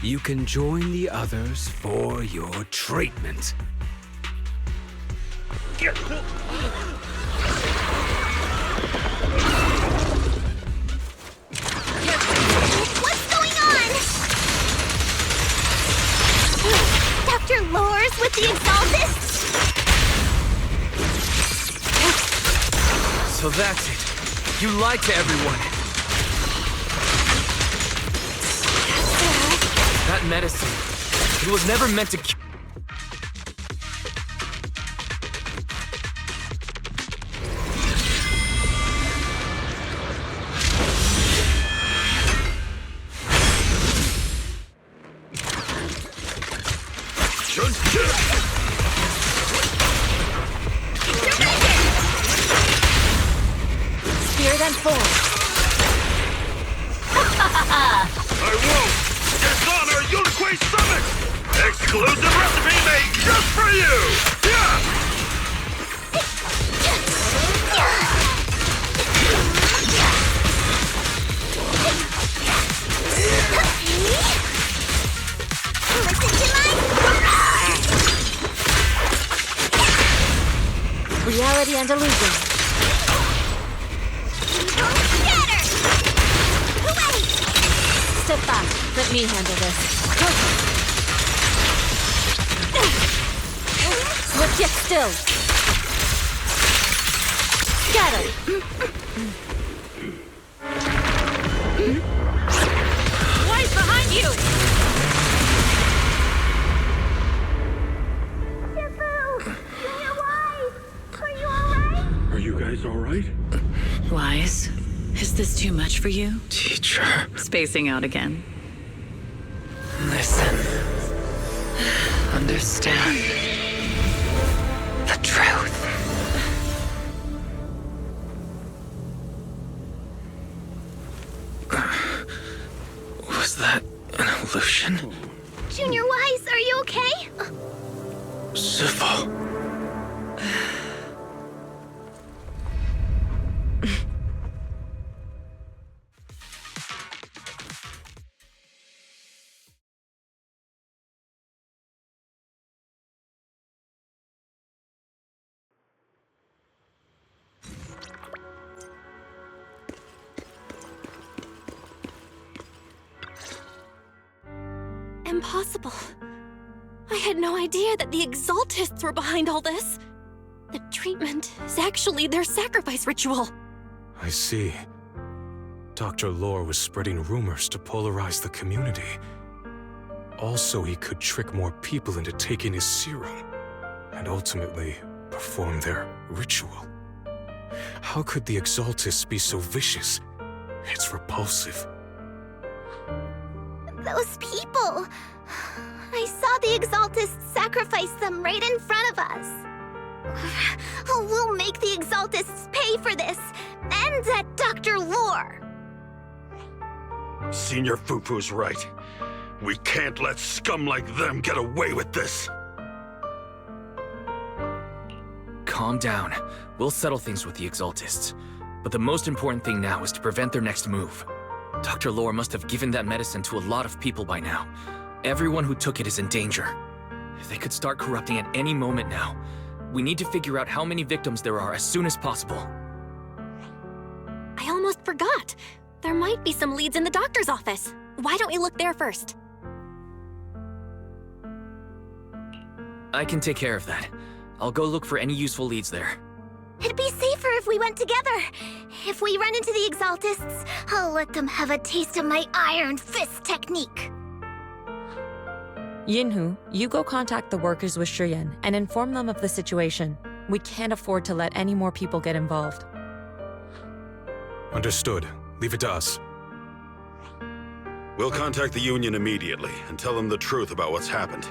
you can join the others for your treatment. What's going on? Dr. Lore's with the Exaltists? So that's it. You lied to everyone. That medicine, it was never meant to cure. Spear them forward. I won't dishonor Yunquei Summit! Exclusive recipe made just for you! Yeah! Reality and illusion. Step back. Let me handle this. Look yet still. Scatter. too much for you? Teacher. Spacing out again. Listen. Understand. The truth. Was that an illusion? Junior Wise, are you okay? Sifu. Impossible. I had no idea that the Exaltists were behind all this. The treatment is actually their sacrifice ritual. I see. Dr. Lore was spreading rumors to polarize the community. Also, he could trick more people into taking his serum, and ultimately perform their ritual. How could the Exaltists be so vicious? It's repulsive. Those people. I saw the Exaltists sacrifice them right in front of us. We'll make the Exaltists pay for this, and that Dr. Lore. Senior Fufu's right. We can't let scum like them get away with this. Calm down. We'll settle things with the Exaltists. But the most important thing now is to prevent their next move. Dr. Lore must have given that medicine to a lot of people by now. Everyone who took it is in danger. They could start corrupting at any moment now. We need to figure out how many victims there are as soon as possible. I almost forgot. There might be some leads in the doctor's office. Why don't we look there first? I can take care of that. I'll go look for any useful leads there. It'd be safer if we went together. If we run into the Exaltists, I'll let them have a taste of my Iron Fist technique. Yinhu, you go contact the workers with Shiyan and inform them of the situation. We can't afford to let any more people get involved. Understood. Leave it to us. We'll contact the Union immediately and tell them the truth about what's happened.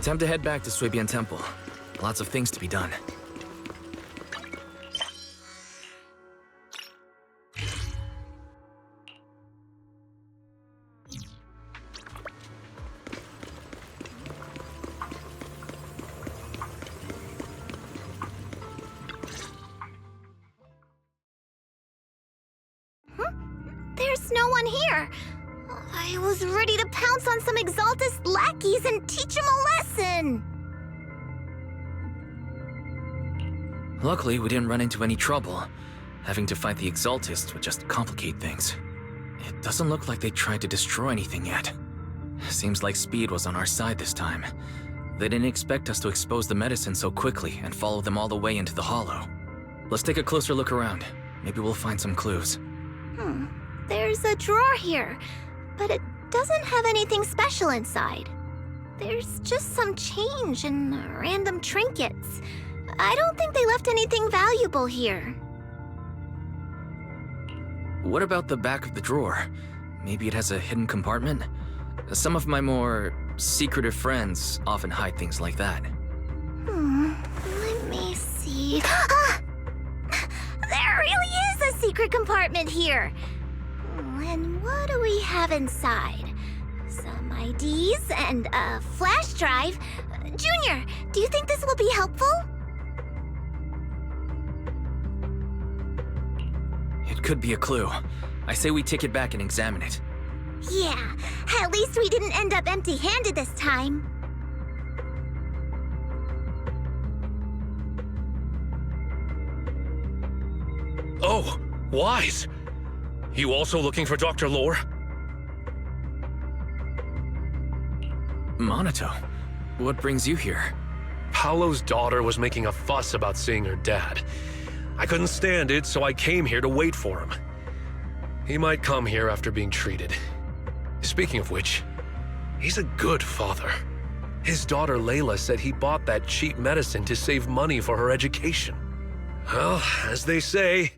Time to head back to Suebian Temple. Lots of things to be done. There's no one here. I was ready to pounce on some Exaltus lackeys and teach them a lesson. Luckily, we didn't run into any trouble. Having to fight the Exaltists would just complicate things. It doesn't look like they tried to destroy anything yet. Seems like speed was on our side this time. They didn't expect us to expose the medicine so quickly and follow them all the way into the hollow. Let's take a closer look around. Maybe we'll find some clues. There's a drawer here, but it doesn't have anything special inside. There's just some change and random trinkets. I don't think they left anything valuable here. What about the back of the drawer? Maybe it has a hidden compartment? Some of my more secretive friends often hide things like that. Let me see. Ah! There really is a secret compartment here. And what do we have inside? Some IDs and a flash drive. Junior, do you think this will be helpful? It could be a clue. I say we take it back and examine it. Yeah, at least we didn't end up empty-handed this time. Oh, Wise! You also looking for Dr. Lore? Monato, what brings you here? Paolo's daughter was making a fuss about seeing her dad. I couldn't stand it, so I came here to wait for him. He might come here after being treated. Speaking of which, he's a good father. His daughter Layla said he bought that cheap medicine to save money for her education. Well, as they say,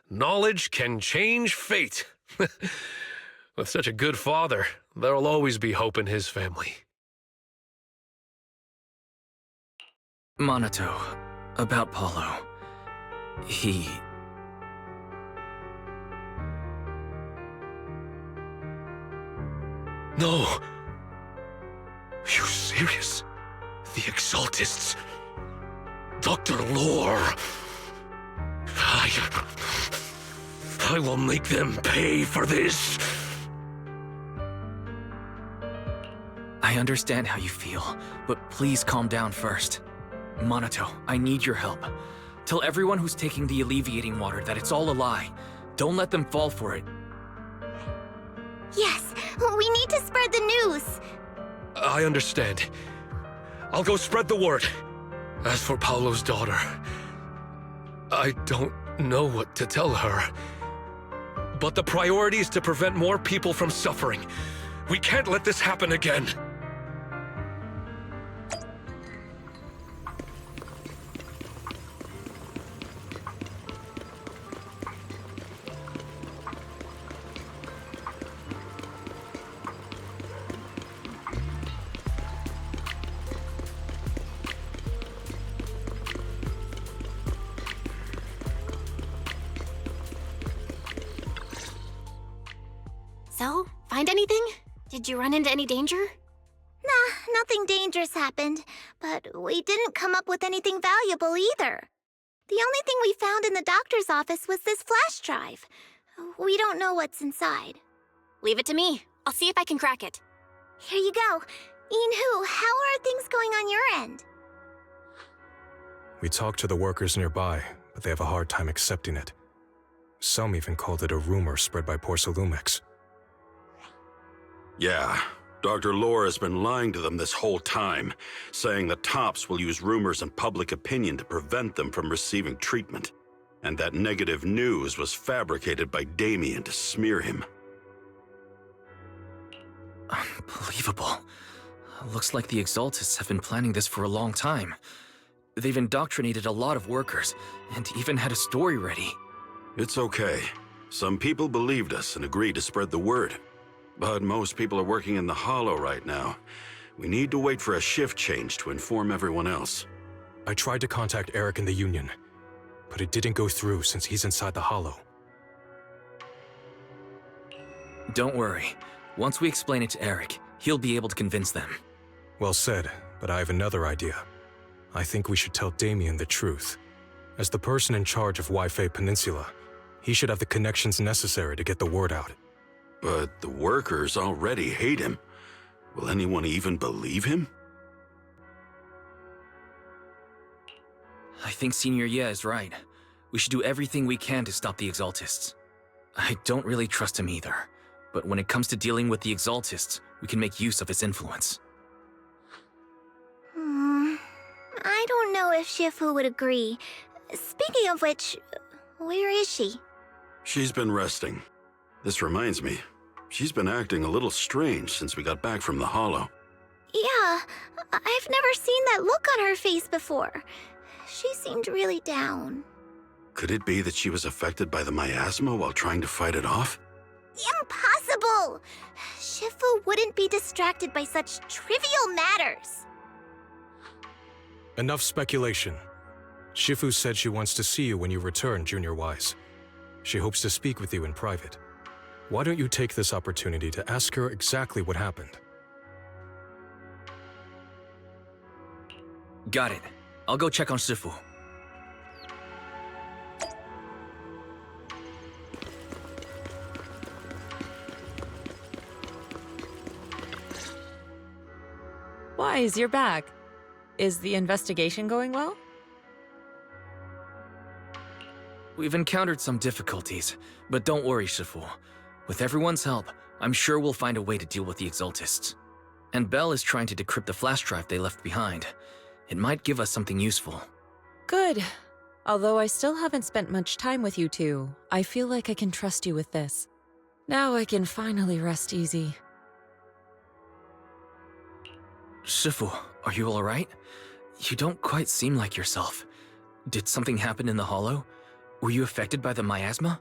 knowledge can change fate. With such a good father, there'll always be hope in his family. Monato, about Paulo. He... No! You serious? The Exaltists? Dr. Lore? I will make them pay for this! I understand how you feel, but please calm down first. Monato, I need your help. Tell everyone who's taking the alleviating water that it's all a lie. Don't let them fall for it. Yes, we need to spread the news. I understand. I'll go spread the word. As for Paolo's daughter, I don't know what to tell her. But the priority is to prevent more people from suffering. We can't let this happen again. So, find anything? Did you run into any danger? Nah, nothing dangerous happened, but we didn't come up with anything valuable either. The only thing we found in the doctor's office was this flash drive. We don't know what's inside. Leave it to me. I'll see if I can crack it. Here you go. Yinhu, how are things going on your end? We talked to the workers nearby, but they have a hard time accepting it. Some even called it a rumor spread by Porsalumex. Yeah, Dr. Lore has been lying to them this whole time, saying that Tops will use rumors and public opinion to prevent them from receiving treatment, and that negative news was fabricated by Damien to smear him. Unbelievable. Looks like the Exaltists have been planning this for a long time. They've indoctrinated a lot of workers, and even had a story ready. It's okay. Some people believed us and agreed to spread the word. But most people are working in the Hollow right now, We need to wait for a shift change to inform everyone else. I tried to contact Eric in the Union, but it didn't go through since he's inside the Hollow. Don't worry. Once we explain it to Eric, he'll be able to convince them. Well said, but I have another idea. I think we should tell Damien the truth. As the person in charge of Wi-Fi Peninsula, he should have the connections necessary to get the word out. But the workers already hate him. Will anyone even believe him? I think Senior Ye is right. We should do everything we can to stop the Exaltists. I don't really trust him either, but when it comes to dealing with the Exaltists, we can make use of his influence. I don't know if Shifu would agree. Speaking of which, where is she? She's been resting. This reminds me, she's been acting a little strange since we got back from the Hollow. Yeah, I've never seen that look on her face before. She seemed really down. Could it be that she was affected by the miasma while trying to fight it off? Impossible! Shifu wouldn't be distracted by such trivial matters. Enough speculation. Shifu said she wants to see you when you return, Junior Wise. She hopes to speak with you in private. Why don't you take this opportunity to ask her exactly what happened? Got it. I'll go check on Shifu. Wise, you're back. Is the investigation going well? We've encountered some difficulties, but don't worry, Shifu. With everyone's help, I'm sure we'll find a way to deal with the Exaltists. And Belle is trying to decrypt the flash drive they left behind. It might give us something useful. Good. Although I still haven't spent much time with you two, I feel like I can trust you with this. Now I can finally rest easy. Shifu, are you alright? You don't quite seem like yourself. Did something happen in the Hollow? Were you affected by the miasma?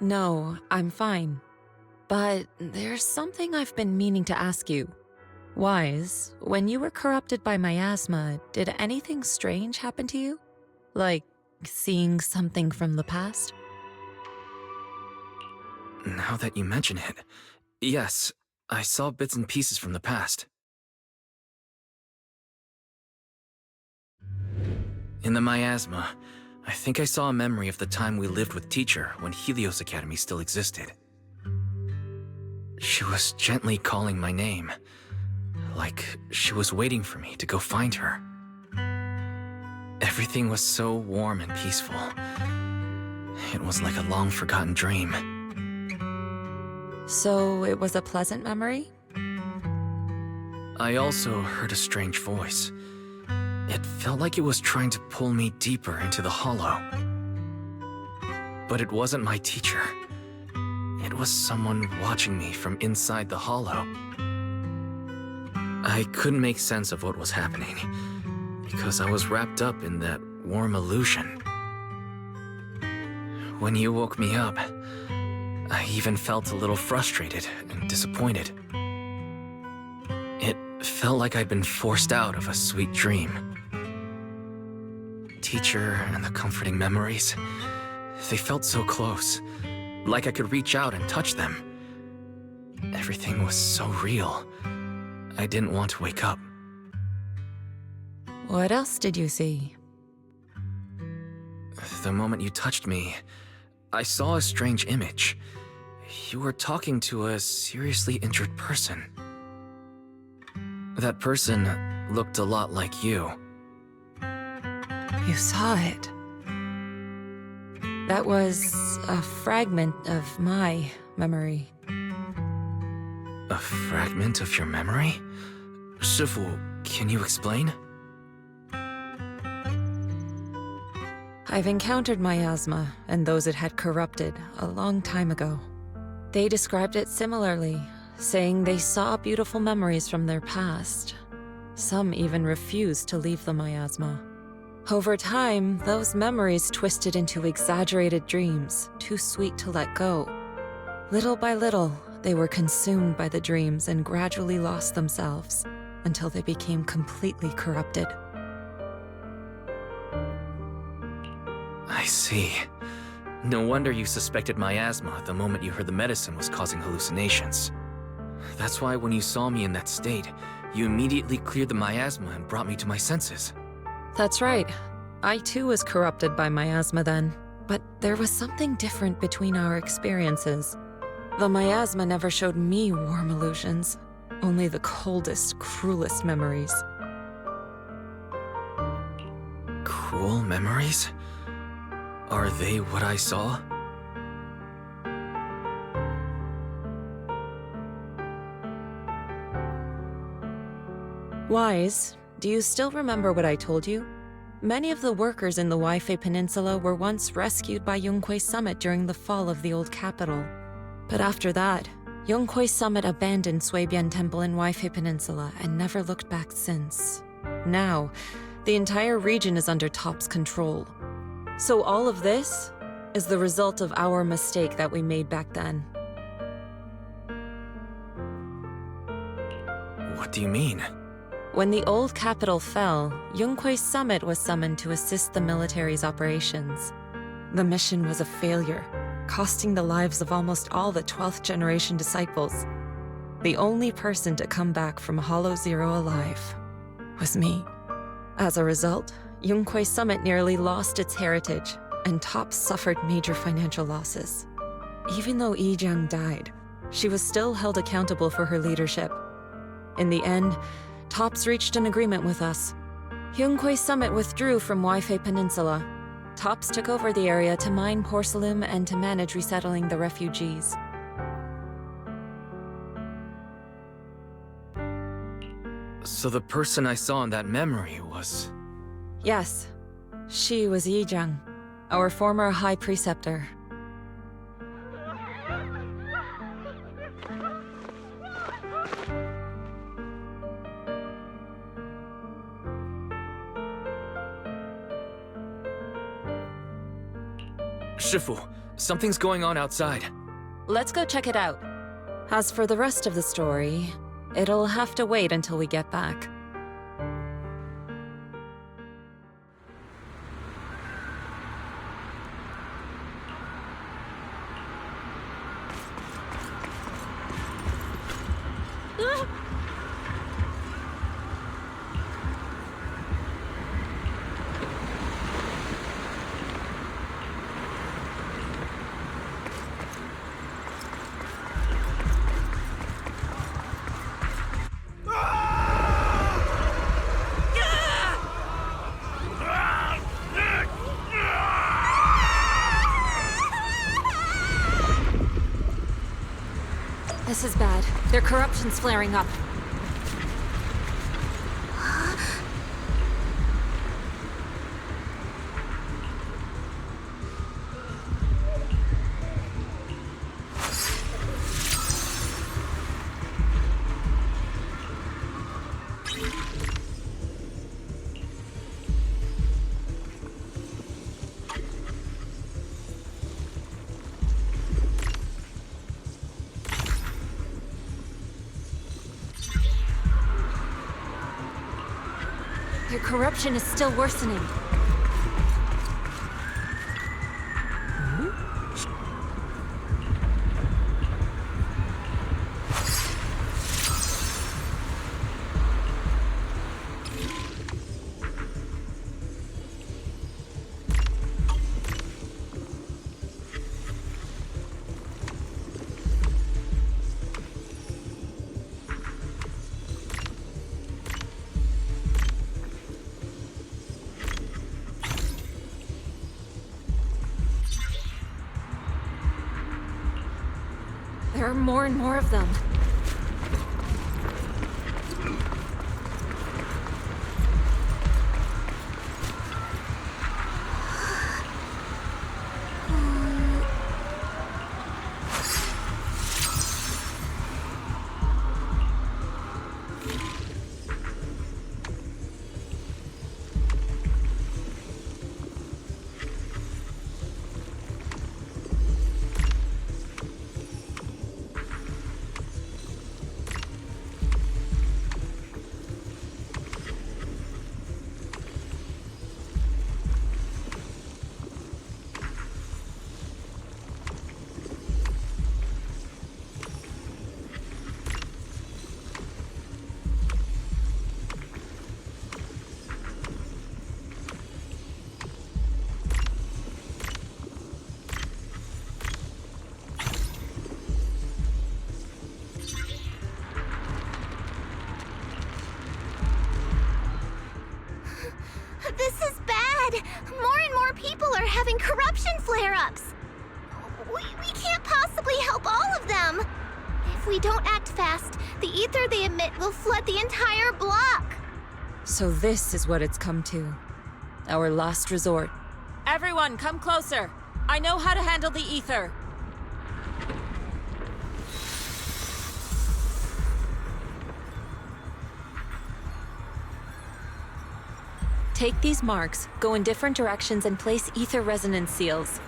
No, I'm fine. But there's something I've been meaning to ask you. Wise, when you were corrupted by miasma, did anything strange happen to you? Like seeing something from the past? Now that you mention it, yes, I saw bits and pieces from the past. In the miasma, I think I saw a memory of the time we lived with Teacher when Helios Academy still existed. She was gently calling my name, like she was waiting for me to go find her. Everything was so warm and peaceful. It was like a long-forgotten dream. So it was a pleasant memory? I also heard a strange voice. It felt like it was trying to pull me deeper into the Hollow. But it wasn't my teacher. It was someone watching me from inside the Hollow. I couldn't make sense of what was happening, because I was wrapped up in that warm illusion. When you woke me up, I even felt a little frustrated and disappointed. It felt like I'd been forced out of a sweet dream. Teacher and the comforting memories, they felt so close, like I could reach out and touch them. Everything was so real. I didn't want to wake up. What else did you see? The moment you touched me, I saw a strange image. You were talking to a seriously injured person. That person looked a lot like you. You saw it. That was a fragment of my memory. A fragment of your memory? Shifu, can you explain? I've encountered miasma and those it had corrupted a long time ago. They described it similarly, saying they saw beautiful memories from their past. Some even refused to leave the miasma. Over time, those memories twisted into exaggerated dreams, too sweet to let go. Little by little, they were consumed by the dreams and gradually lost themselves, until they became completely corrupted. I see. No wonder you suspected miasma the moment you heard the medicine was causing hallucinations. That's why when you saw me in that state, you immediately cleared the miasma and brought me to my senses. That's right. I too was corrupted by miasma then, but there was something different between our experiences. The miasma never showed me warm illusions, only the coldest, cruelest memories. Cruel memories? Are they what I saw? Wise, do you still remember what I told you? Many of the workers in the Waifei Peninsula were once rescued by Yunquei Summit during the fall of the old capital. But after that, Yunquei Summit abandoned Suibian Temple in Waifei Peninsula and never looked back since. Now, the entire region is under TOP's control. So all of this is the result of our mistake that we made back then. What do you mean? When the old capital fell, Yunquei Summit was summoned to assist the military's operations. The mission was a failure, costing the lives of almost all the 12th generation disciples. The only person to come back from Hollow Zero alive was me. As a result, Yunquei Summit nearly lost its heritage, and TOP suffered major financial losses. Even though Yijiang died, she was still held accountable for her leadership. In the end, TOPS reached an agreement with us. Yunquei Summit withdrew from Waifei Peninsula. TOPS took over the area to mine porcelain and to manage resettling the refugees. So the person I saw in that memory was... Yes, she was Yijiang, our former High Preceptor. Shifu, something's going on outside. Let's go check it out. As for the rest of the story, it'll have to wait until we get back. This is bad. Their corruption's flaring up. Their corruption is still worsening. There are more and more of them. are having corruption flare-ups. We can't possibly help all of them. If we don't act fast, the ether they emit will flood the entire block. So this is what it's come to. Our last resort. Everyone, come closer. I know how to handle the ether. Take these marks, go in different directions, and place ether resonance seals.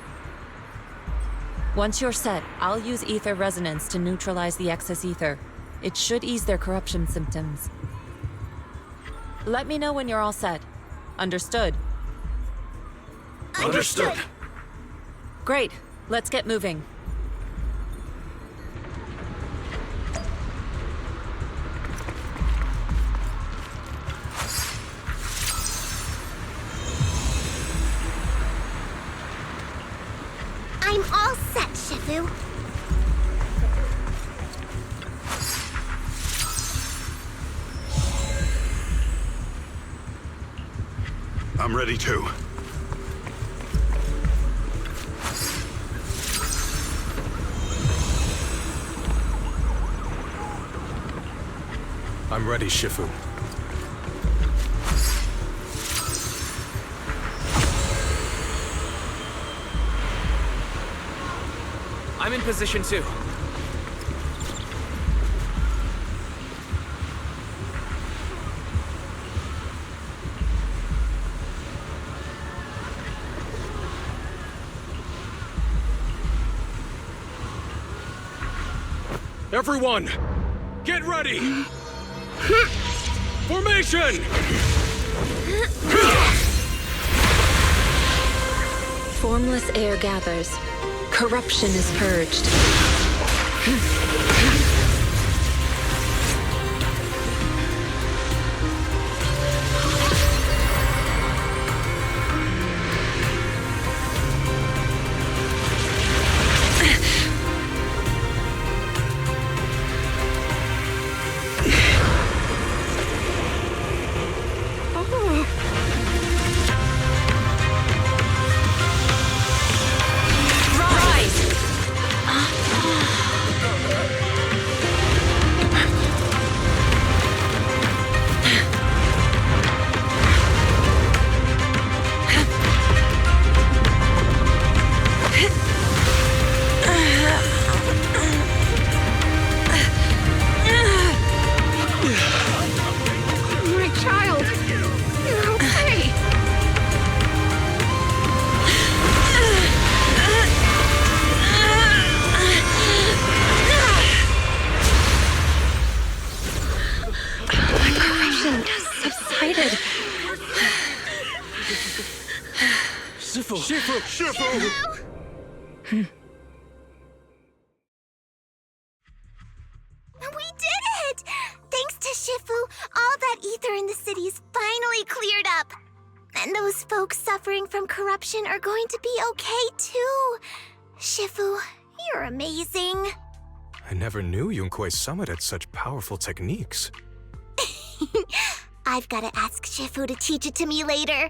Once you're set, I'll use ether resonance to neutralize the excess ether. It should ease their corruption symptoms. Let me know when you're all set. Understood? Understood. Great. Let's get moving. I'm all set, Shifu. I'm ready too. I'm ready, Shifu. I'm in position too. Everyone, get ready! Formation! Formless air gathers. Corruption is purged. We did it! Thanks to Shifu, all that ether in the city's finally cleared up. And those folks suffering from corruption are going to be okay too. Shifu, you're amazing. I never knew Yunque's summit had such powerful techniques. I've got to ask Shifu to teach it to me later.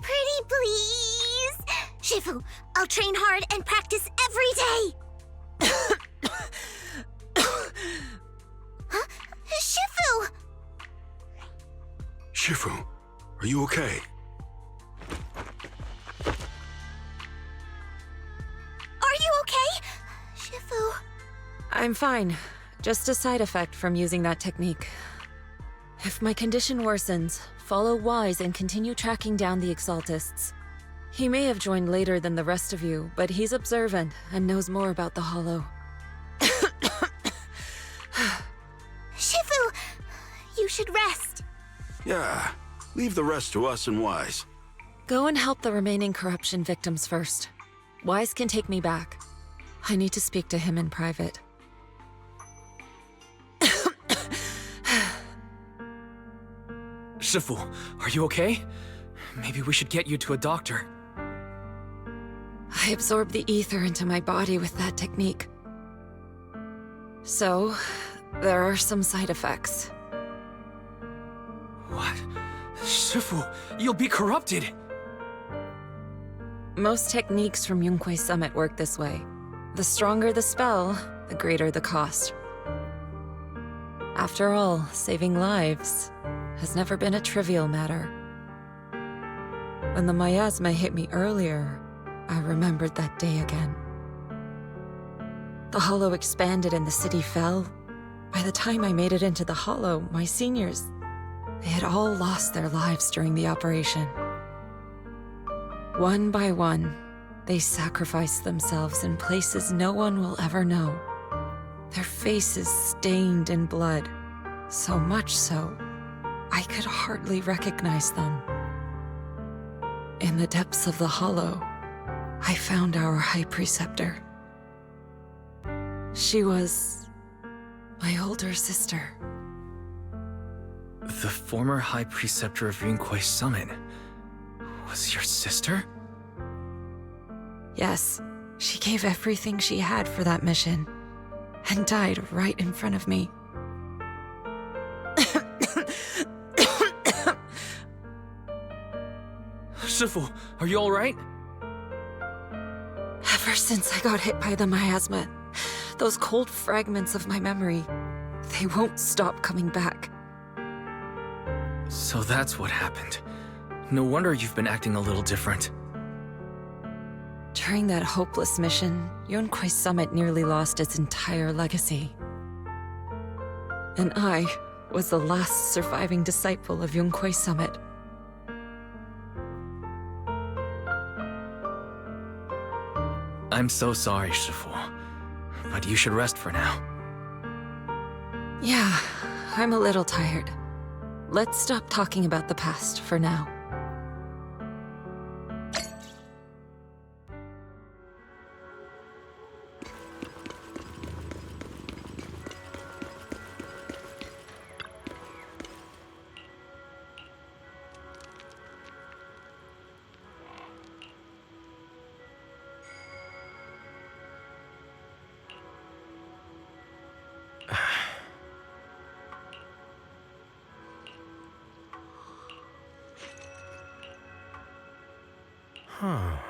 Pretty please? Shifu, I'll train hard and practice every day. Huh? Shifu! Shifu, are you okay? Are you okay? Shifu. I'm fine. Just a side effect from using that technique. If my condition worsens, follow Wise and continue tracking down the Exaltists. He may have joined later than the rest of you, but he's observant and knows more about the Hollow. Shifu, you should rest. Yeah, leave the rest to us and Wise. Go and help the remaining corruption victims first. Wise can take me back. I need to speak to him in private. Shifu, are you okay? Maybe we should get you to a doctor. I absorbed the ether into my body with that technique. So, there are some side effects. What? Shifu, you'll be corrupted! Most techniques from Yunquei Summit work this way. The stronger the spell, the greater the cost. After all, saving lives has never been a trivial matter. When the miasma hit me earlier, I remembered that day again. The hollow expanded and the city fell. By the time I made it into the hollow, my seniors, they had all lost their lives during the operation. One by one, they sacrificed themselves in places no one will ever know. Their faces stained in blood, so much so, I could hardly recognize them. In the depths of the hollow, I found our High Preceptor. She was my older sister. The former High Preceptor of Yunquei Summit was your sister? Yes, she gave everything she had for that mission, and died right in front of me. Shifu, are you alright? Ever since I got hit by the miasma, those cold fragments of my memory, they won't stop coming back. So that's what happened. No wonder you've been acting a little different. During that hopeless mission, Yunquei Summit nearly lost its entire legacy. And I was the last surviving disciple of Yunquei Summit. I'm so sorry, Shifu. But you should rest for now. Yeah, I'm a little tired. Let's stop talking about the past for now. Huh.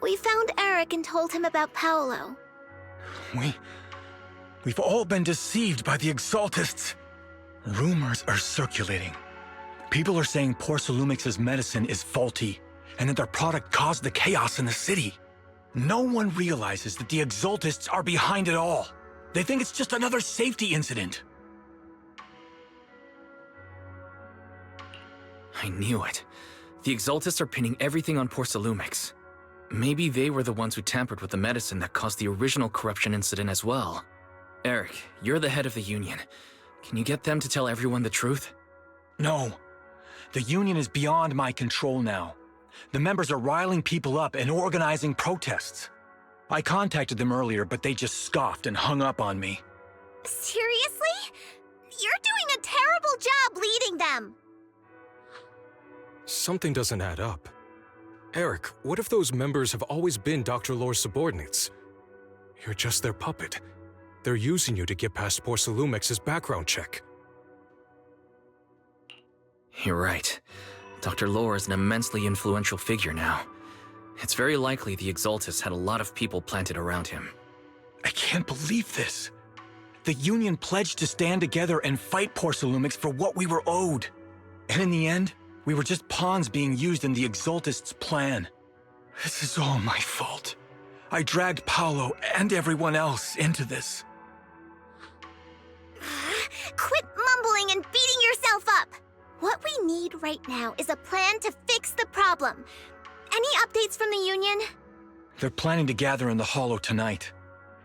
We found Eric and told him about Paolo. We've all been deceived by the Exaltists. Rumors are circulating. People are saying Porcelumix's medicine is faulty, and that their product caused the chaos in the city. No one realizes that the Exaltists are behind it all. They think it's just another safety incident. I knew it. The Exaltists are pinning everything on Porcelumix. Maybe they were the ones who tampered with the medicine that caused the original corruption incident as well. Eric, you're the head of the Union. Can you get them to tell everyone the truth? No. The Union is beyond my control now. The members are riling people up and organizing protests. I contacted them earlier, but they just scoffed and hung up on me. Seriously? You're doing a terrible job leading them. Something doesn't add up. Eric, what if those members have always been Dr. Lore's subordinates? You're just their puppet. They're using you to get past Porcelumix's background check. You're right. Dr. Lore is an immensely influential figure now. It's very likely the Exaltists had a lot of people planted around him. I can't believe this. The Union pledged to stand together and fight Porcelumix for what we were owed. And in the end, we were just pawns being used in the Exaltists' plan. This is all my fault. I dragged Paolo and everyone else into this. Quit mumbling and beating yourself up! What we need right now is a plan to fix the problem. Any updates from the Union? They're planning to gather in the Hollow tonight.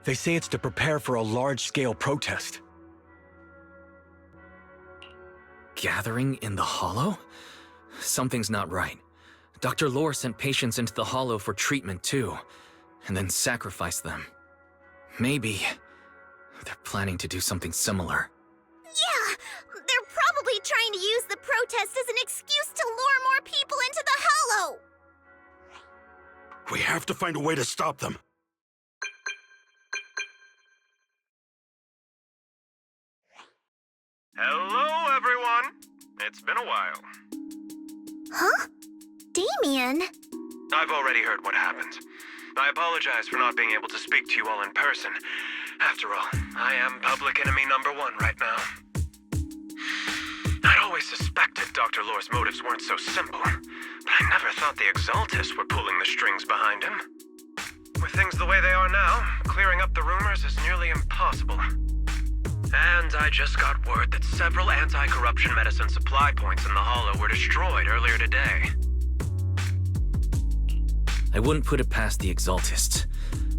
They say it's to prepare for a large-scale protest. Gathering in the Hollow? Something's not right. Dr. Lore sent patients into the Hollow for treatment too, and then sacrificed them. Maybe they're planning to do something similar. Yeah! They're probably trying to use the protest as an excuse to lure more people into the Hollow! We have to find a way to stop them. Hello, everyone! It's been a while. Huh? Damien? I've already heard what happened. I apologize for not being able to speak to you all in person. After all, I am public enemy #1 right now. I'd always suspected Dr. Lore's motives weren't so simple, but I never thought the Exaltists were pulling the strings behind him. With things the way they are now, clearing up the rumors is nearly impossible. And I just got word that several anti-corruption medicine supply points in the Hollow were destroyed earlier today. I wouldn't put it past the Exaltists.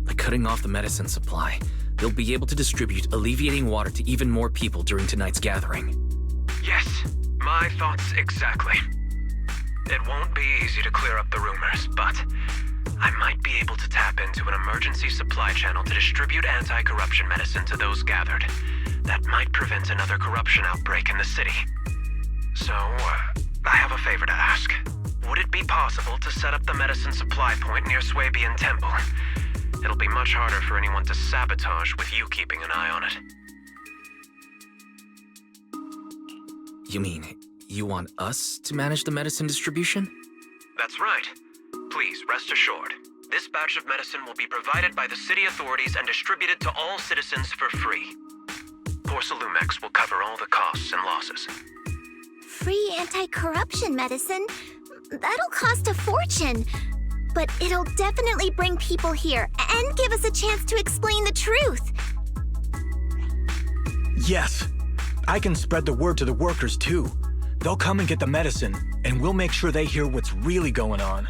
By cutting off the medicine supply, they'll be able to distribute alleviating water to even more people during tonight's gathering. Yes, my thoughts exactly. It won't be easy to clear up the rumors, but I might be able to tap into an emergency supply channel to distribute anti-corruption medicine to those gathered. That might prevent another corruption outbreak in the city. So, I have a favor to ask. Would it be possible to set up the medicine supply point near Swabian Temple? It'll be much harder for anyone to sabotage with you keeping an eye on it. You mean, you want us to manage the medicine distribution? That's right. Please, rest assured. This batch of medicine will be provided by the city authorities and distributed to all citizens for free. Porcelumix will cover all the costs and losses. Free anti-corruption medicine? That'll cost a fortune. But it'll definitely bring people here and give us a chance to explain the truth. Yes. I can spread the word to the workers too. They'll come and get the medicine, and we'll make sure they hear what's really going on.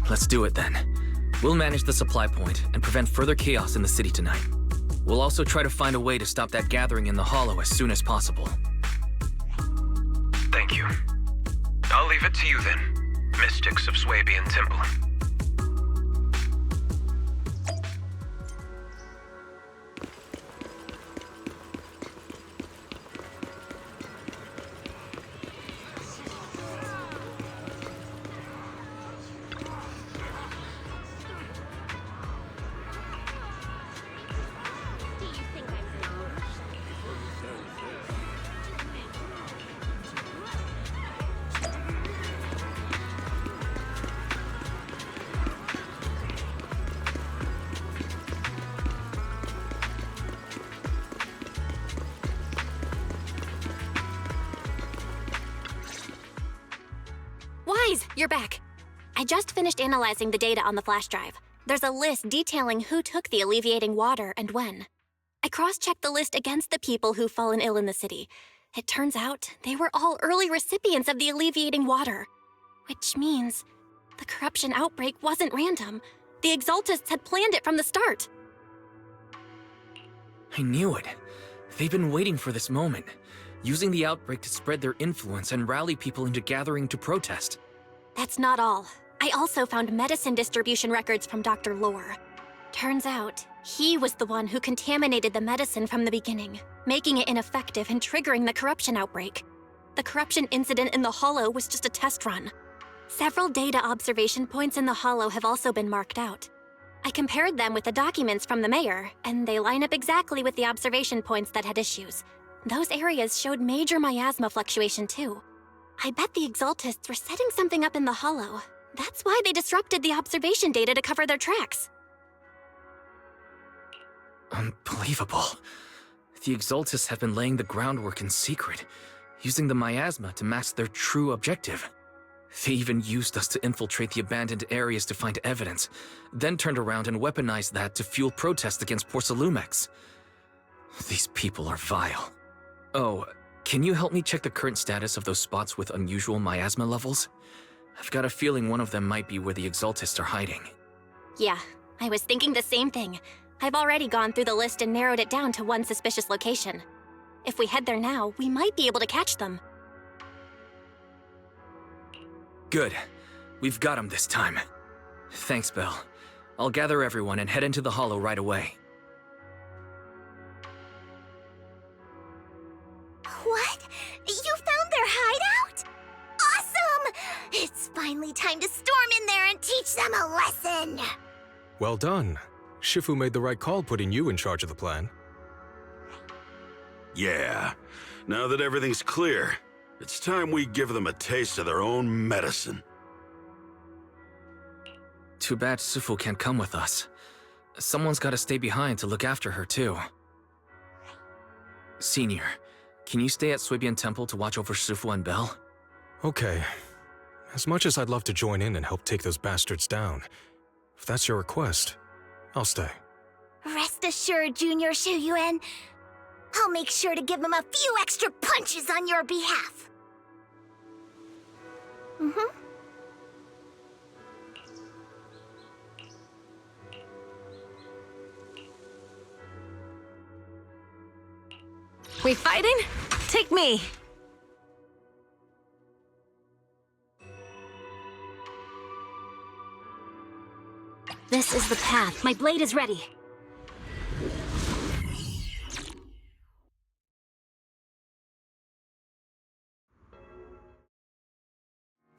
Let's do it then. We'll manage the supply point and prevent further chaos in the city tonight. We'll also try to find a way to stop that gathering in the Hollow as soon as possible. Thank you. I'll leave it to you then, mystics of Swabian Temple. Guys, you're back. I just finished analyzing the data on the flash drive. There's a list detailing who took the alleviating water and when. I cross-checked the list against the people who've fallen ill in the city. It turns out they were all early recipients of the alleviating water. Which means the corruption outbreak wasn't random. The Exaltists had planned it from the start. I knew it. They've been waiting for this moment, using the outbreak to spread their influence and rally people into gathering to protest. That's not all. I also found medicine distribution records from Dr. Lore. Turns out, he was the one who contaminated the medicine from the beginning, making it ineffective and triggering the corruption outbreak. The corruption incident in the Hollow was just a test run. Several data observation points in the Hollow have also been marked out. I compared them with the documents from the mayor, and they line up exactly with the observation points that had issues. Those areas showed major miasma fluctuation too. I bet the Exaltists were setting something up in the Hollow. That's why they disrupted the observation data to cover their tracks. Unbelievable. The Exaltists have been laying the groundwork in secret, using the miasma to mask their true objective. They even used us to infiltrate the abandoned areas to find evidence, then turned around and weaponized that to fuel protests against Porsalumex. These people are vile. Oh, can you help me check the current status of those spots with unusual miasma levels? I've got a feeling one of them might be where the Exaltists are hiding. Yeah, I was thinking the same thing. I've already gone through the list and narrowed it down to one suspicious location. If we head there now, we might be able to catch them. Good. We've got them this time. Thanks, Belle. I'll gather everyone and head into the Hollow right away. What? You found their hideout? Awesome! It's finally time to storm in there and teach them a lesson! Well done. Shifu made the right call putting you in charge of the plan. Yeah. Now that everything's clear, it's time we give them a taste of their own medicine. Too bad Sufu can't come with us. Someone's gotta stay behind to look after her, too. Senior, can you stay at Suibian Temple to watch over Sufu and Belle? Okay. As much as I'd love to join in and help take those bastards down, if that's your request, I'll stay. Rest assured, Junior Shuyuan. I'll make sure to give him a few extra punches on your behalf. We fighting? Take me! This is the path. My blade is ready.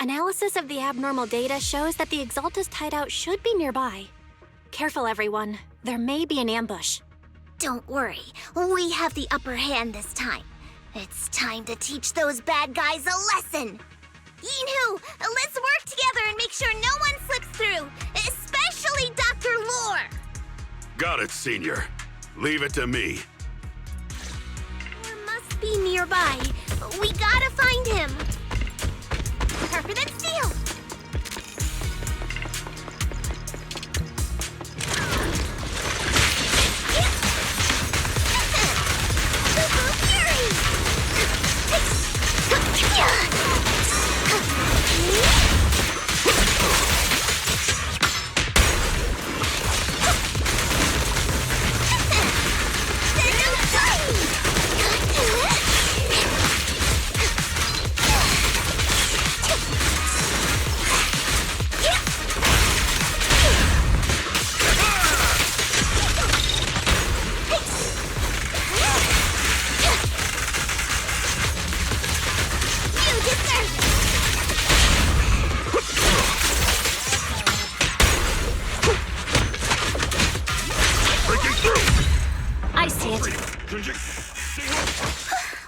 Analysis of the abnormal data shows that the Exaltist hideout should be nearby. Careful, everyone. There may be an ambush. Don't worry. We have the upper hand this time. It's time to teach those bad guys a lesson. Yinhu, let's work together and make sure no one slips through, especially Dr. Lore. Got it, Senior. Leave it to me. Lore must be nearby. We gotta find him. Sharper than steel.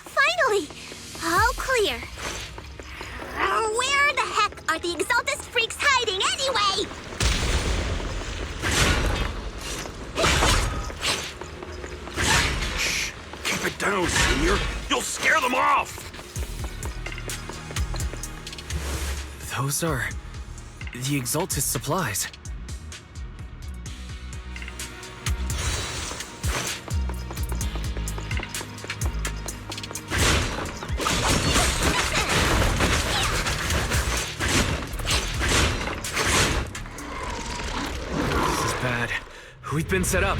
Finally! All clear. Where the heck are the Exaltist freaks hiding anyway? Shh! Keep it down, Senior. You'll scare them off! Those are the Exaltus supplies. This is bad. We've been set up.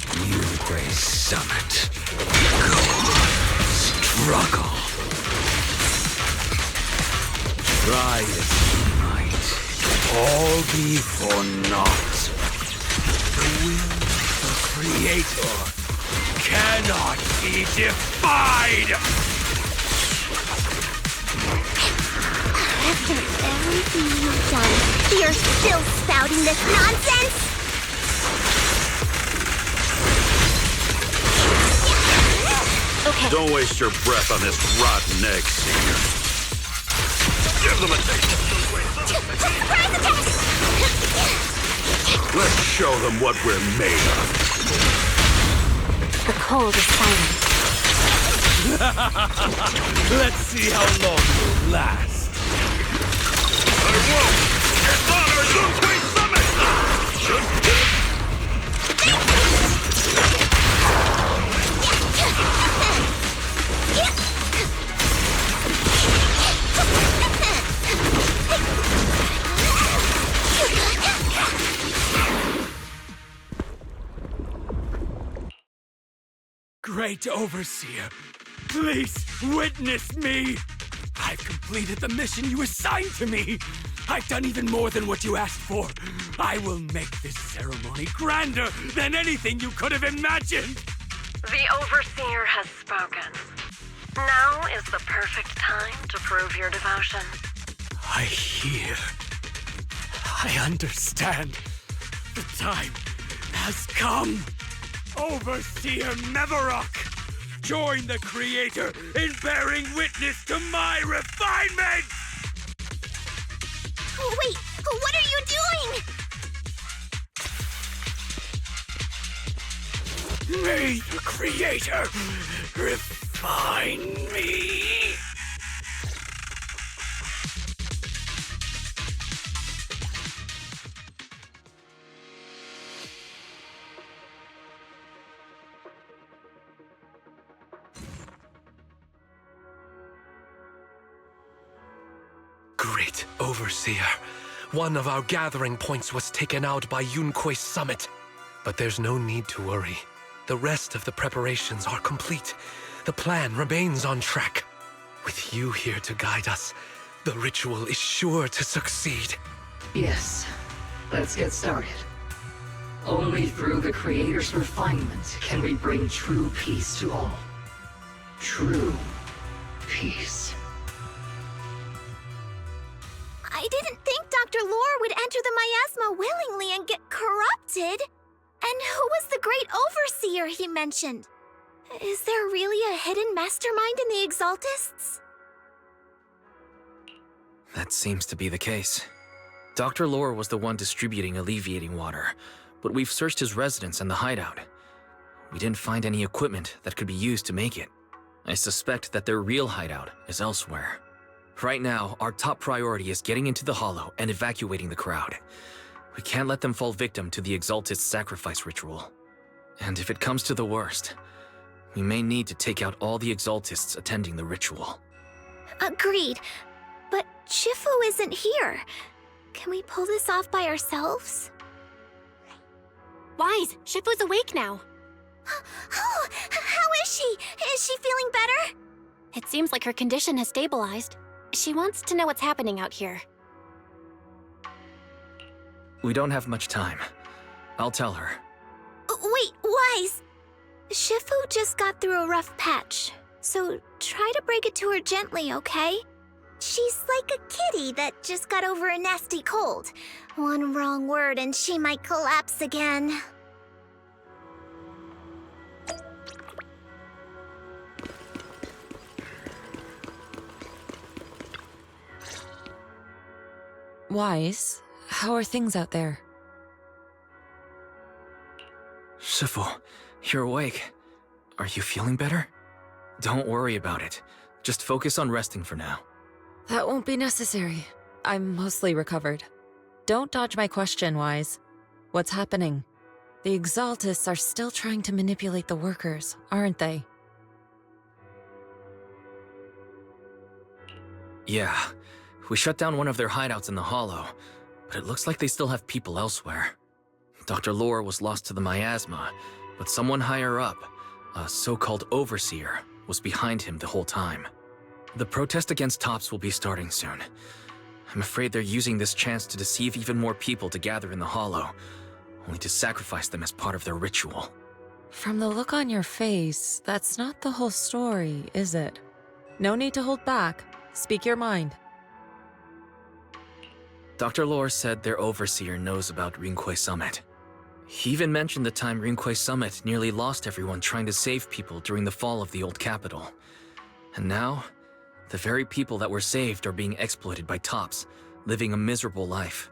Unkwe Summit. Go on. Struggle. Try as you might. All be for naught. The will of the Creator cannot be defied! After everything you've done, you're still spouting this nonsense? Okay. Don't waste your breath on this rotten egg, Senior. Give them a taste. Surprise attack! Let's show them what we're made of. The cold is silent. Let's see how long you'll last. I won't! It's on our Unkwe Summit! Great Overseer, please witness me! I've completed the mission you assigned to me! I've done even more than what you asked for! I will make this ceremony grander than anything you could have imagined! The Overseer has spoken. Now is the perfect time to prove your devotion. I hear. I understand. The time has come. Overseer Mevarok, join the Creator in bearing witness to my refinement! Wait, what are you doing? May the Creator refine me! Great Overseer. One of our gathering points was taken out by Unkwe Summit. But there's no need to worry. The rest of the preparations are complete. The plan remains on track. With you here to guide us, the ritual is sure to succeed. Yes. Let's get started. Only through the Creator's refinement can we bring true peace to all. True peace. I didn't think Dr. Lore would enter the miasma willingly and get corrupted. And who was the great overseer he mentioned? Is there really a hidden mastermind in the Exaltists? That seems to be the case. Dr. Lore was the one distributing alleviating water, but we've searched his residence and the hideout. We didn't find any equipment that could be used to make it. I suspect that their real hideout is elsewhere. Right now, our top priority is getting into the Hollow and evacuating the crowd. We can't let them fall victim to the Exaltist sacrifice ritual. And if it comes to the worst, we may need to take out all the Exaltists attending the ritual. Agreed. But Shifu isn't here. Can we pull this off by ourselves? Wise, Shifu's awake now. Oh, how is she? Is she feeling better? It seems like her condition has stabilized. She wants to know what's happening out here. We don't have much time. I'll tell her. Wait, Wise! Shifu just got through a rough patch, so try to break it to her gently, okay? She's like a kitty that just got over a nasty cold. One wrong word and she might collapse again. Wise, how are things out there? Shifu, you're awake. Are you feeling better? Don't worry about it. Just focus on resting for now. That won't be necessary. I'm mostly recovered. Don't dodge my question, Wise. What's happening? The Exaltists are still trying to manipulate the workers, aren't they? Yeah. We shut down one of their hideouts in the Hollow, but it looks like they still have people elsewhere. Dr. Lore was lost to the miasma, but someone higher up, a so-called overseer, was behind him the whole time. The protest against Tops will be starting soon. I'm afraid they're using this chance to deceive even more people to gather in the Hollow, only to sacrifice them as part of their ritual. From the look on your face, that's not the whole story, is it? No need to hold back. Speak your mind. Dr. Lore said their overseer knows about Rinqué Summit. He even mentioned the time Rinqué Summit nearly lost everyone trying to save people during the fall of the old capital. And now, the very people that were saved are being exploited by Tops, living a miserable life.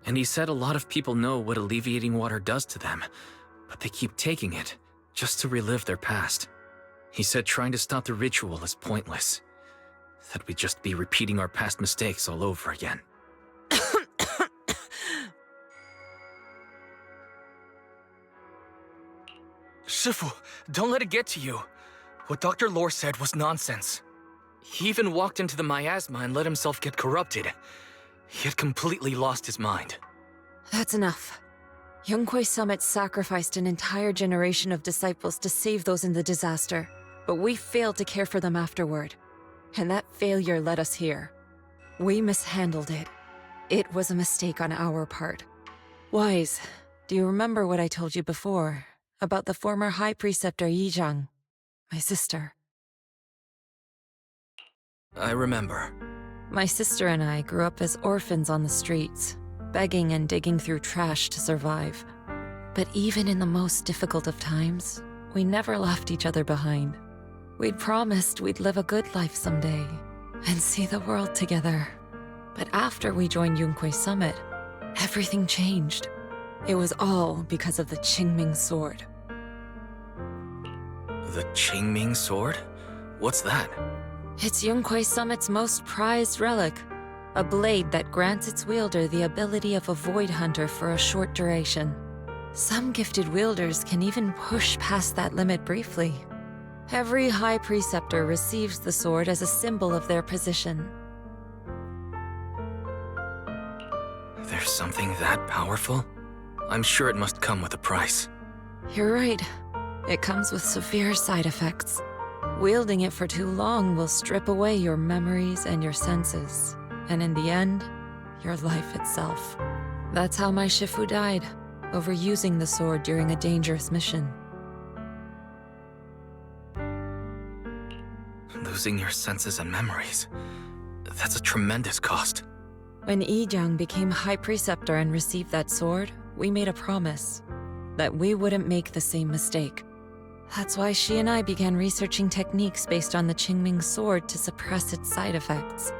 And he said a lot of people know what alleviating water does to them, but they keep taking it just to relive their past. He said trying to stop the ritual is pointless, that we'd just be repeating our past mistakes all over again. Shifu, don't let it get to you. What Dr. Lore said was nonsense. He even walked into the miasma and let himself get corrupted. He had completely lost his mind. That's enough. Yunquei Summit sacrificed an entire generation of disciples to save those in the disaster, but we failed to care for them afterward. And that failure led us here. We mishandled it. It was a mistake on our part. Wise, do you remember what I told you before about the former High Preceptor Yizhang, my sister? I remember. My sister and I grew up as orphans on the streets, begging and digging through trash to survive. But even in the most difficult of times, we never left each other behind. We'd promised we'd live a good life someday and see the world together. But after we joined Yunquei Summit, everything changed. It was all because of the Qingming Sword. The Qingming Sword? What's that? It's Yunquei Summit's most prized relic, a blade that grants its wielder the ability of a void hunter for a short duration. Some gifted wielders can even push past that limit briefly. Every High Preceptor receives the sword as a symbol of their position. There's something that powerful? I'm sure it must come with a price. You're right. It comes with severe side effects. Wielding it for too long will strip away your memories and your senses, and in the end, your life itself. That's how my Shifu died, overusing the sword during a dangerous mission. Losing your senses and memories. That's a tremendous cost. When Yizhang became High Preceptor and received that sword, we made a promise that we wouldn't make the same mistake. That's why she and I began researching techniques based on the Qingming Sword to suppress its side effects.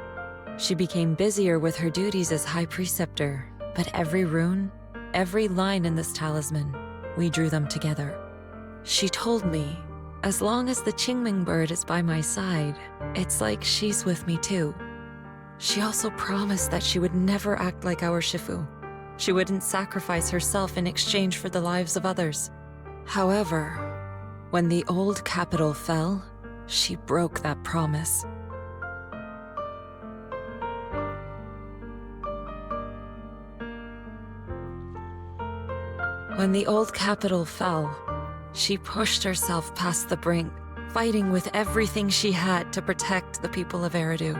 She became busier with her duties as High Preceptor, but every rune, every line in this talisman, we drew them together. She told me, as long as the Qingming bird is by my side, it's like she's with me too. She also promised that she would never act like our Shifu. She wouldn't sacrifice herself in exchange for the lives of others. However, when the old capital fell, she broke that promise. When the old capital fell, she pushed herself past the brink, fighting with everything she had to protect the people of Eridu.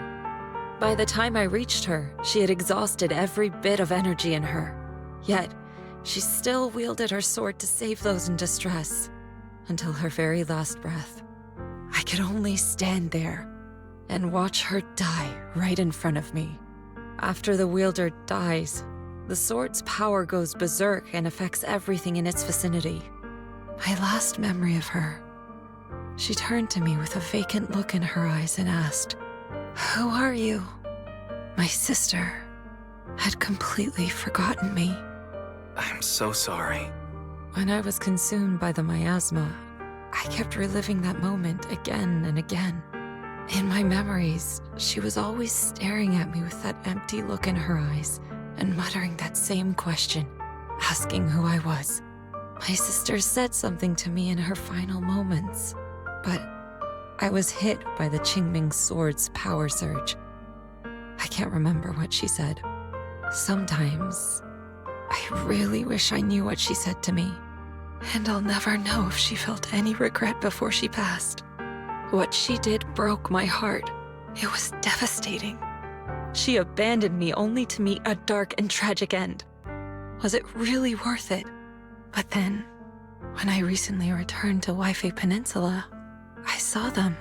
By the time I reached her, she had exhausted every bit of energy in her. Yet, she still wielded her sword to save those in distress, until her very last breath. I could only stand there and watch her die right in front of me. After the wielder dies, the sword's power goes berserk and affects everything in its vicinity. My last memory of her, she turned to me with a vacant look in her eyes and asked, "Who are you?" My sister had completely forgotten me. I'm so sorry. When I was consumed by the miasma, I kept reliving that moment again and again. In my memories, she was always staring at me with that empty look in her eyes and muttering that same question, asking who I was. My sister said something to me in her final moments, but I was hit by the Qingming sword's power surge. I can't remember what she said. Sometimes, I really wish I knew what she said to me, and I'll never know if she felt any regret before she passed. What she did broke my heart. It was devastating. She abandoned me only to meet a dark and tragic end. Was it really worth it? But then, when I recently returned to Weifei Peninsula, I saw them.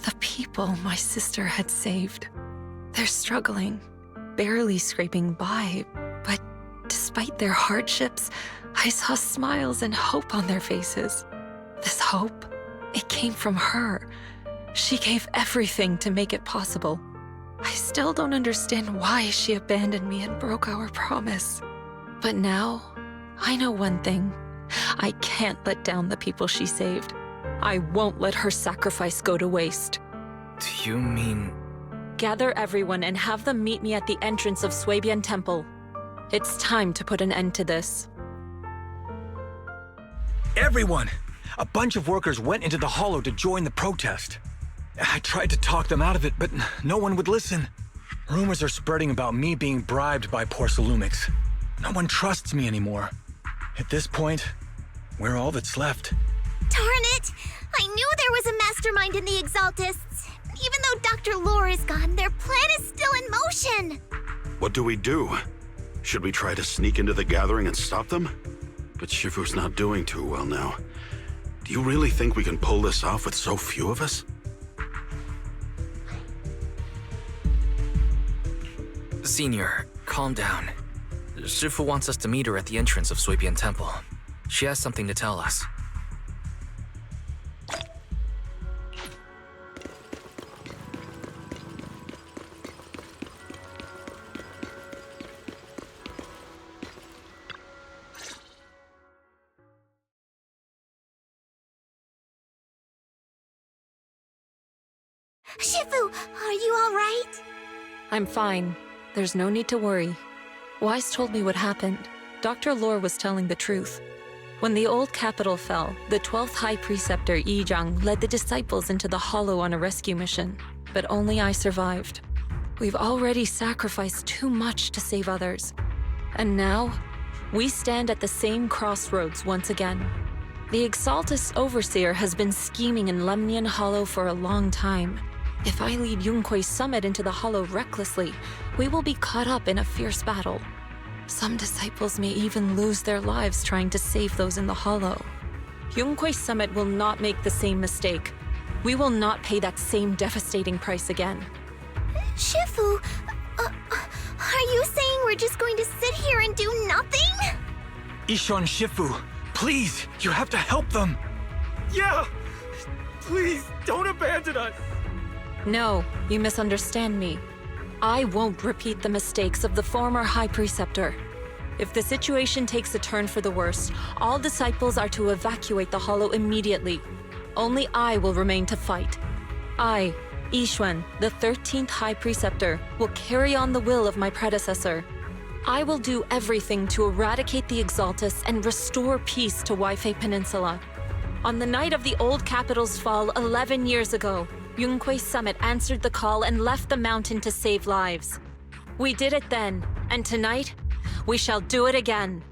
The people my sister had saved. They're struggling, barely scraping by, but despite their hardships, I saw smiles and hope on their faces. This hope, it came from her. She gave everything to make it possible. I still don't understand why she abandoned me and broke our promise. But now, I know one thing. I can't let down the people she saved. I won't let her sacrifice go to waste. Do you mean... Gather everyone and have them meet me at the entrance of Suibian Temple. It's time to put an end to this. Everyone! A bunch of workers went into the hollow to join the protest. I tried to talk them out of it, but no one would listen. Rumors are spreading about me being bribed by Porcelumix. No one trusts me anymore. At this point, we're all that's left. Darn it! I knew there was a mastermind in the Exaltists. Even though Dr. Lore is gone, their plan is still in motion. What do we do? Should we try to sneak into the gathering and stop them? But Shifu's not doing too well now. Do you really think we can pull this off with so few of us? Senior, calm down. Shifu wants us to meet her at the entrance of Suibian Temple. She has something to tell us. Shifu, are you all right? I'm fine. There's no need to worry. Wise told me what happened. Dr. Lore was telling the truth. When the old capital fell, the 12th High Preceptor Yi Zhang led the disciples into the hollow on a rescue mission, but only I survived. We've already sacrificed too much to save others. And now, we stand at the same crossroads once again. The Exaltus Overseer has been scheming in Lemnian Hollow for a long time. If I lead Yunkui's summit into the hollow recklessly, we will be caught up in a fierce battle. Some disciples may even lose their lives trying to save those in the hollow. Yunkui's summit will not make the same mistake. We will not pay that same devastating price again. Shifu, are you saying we're just going to sit here and do nothing? Ishan Shifu, please, you have to help them. Yeah! Please, don't abandon us! No, you misunderstand me. I won't repeat the mistakes of the former High Preceptor. If the situation takes a turn for the worse, all disciples are to evacuate the hollow immediately. Only I will remain to fight. I, Yixuan, the 13th High Preceptor, will carry on the will of my predecessor. I will do everything to eradicate the Exaltus and restore peace to Weifei Peninsula. On the night of the old capital's fall 11 years ago, Yunkui's summit answered the call and left the mountain to save lives. We did it then, and tonight, we shall do it again.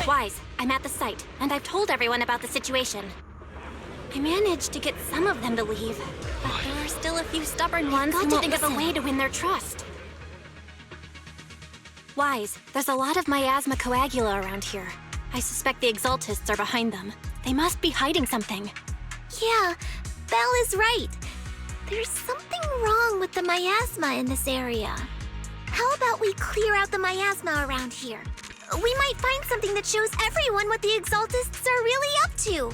Wise, I'm at the site, and I've told everyone about the situation. I managed to get some of them to leave, but there are still a few stubborn ones who won't think of a way to win their trust. Wise, there's a lot of miasma coagula around here. I suspect the Exaltists are behind them. They must be hiding something. Yeah, Belle is right. There's something wrong with the miasma in this area. How about we clear out the miasma around here? We might find something that shows everyone what the Exaltists are really up to.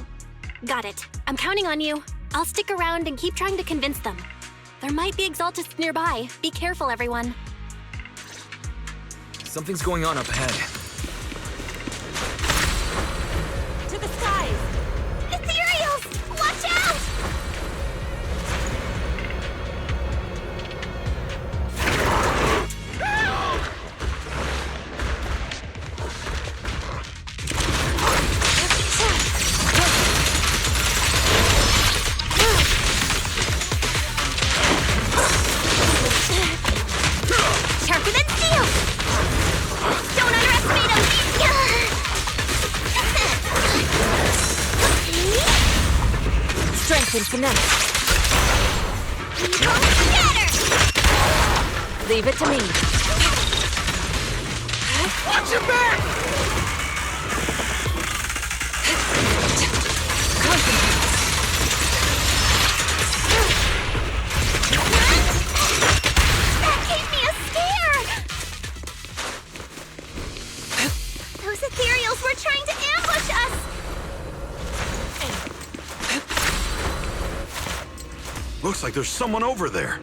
Got it. I'm counting on you. I'll stick around and keep trying to convince them. There might be Exaltists nearby. Be careful, everyone. Something's going on up ahead. To the skies! Ethereals! Watch out! Sharper than steel! Don't underestimate him! Strength and finesse. We won't scatter! Leave it to me. Watch your back! That gave me a scare! Those ethereals were trying to ambush us! Looks like there's someone over there.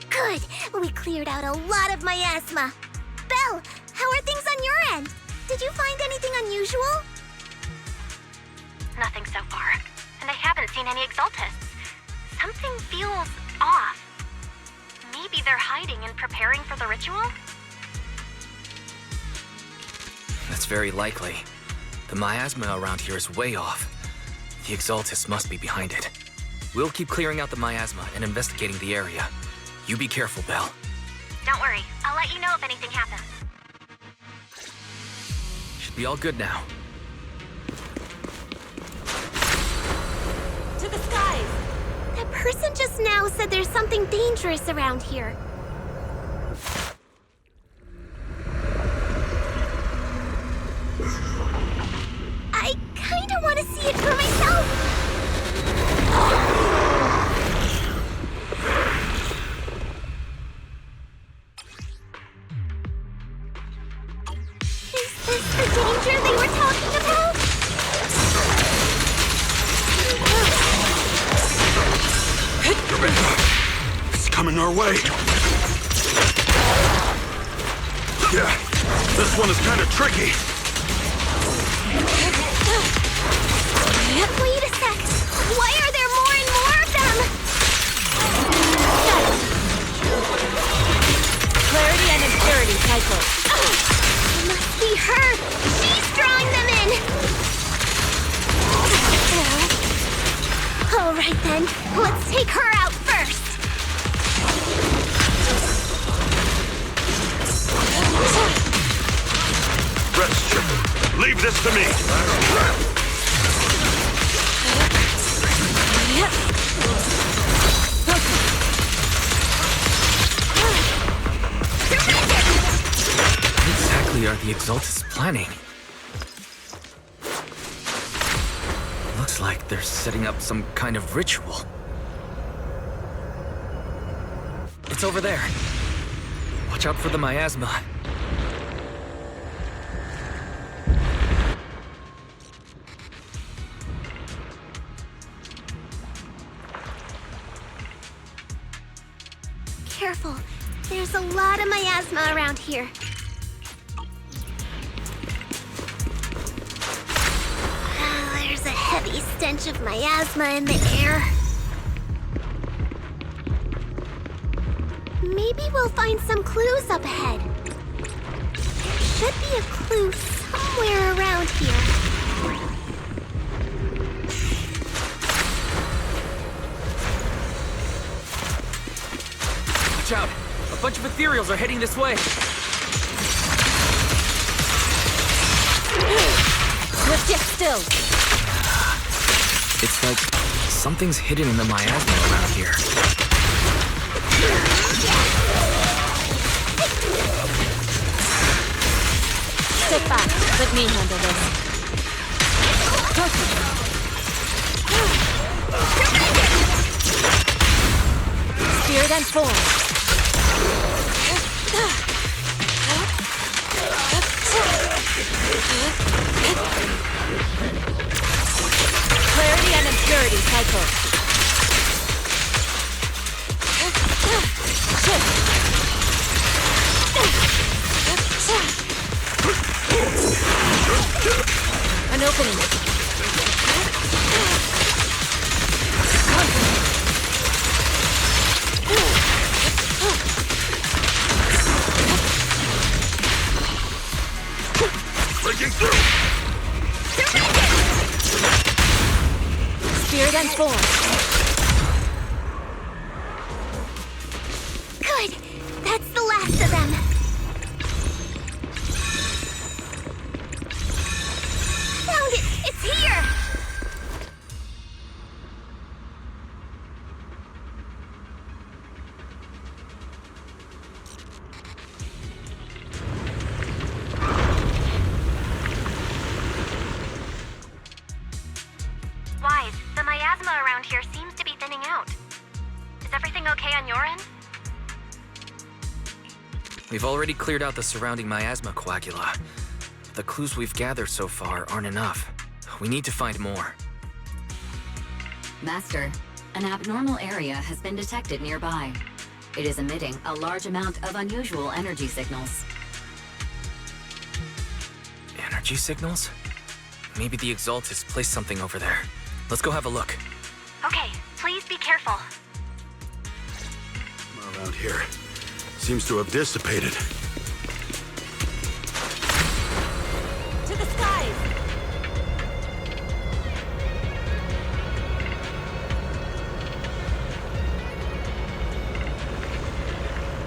Good! We cleared out a lot of miasma. Belle, how are things on your end? Did you find anything unusual? Nothing so far. And I haven't seen any Exaltists. Something feels off. Maybe they're hiding and preparing for the ritual? That's very likely. The miasma around here is way off. The Exaltists must be behind it. We'll keep clearing out the miasma and investigating the area. You be careful, Belle. Don't worry. I'll let you know if anything happens. Should be all good now. To the skies! That person just now said there's something dangerous around here. I kinda wanna see it for myself! Is this the danger they were talking about? It's coming our way. Yeah, this one is kind of tricky. Wait a sec! Why are there more and more of them? Clarity and impurity cycle. Must be her! She's drawing them in! Alright then, let's take her out first! Rest, Chip. Leave this to me. What exactly are the Exaltists planning? Looks like they're setting up some kind of ritual. It's over there. Watch out for the miasma. Careful, there's a lot of miasma around here. There's a heavy stench of miasma in the air. Maybe we'll find some clues up ahead. should be a clue somewhere around here. Watch out! A bunch of ethereals are heading this way. Lift still. It's like something's hidden in the miasma around here. Sit back. Let me handle this. Spirit and form. Clarity and impurity cycle. An opening. Breaking through! Spirit and form. Good. That's the last of them. Found it! It's here! Wise, the miasma around here seems to be thinning out. Is everything okay on your end? We've already cleared out the surrounding miasma coagula. The clues we've gathered so far aren't enough. We need to find more. Master, an abnormal area has been detected nearby. It is emitting a large amount of unusual energy signals. Energy signals? Maybe the Exaltus placed something over there. Let's go have a look. Okay, please be careful. Around here. Seems to have dissipated. To the skies!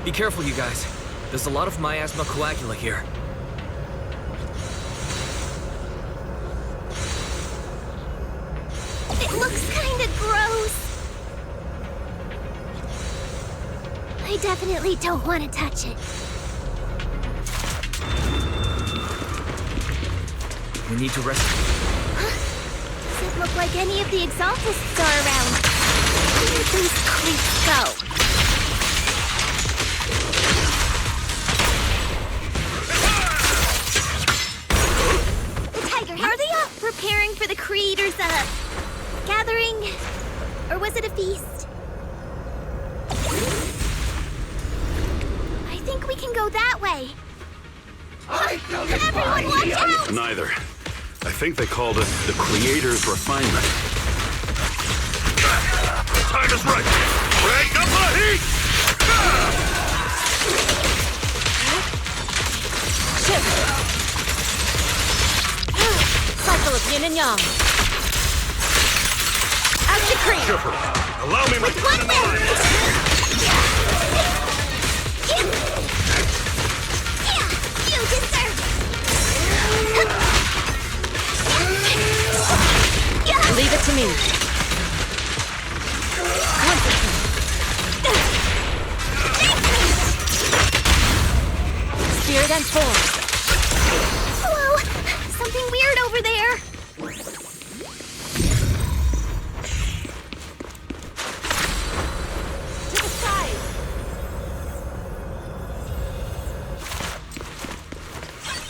Be careful, you guys. There's a lot of miasma coagula here. It looks kinda gross. I definitely don't want to touch it. We need to rescue. Doesn't look like any of the Exaltists are around. Where did these creeps go? Tiger, are they up preparing for the Creator's, gathering? Or was it a feast? I think we can go that way. Everyone watch out! Neither. I think they called it the Creator's Refinement. The time is right! Break up the heat! Cycle of yin and yang. Out to cream. Shipper, allow me my One minute! You deserve it! Leave it to me. Spirit and form. Whoa! Something weird over there! To the side.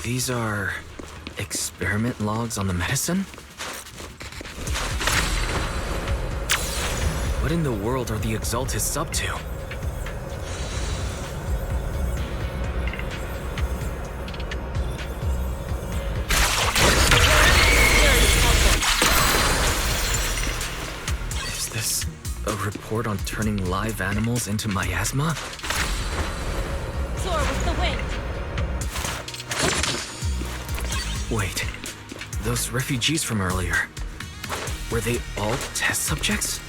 These are experiment logs on the medicine? What in the world are the Exaltists up to? Is this a report on turning live animals into miasma? Soar with the wind. Wait, those refugees from earlier, were they all test subjects?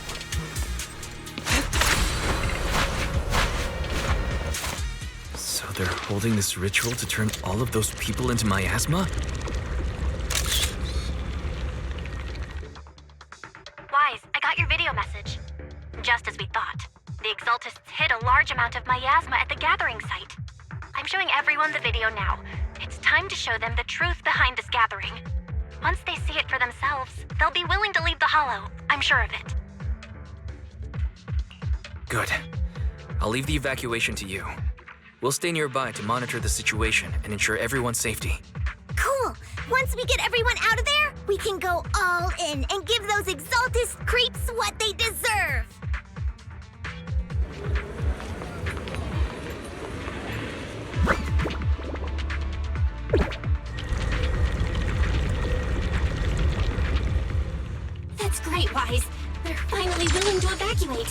So they're holding this ritual to turn all of those people into miasma? Wise, I got your video message. Just as we thought. The Exaltists hid a large amount of miasma at the gathering site. I'm showing everyone the video now. It's time to show them the truth behind this gathering. Once they see it for themselves, they'll be willing to leave the Hollow. I'm sure of it. Good. I'll leave the evacuation to you. We'll stay nearby to monitor the situation and ensure everyone's safety. Cool! Once we get everyone out of there, we can go all in and give those Exaltist creeps what they deserve! That's great, Wise. They're finally willing to evacuate.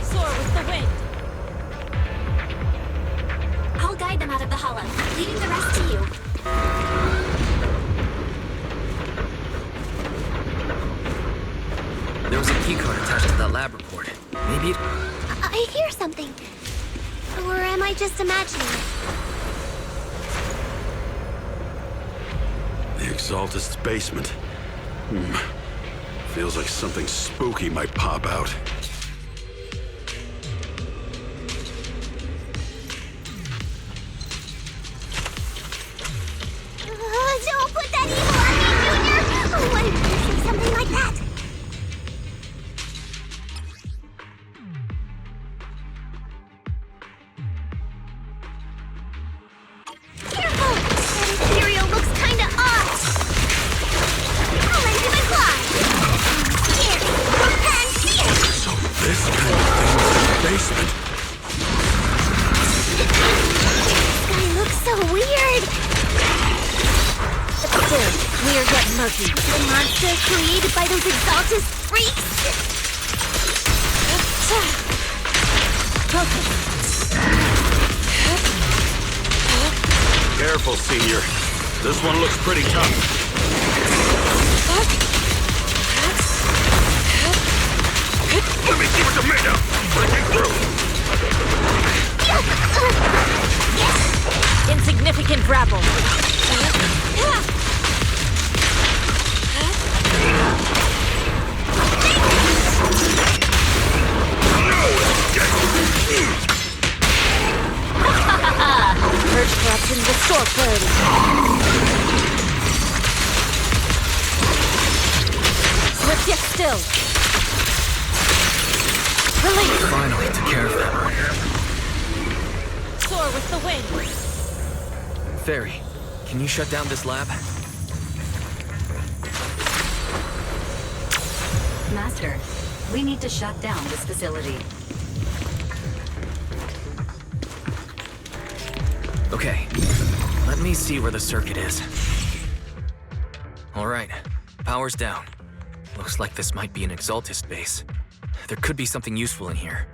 Soar with the wind. I'll guide them out of the Hollow, leaving the rest to you. There was a keycard attached to that lab report. Maybe it... I hear something. Or am I just imagining it? The Exaltist's basement. Feels like something spooky might pop out. Don't put that evil on me, Junior! What if you say something like that? Careful! That ethereal looks kinda off! I'll end him and fly! Here! And here! So this kind of thing is in the basement. This guy looks so weird! But still, weird yet murky. The monster created by those Exaltist freaks! Careful, Senior. This one looks pretty tough. Let me see what you're made of! Breaking through! Insignificant rabble. Purge corruption, restore clarity. Swift yet still. Release. Finally took care of that. Soar with the wind. Fairy, can you shut down this lab? Master, we need to shut down this facility. Okay, let me see where the circuit is. All right, power's down. Looks like this might be an Exaltist base. There could be something useful in here.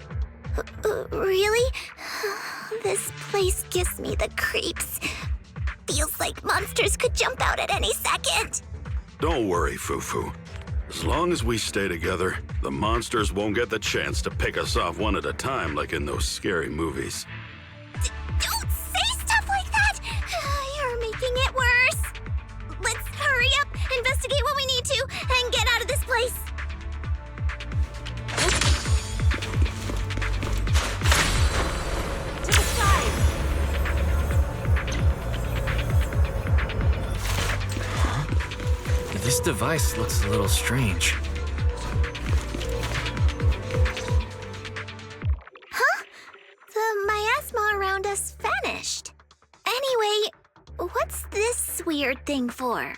Really? This place gives me the creeps. Feels like monsters could jump out at any second. Don't worry, Fufu. As long as we stay together, the monsters won't get the chance to pick us off one at a time like in those scary movies. Don't say stuff like that! You're making it worse. Let's hurry up, investigate what we need to, and get out of this place. To the side. This device looks a little strange. Huh? The miasma around us vanished. Anyway, what's this weird thing for?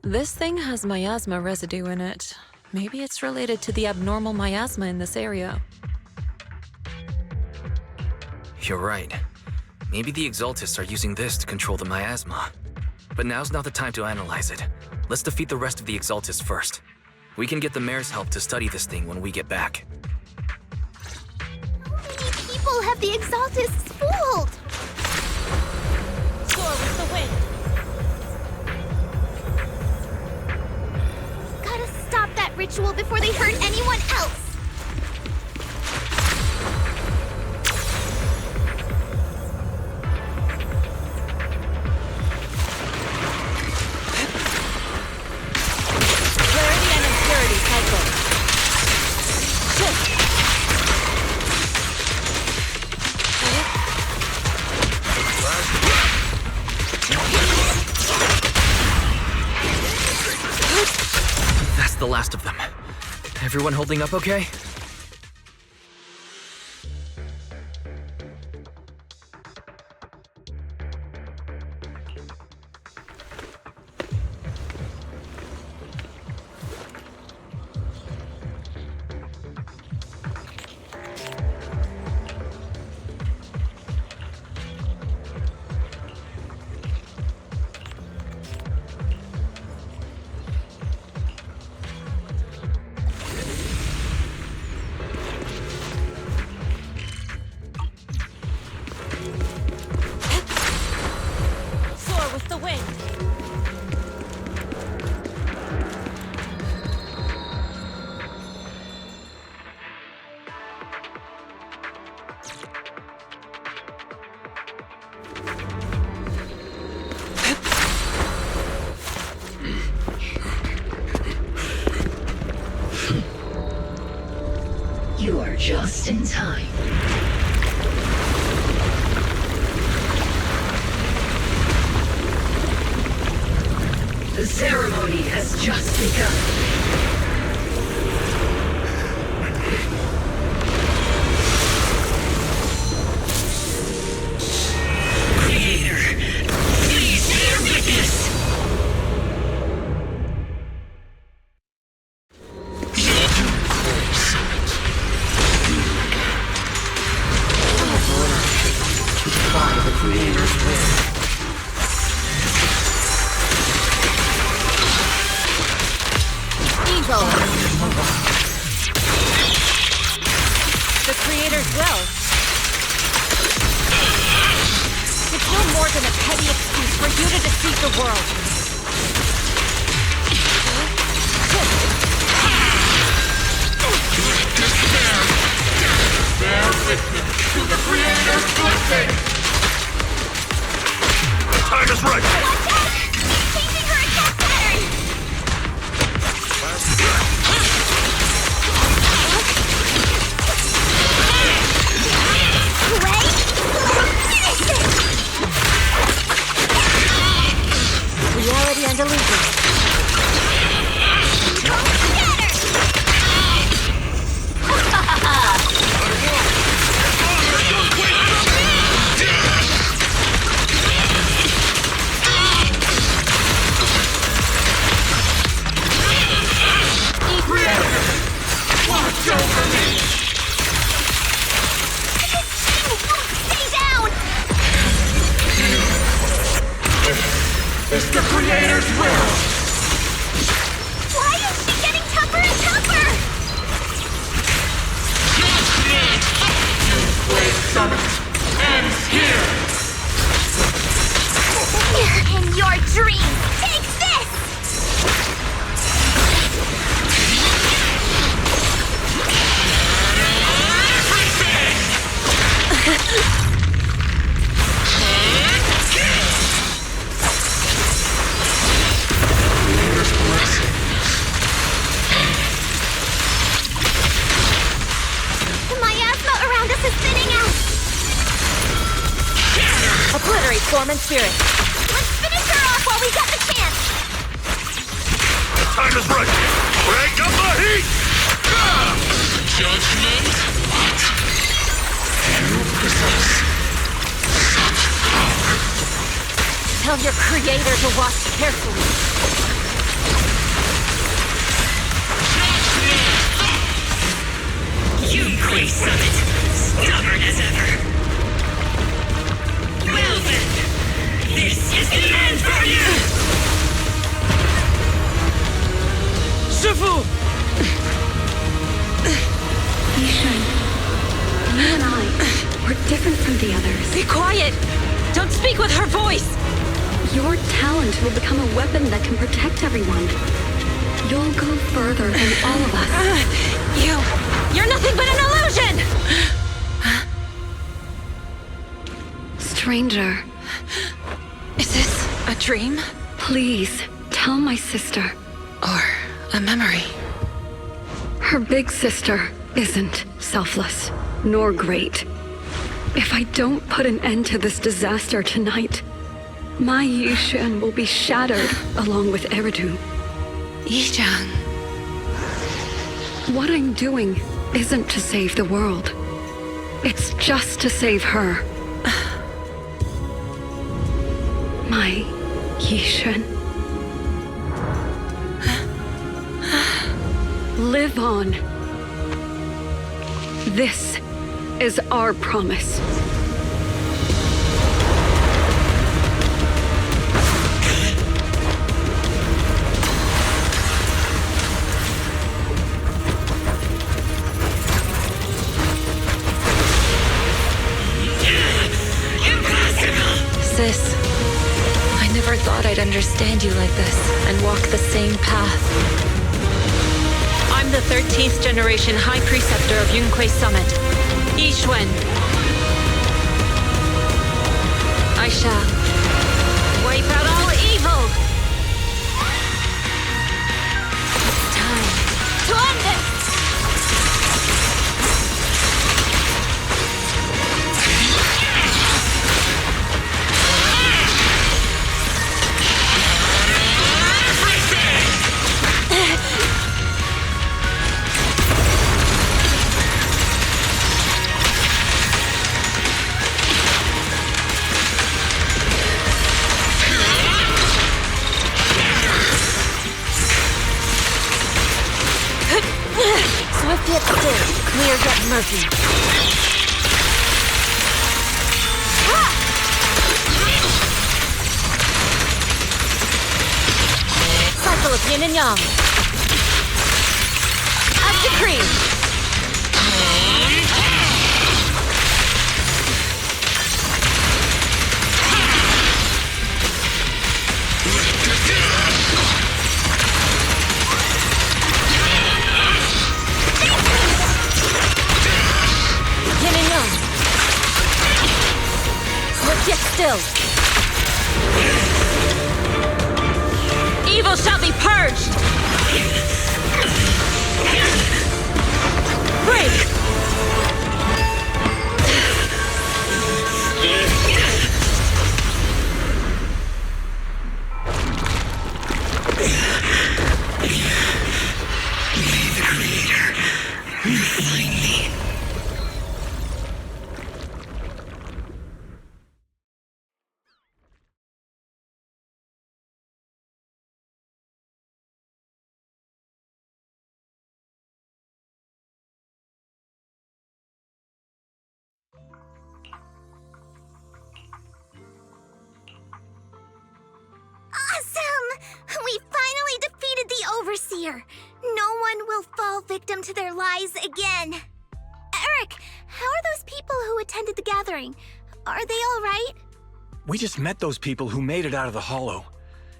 This thing has miasma residue in it. Maybe it's related to the abnormal miasma in this area. You're right. Maybe the Exaltists are using this to control the miasma. But now's not the time to analyze it. Let's defeat the rest of the Exaltists first. We can get the mayor's help to study this thing when we get back. How many people have The Exaltist's fooled! Soar with the wind! Gotta stop that ritual before they hurt anyone else! Clarity and impurity cycle. That's the last of them. Everyone holding up okay? Soar with the wind! You are just in time. The ceremony has just begun. Creator, please bear witness. By the Creator's will. Evil! The Creator's will. It's no more than a petty excuse for you to deceive the world. Bear witness to the Creator's blessing! The time is right! Changing her attack pattern! Reality and illusion. Watch over me! Stay down! It's the Creator's will! Why is she getting tougher and tougher? Great summit ends here! In your dreams, take this! The miasma around us is thinning out! Obliterate form and spirit. Let's finish her off while we got the chance! The time is right! Break up the heat! Judgment? What? You possess such power. Tell your Creator to watch carefully. Yunquei Summit, stubborn as ever. Well then, this is the end for you! Shifu! Ishan, you and I, You're different from the others. Be quiet! Don't speak with her voice! Your talent will become a weapon that can protect everyone. You'll go further than all of us. You're nothing but an illusion! Stranger. Is this a dream? Please, tell my sister. Or a memory? Her big sister isn't selfless, nor great. If I don't put an end to this disaster tonight, my Yishan will be shattered along with Eridu. Yishan. What I'm doing isn't to save the world. It's just to save her. My Yishan. Live on. This is our promise. Sis, I never thought I'd understand you like this and walk the same path. I'm the 13th generation High Preceptor of Yunquei Summit, Yixuan. I shall wipe out all evil. It's time to end this! Swift yet still, clear yet murky. Cycle of yin and yang. As decreed. Yin and yang. Swift yet still. Evil shall be purged! Break! May the Creator refine me. Awesome! We finally defeated the Overseer. No one will fall victim to their lies again. Eric, how are those people who attended the gathering? Are they all right? We just met those people who made it out of the hollow.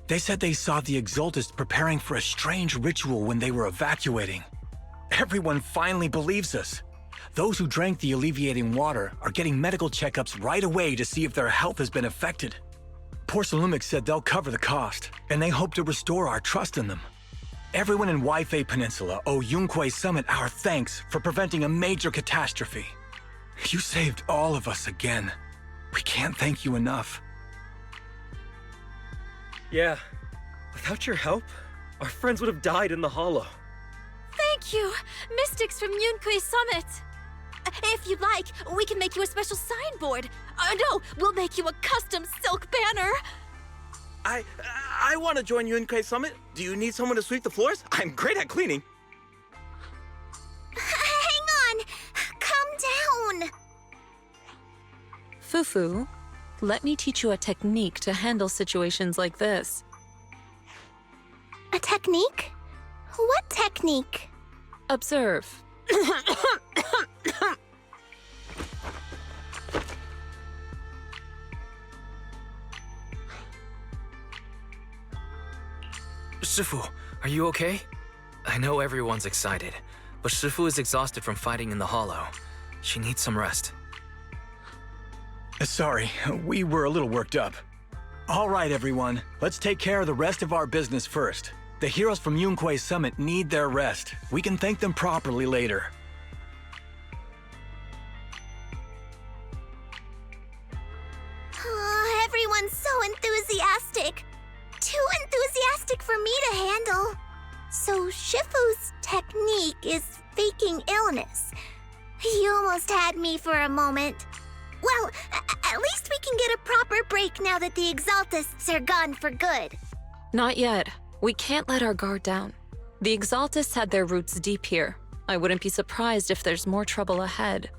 They said they saw the Exaltists preparing for a strange ritual when they were evacuating. Everyone finally believes us. Those who drank the alleviating water are getting medical checkups right away to see if their health has been affected. Porcelumic said they'll cover the cost, and they hope to restore our trust in them. Everyone in Waifei Peninsula owe Yunquei Summit our thanks for preventing a major catastrophe. You saved all of us again. We can't thank you enough. Yeah, without your help, our friends would have died in the hollow. Thank you, Mystics from Yunquei Summit. If you'd like, we can make you a special signboard. No, we'll make you a custom silk banner. I want to join Yunquei Summit. Do you need someone to sweep the floors? I'm great at cleaning. Hang on! Calm down! Fufu, let me teach you a technique to handle situations like this. A technique? What technique? Observe. Shifu, are you okay? I know everyone's excited, but Shifu is exhausted from fighting in the hollow. She needs some rest. Sorry, we were a little worked up. All right, everyone. Let's take care of the rest of our business first. The heroes from Yunque's summit need their rest. We can thank them properly later. Everyone's so enthusiastic. Too enthusiastic for me to handle. So Shifu's technique is faking illness. He almost had me for a moment. Well, at least we can get a proper break now that the Exaltists are gone for good. Not yet. We can't let our guard down. The Exaltists had their roots deep here. I wouldn't be surprised if there's more trouble ahead.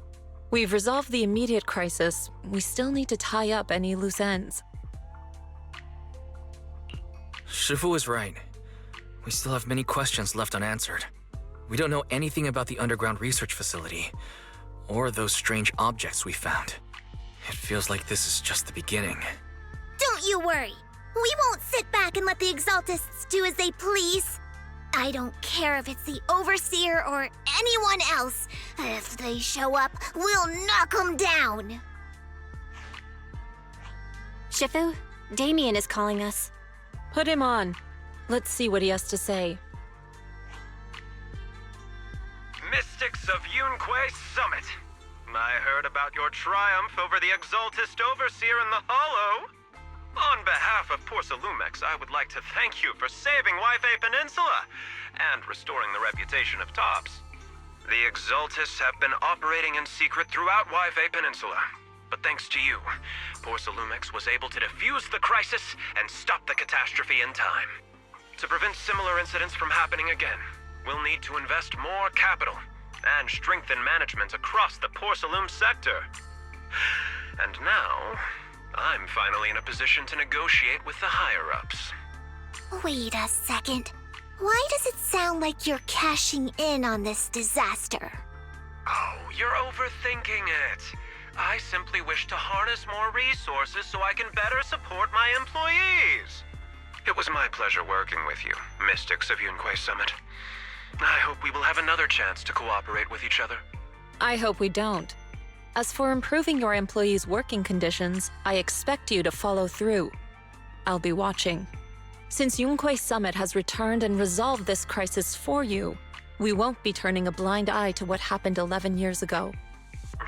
We've resolved the immediate crisis. We still need to tie up any loose ends. Shifu is right. We still have many questions left unanswered. We don't know anything about the underground research facility, or those strange objects we found. It feels like this is just the beginning. Don't you worry. We won't sit back and let the Exaltists do as they please. I don't care if it's the Overseer or anyone else. If they show up, we'll knock them down. Shifu, Damien is calling us. Put him on. Let's see what he has to say. Mystics of Yunque Summit. I heard about your triumph over the Exaltist Overseer in the Hollow. On behalf of Porsalumex, I would like to thank you for saving Yunque Peninsula and restoring the reputation of Tops. The Exaltists have been operating in secret throughout Yunque Peninsula, but thanks to you, Porsalumex was able to defuse the crisis and stop the catastrophe in time. To prevent similar incidents from happening again, we'll need to invest more capital and strengthen management across the Porsalume sector. And now, I'm finally in a position to negotiate with the higher-ups. Wait a second. Why does it sound like you're cashing in on this disaster? Oh, you're overthinking it. I simply wish to harness more resources so I can better support my employees. It was my pleasure working with you, Mystics of Yunque Summit. I hope we will have another chance to cooperate with each other. I hope we don't. As for improving your employees' working conditions, I expect you to follow through. I'll be watching. Since Yunque Summit has returned and resolved this crisis for you, we won't be turning a blind eye to what happened 11 years ago.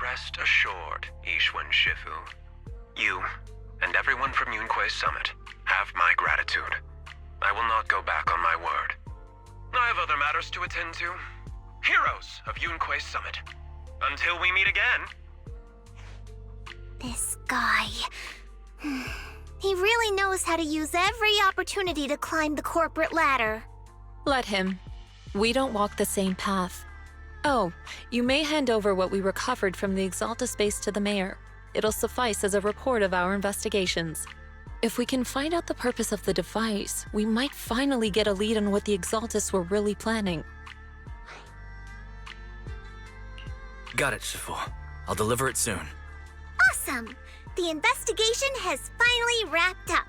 Rest assured, Ishwan Shifu. You and everyone from Yunque Summit have my gratitude. I will not go back on my word. I have other matters to attend to. Heroes of Yunque Summit. Until we meet again. This guy... He really knows how to use every opportunity to climb the corporate ladder. Let him. We don't walk the same path. Oh, you may hand over what we recovered from the Exalta space to the mayor. It'll suffice as a report of our investigations. If we can find out the purpose of the device, we might finally get a lead on what the Exaltists were really planning. Got it, Shifu. I'll deliver it soon. Awesome! The investigation has finally wrapped up.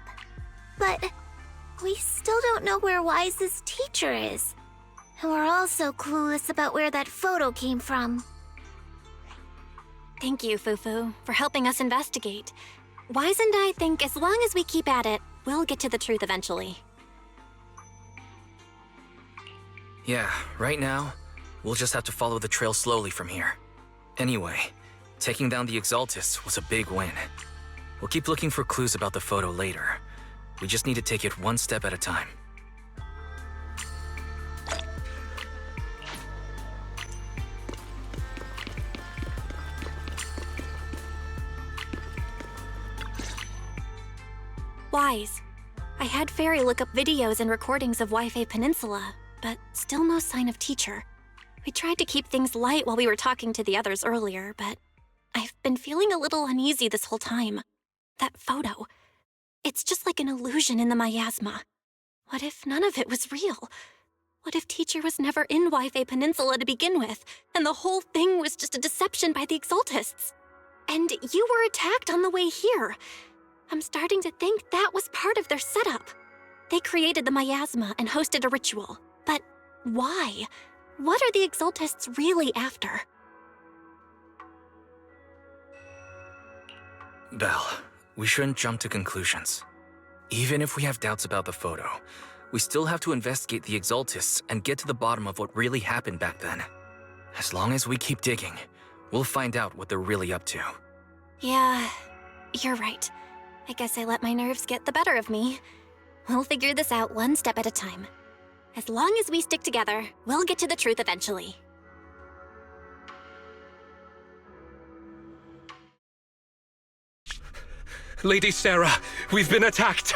But we still don't know where Wise's teacher is. And we're also clueless about where that photo came from. Thank you, Fufu, for helping us investigate. Wise and I think as long as we keep at it, we'll get to the truth eventually. Yeah, right now, we'll just have to follow the trail slowly from here. Anyway, taking down the Exaltists was a big win. We'll keep looking for clues about the photo later. We just need to take it one step at a time. Wise. I had Fairy look up videos and recordings of Yunque Peninsula, but still no sign of teacher. We tried to keep things light while we were talking to the others earlier, but I've been feeling a little uneasy this whole time. That photo. It's just like an illusion in the miasma. What if none of it was real? What if teacher was never in Yunque Peninsula to begin with, and the whole thing was just a deception by the Exaltists? And you were attacked on the way here. I'm starting to think that was part of their setup. They created the miasma and hosted a ritual. But why? What are the Exaltists really after? Belle, we shouldn't jump to conclusions. Even if we have doubts about the photo, we still have to investigate the Exaltists and get to the bottom of what really happened back then. As long as we keep digging, we'll find out what they're really up to. Yeah, you're right. I guess I let my nerves get the better of me. We'll figure this out one step at a time. As long as we stick together, we'll get to the truth eventually. Lady Sarah, we've been attacked.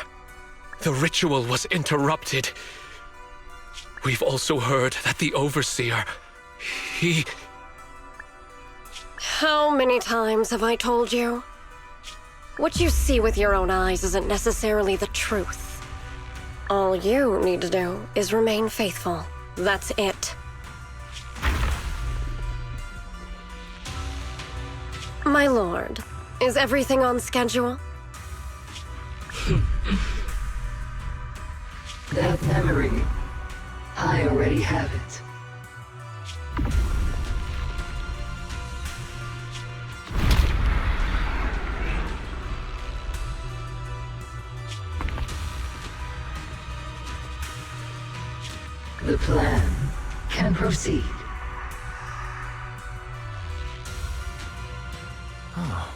The ritual was interrupted. We've also heard that the Overseer, he... How many times have I told you? What you see with your own eyes isn't necessarily the truth. All you need to do is remain faithful. That's it. My lord, is everything on schedule? That memory, I already have it. The plan can proceed. Oh.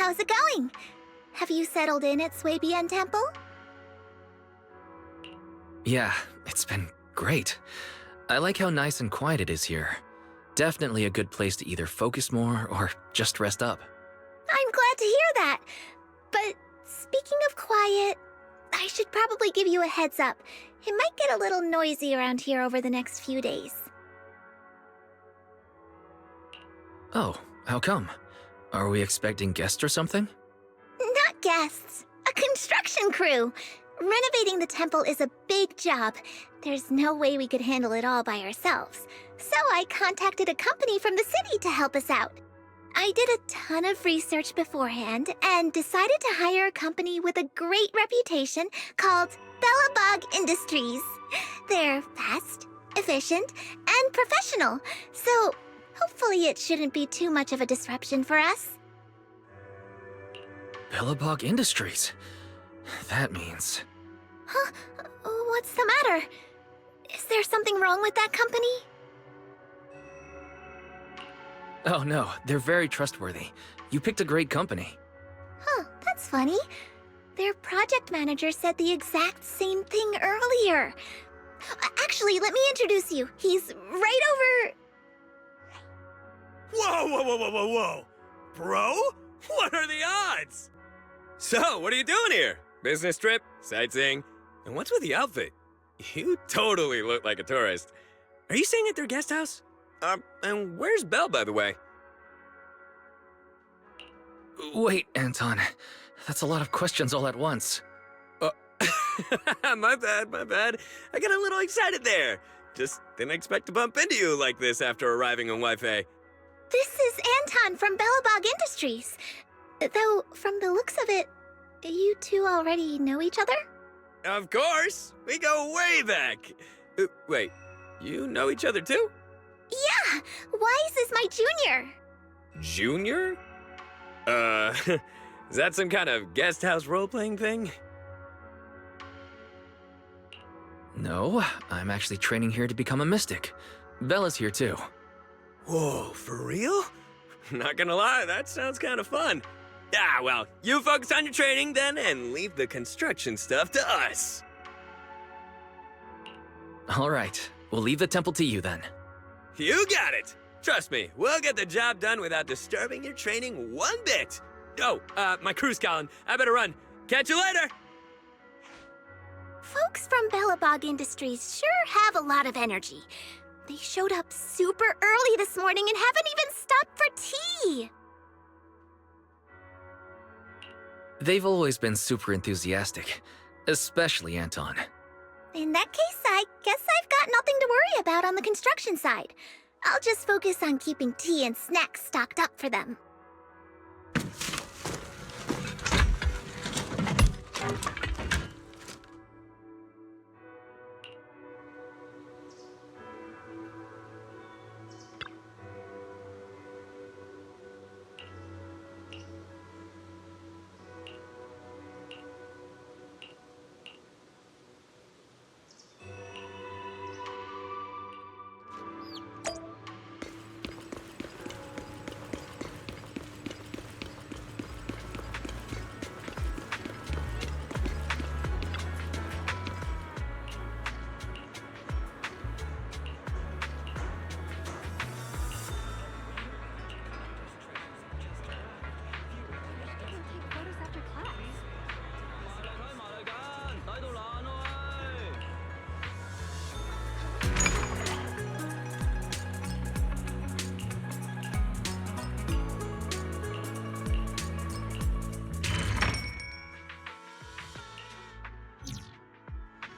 How's it going? Have you settled in at Swabian Temple? Yeah, it's been great. I like how nice and quiet it is here. Definitely a good place to either focus more or just rest up. I'm glad to hear that. But speaking of quiet, I should probably give you a heads up. It might get a little noisy around here over the next few days. Oh, how come? Are we expecting guests or something? Not guests. A construction crew. Renovating the temple is a big job. There's no way we could handle it all by ourselves. So I contacted a company from the city to help us out. I did a ton of research beforehand and decided to hire a company with a great reputation called Bellabog Industries. They're fast, efficient, and professional, so hopefully it shouldn't be too much of a disruption for us. Bellabog Industries? That means... Huh? What's the matter? Is there something wrong with that company? Oh no, they're very trustworthy. You picked a great company. Huh, that's funny. Their project manager said the exact same thing earlier. Actually, let me introduce you. He's right over... Whoa! Bro? What are the odds? So, what are you doing here? Business trip? Sightseeing? And what's with the outfit? You totally look like a tourist. Are you staying at their guest house? And where's Belle, by the way? Wait, Anton. That's a lot of questions all at once. My bad. I got a little excited there. Just didn't expect to bump into you like this after arriving on Wi-Fi. This is Anton from Bellabog Industries. Though, from the looks of it, you two already know each other? Of course! We go way back! Wait, you know each other too? Yeah! Wise is my junior! Junior? Is that some kind of guest house role-playing thing? No, I'm actually training here to become a mystic. Bella's here too. Whoa, for real? Not gonna lie, that sounds kind of fun. Ah, well, you focus on your training then and leave the construction stuff to us. All right, we'll leave the temple to you then. You got it! Trust me, we'll get the job done without disturbing your training one bit. Oh, my crew's calling. I better run. Catch you later! Folks from Bellabog Industries sure have a lot of energy. They showed up super early this morning and haven't even stopped for tea! They've always been super enthusiastic, especially Anton. In that case, I guess I've got nothing to worry about on the construction side. I'll just focus on keeping tea and snacks stocked up for them.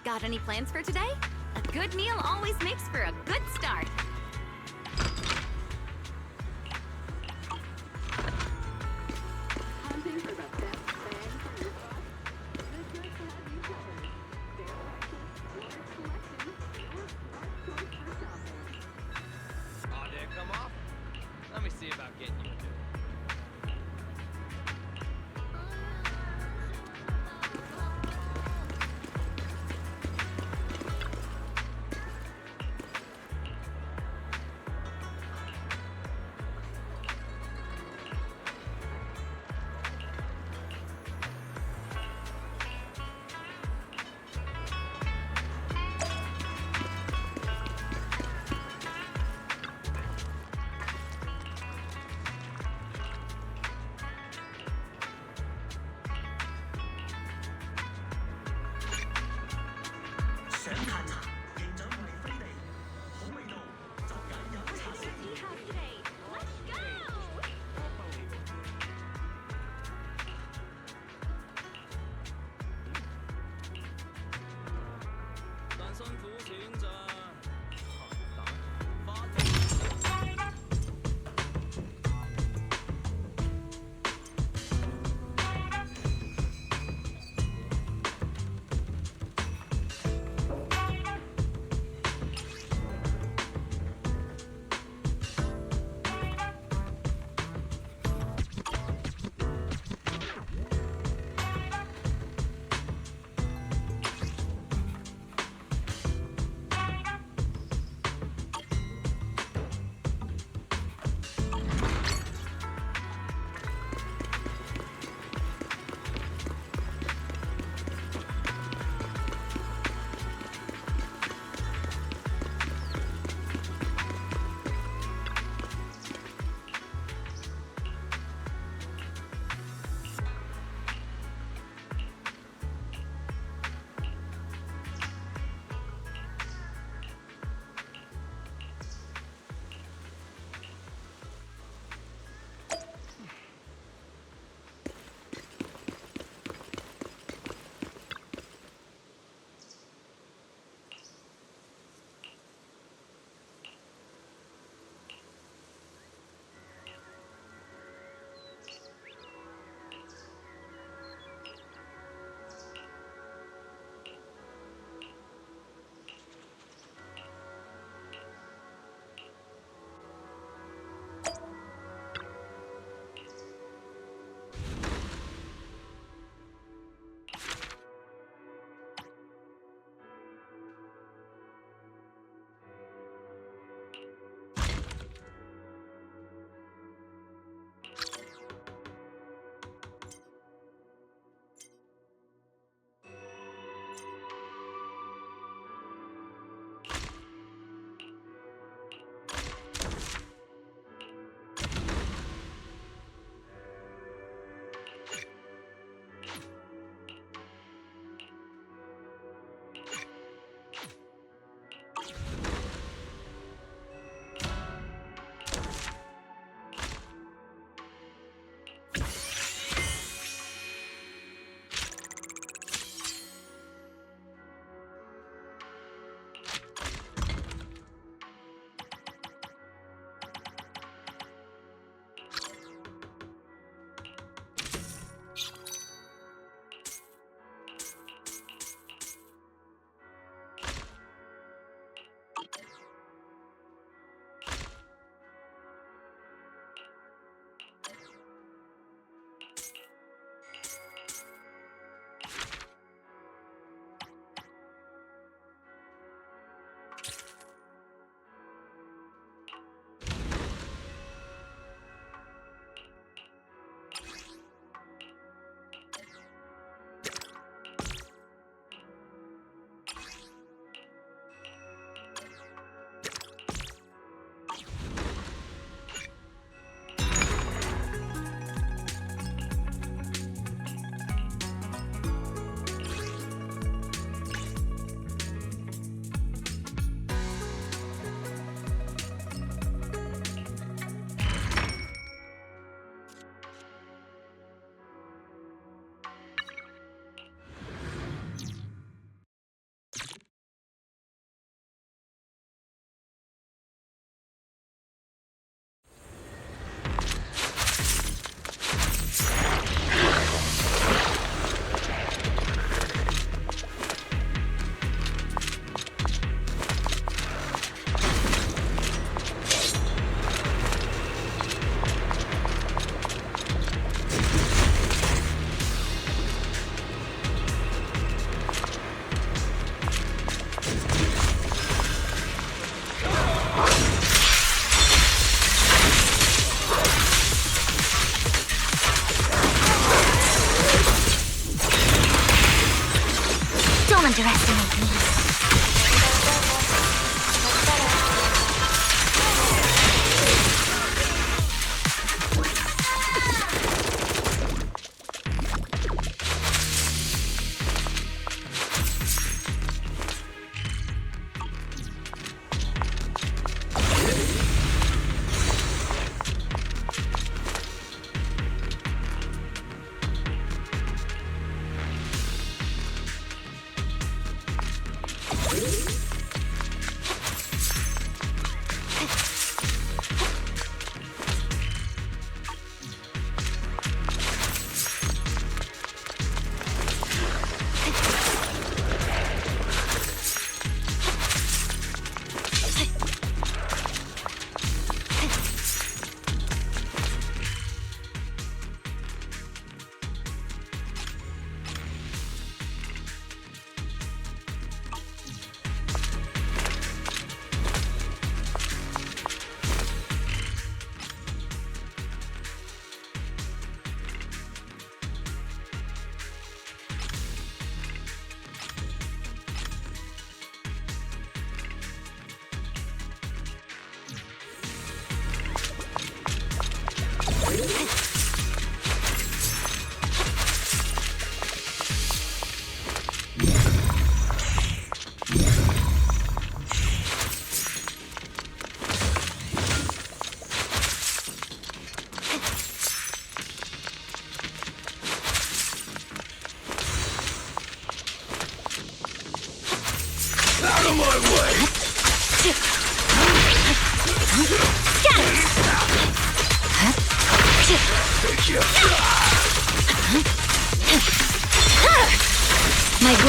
Got any plans for today? A good meal always makes for a good start. Oh, did it come off? Let me see about getting you a new one.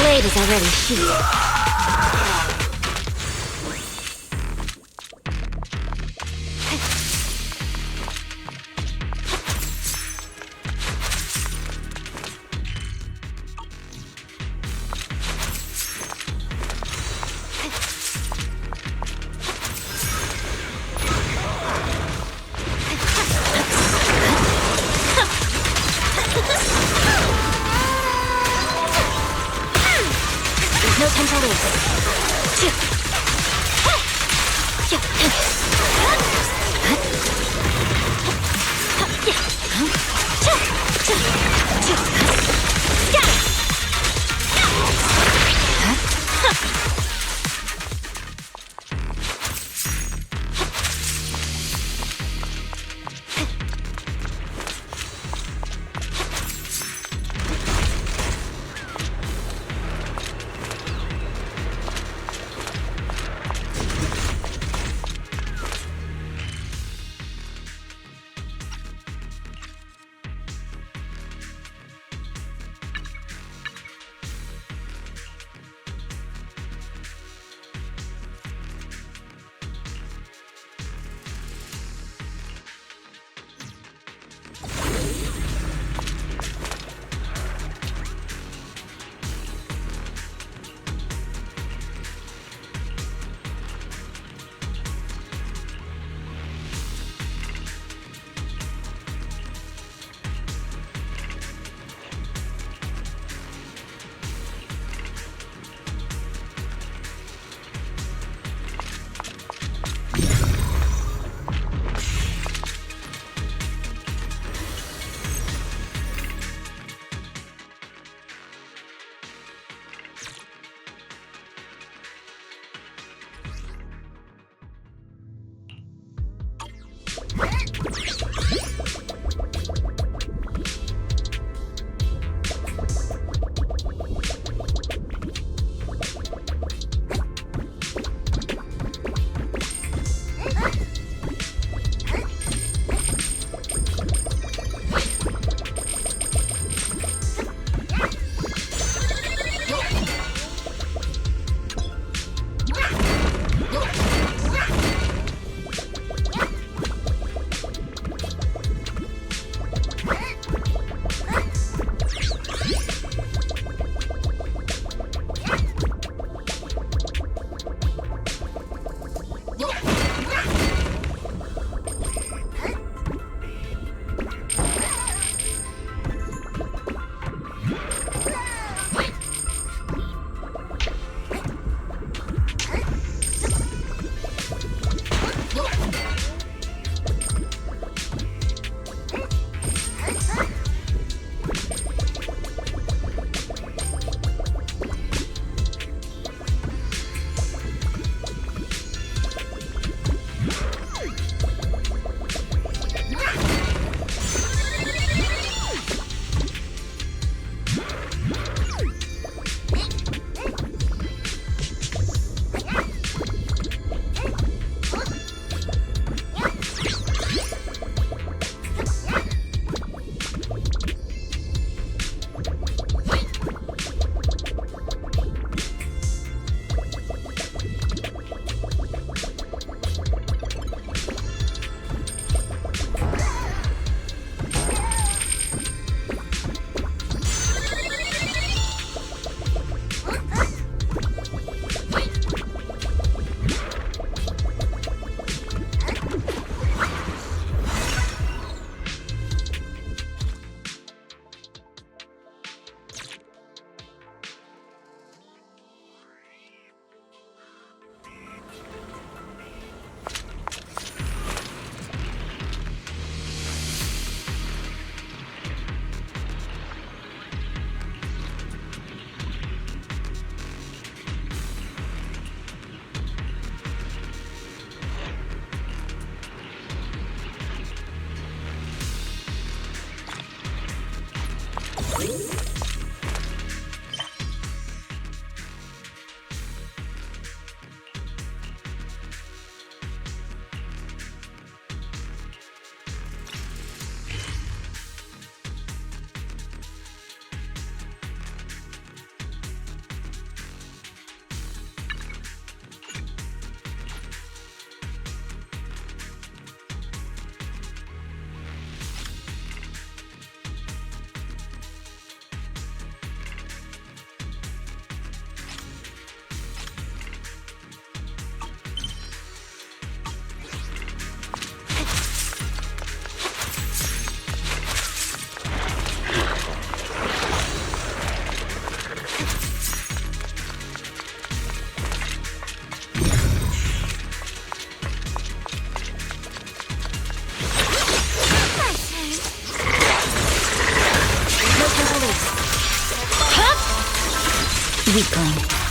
blade is already sheathed. No temporary Weakling.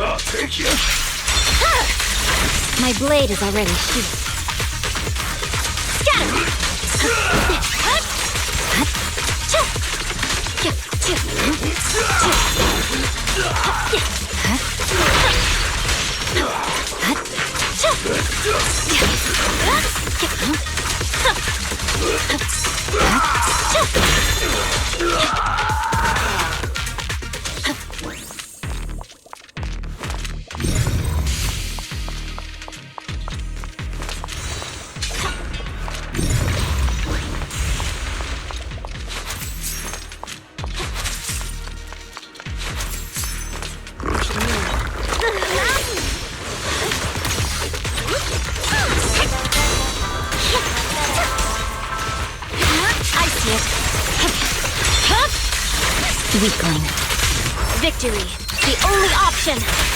I'll take you. My blade is already sheathed. Weakling. Victory, the only option!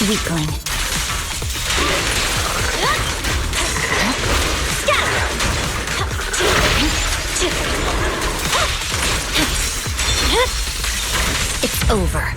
Weakling. It's over.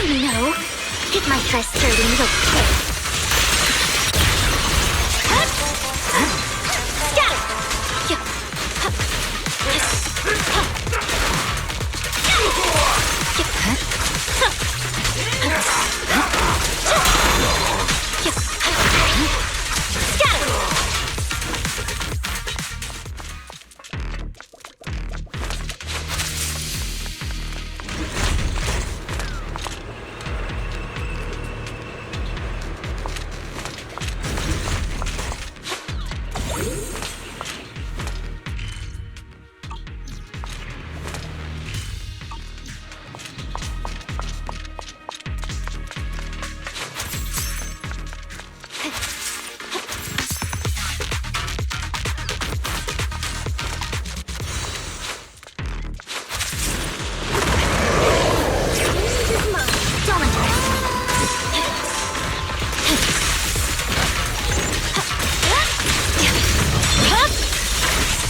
No, hit my frustrating little kid.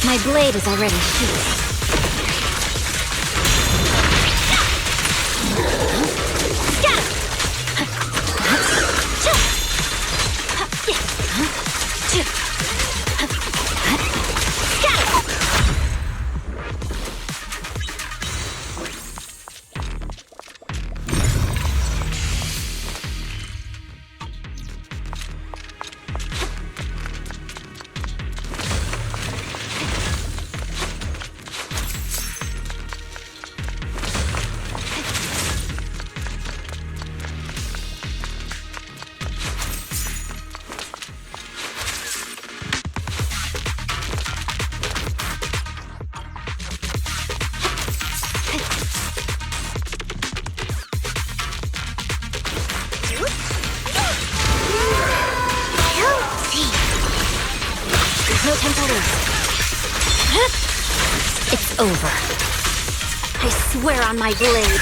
My blade is already sheathed. No time to lose. It's over. I swear on my blade.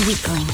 weakling.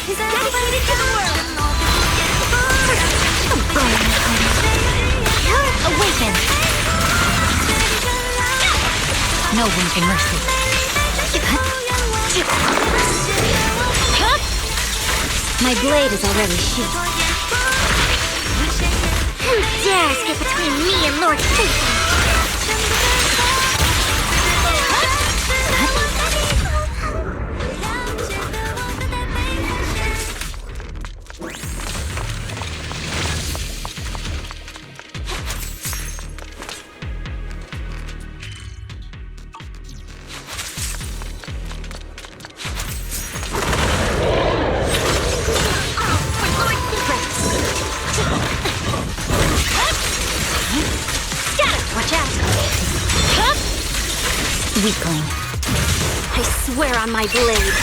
is dedicated to the world. Awaken! No winking mercy. My blade is already sheathed. Who dares get between me and Lord Fufu? Weakling. I swear on my blade.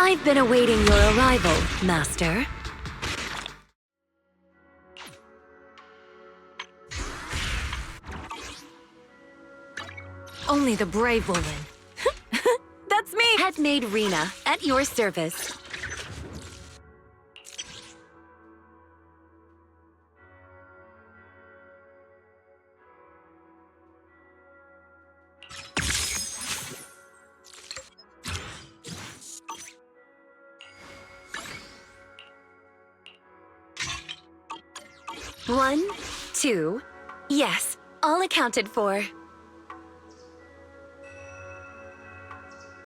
I've been awaiting your arrival, Master. Only the brave will win. That's me! Headmaid Rena, at your service. One, two, yes, all accounted for.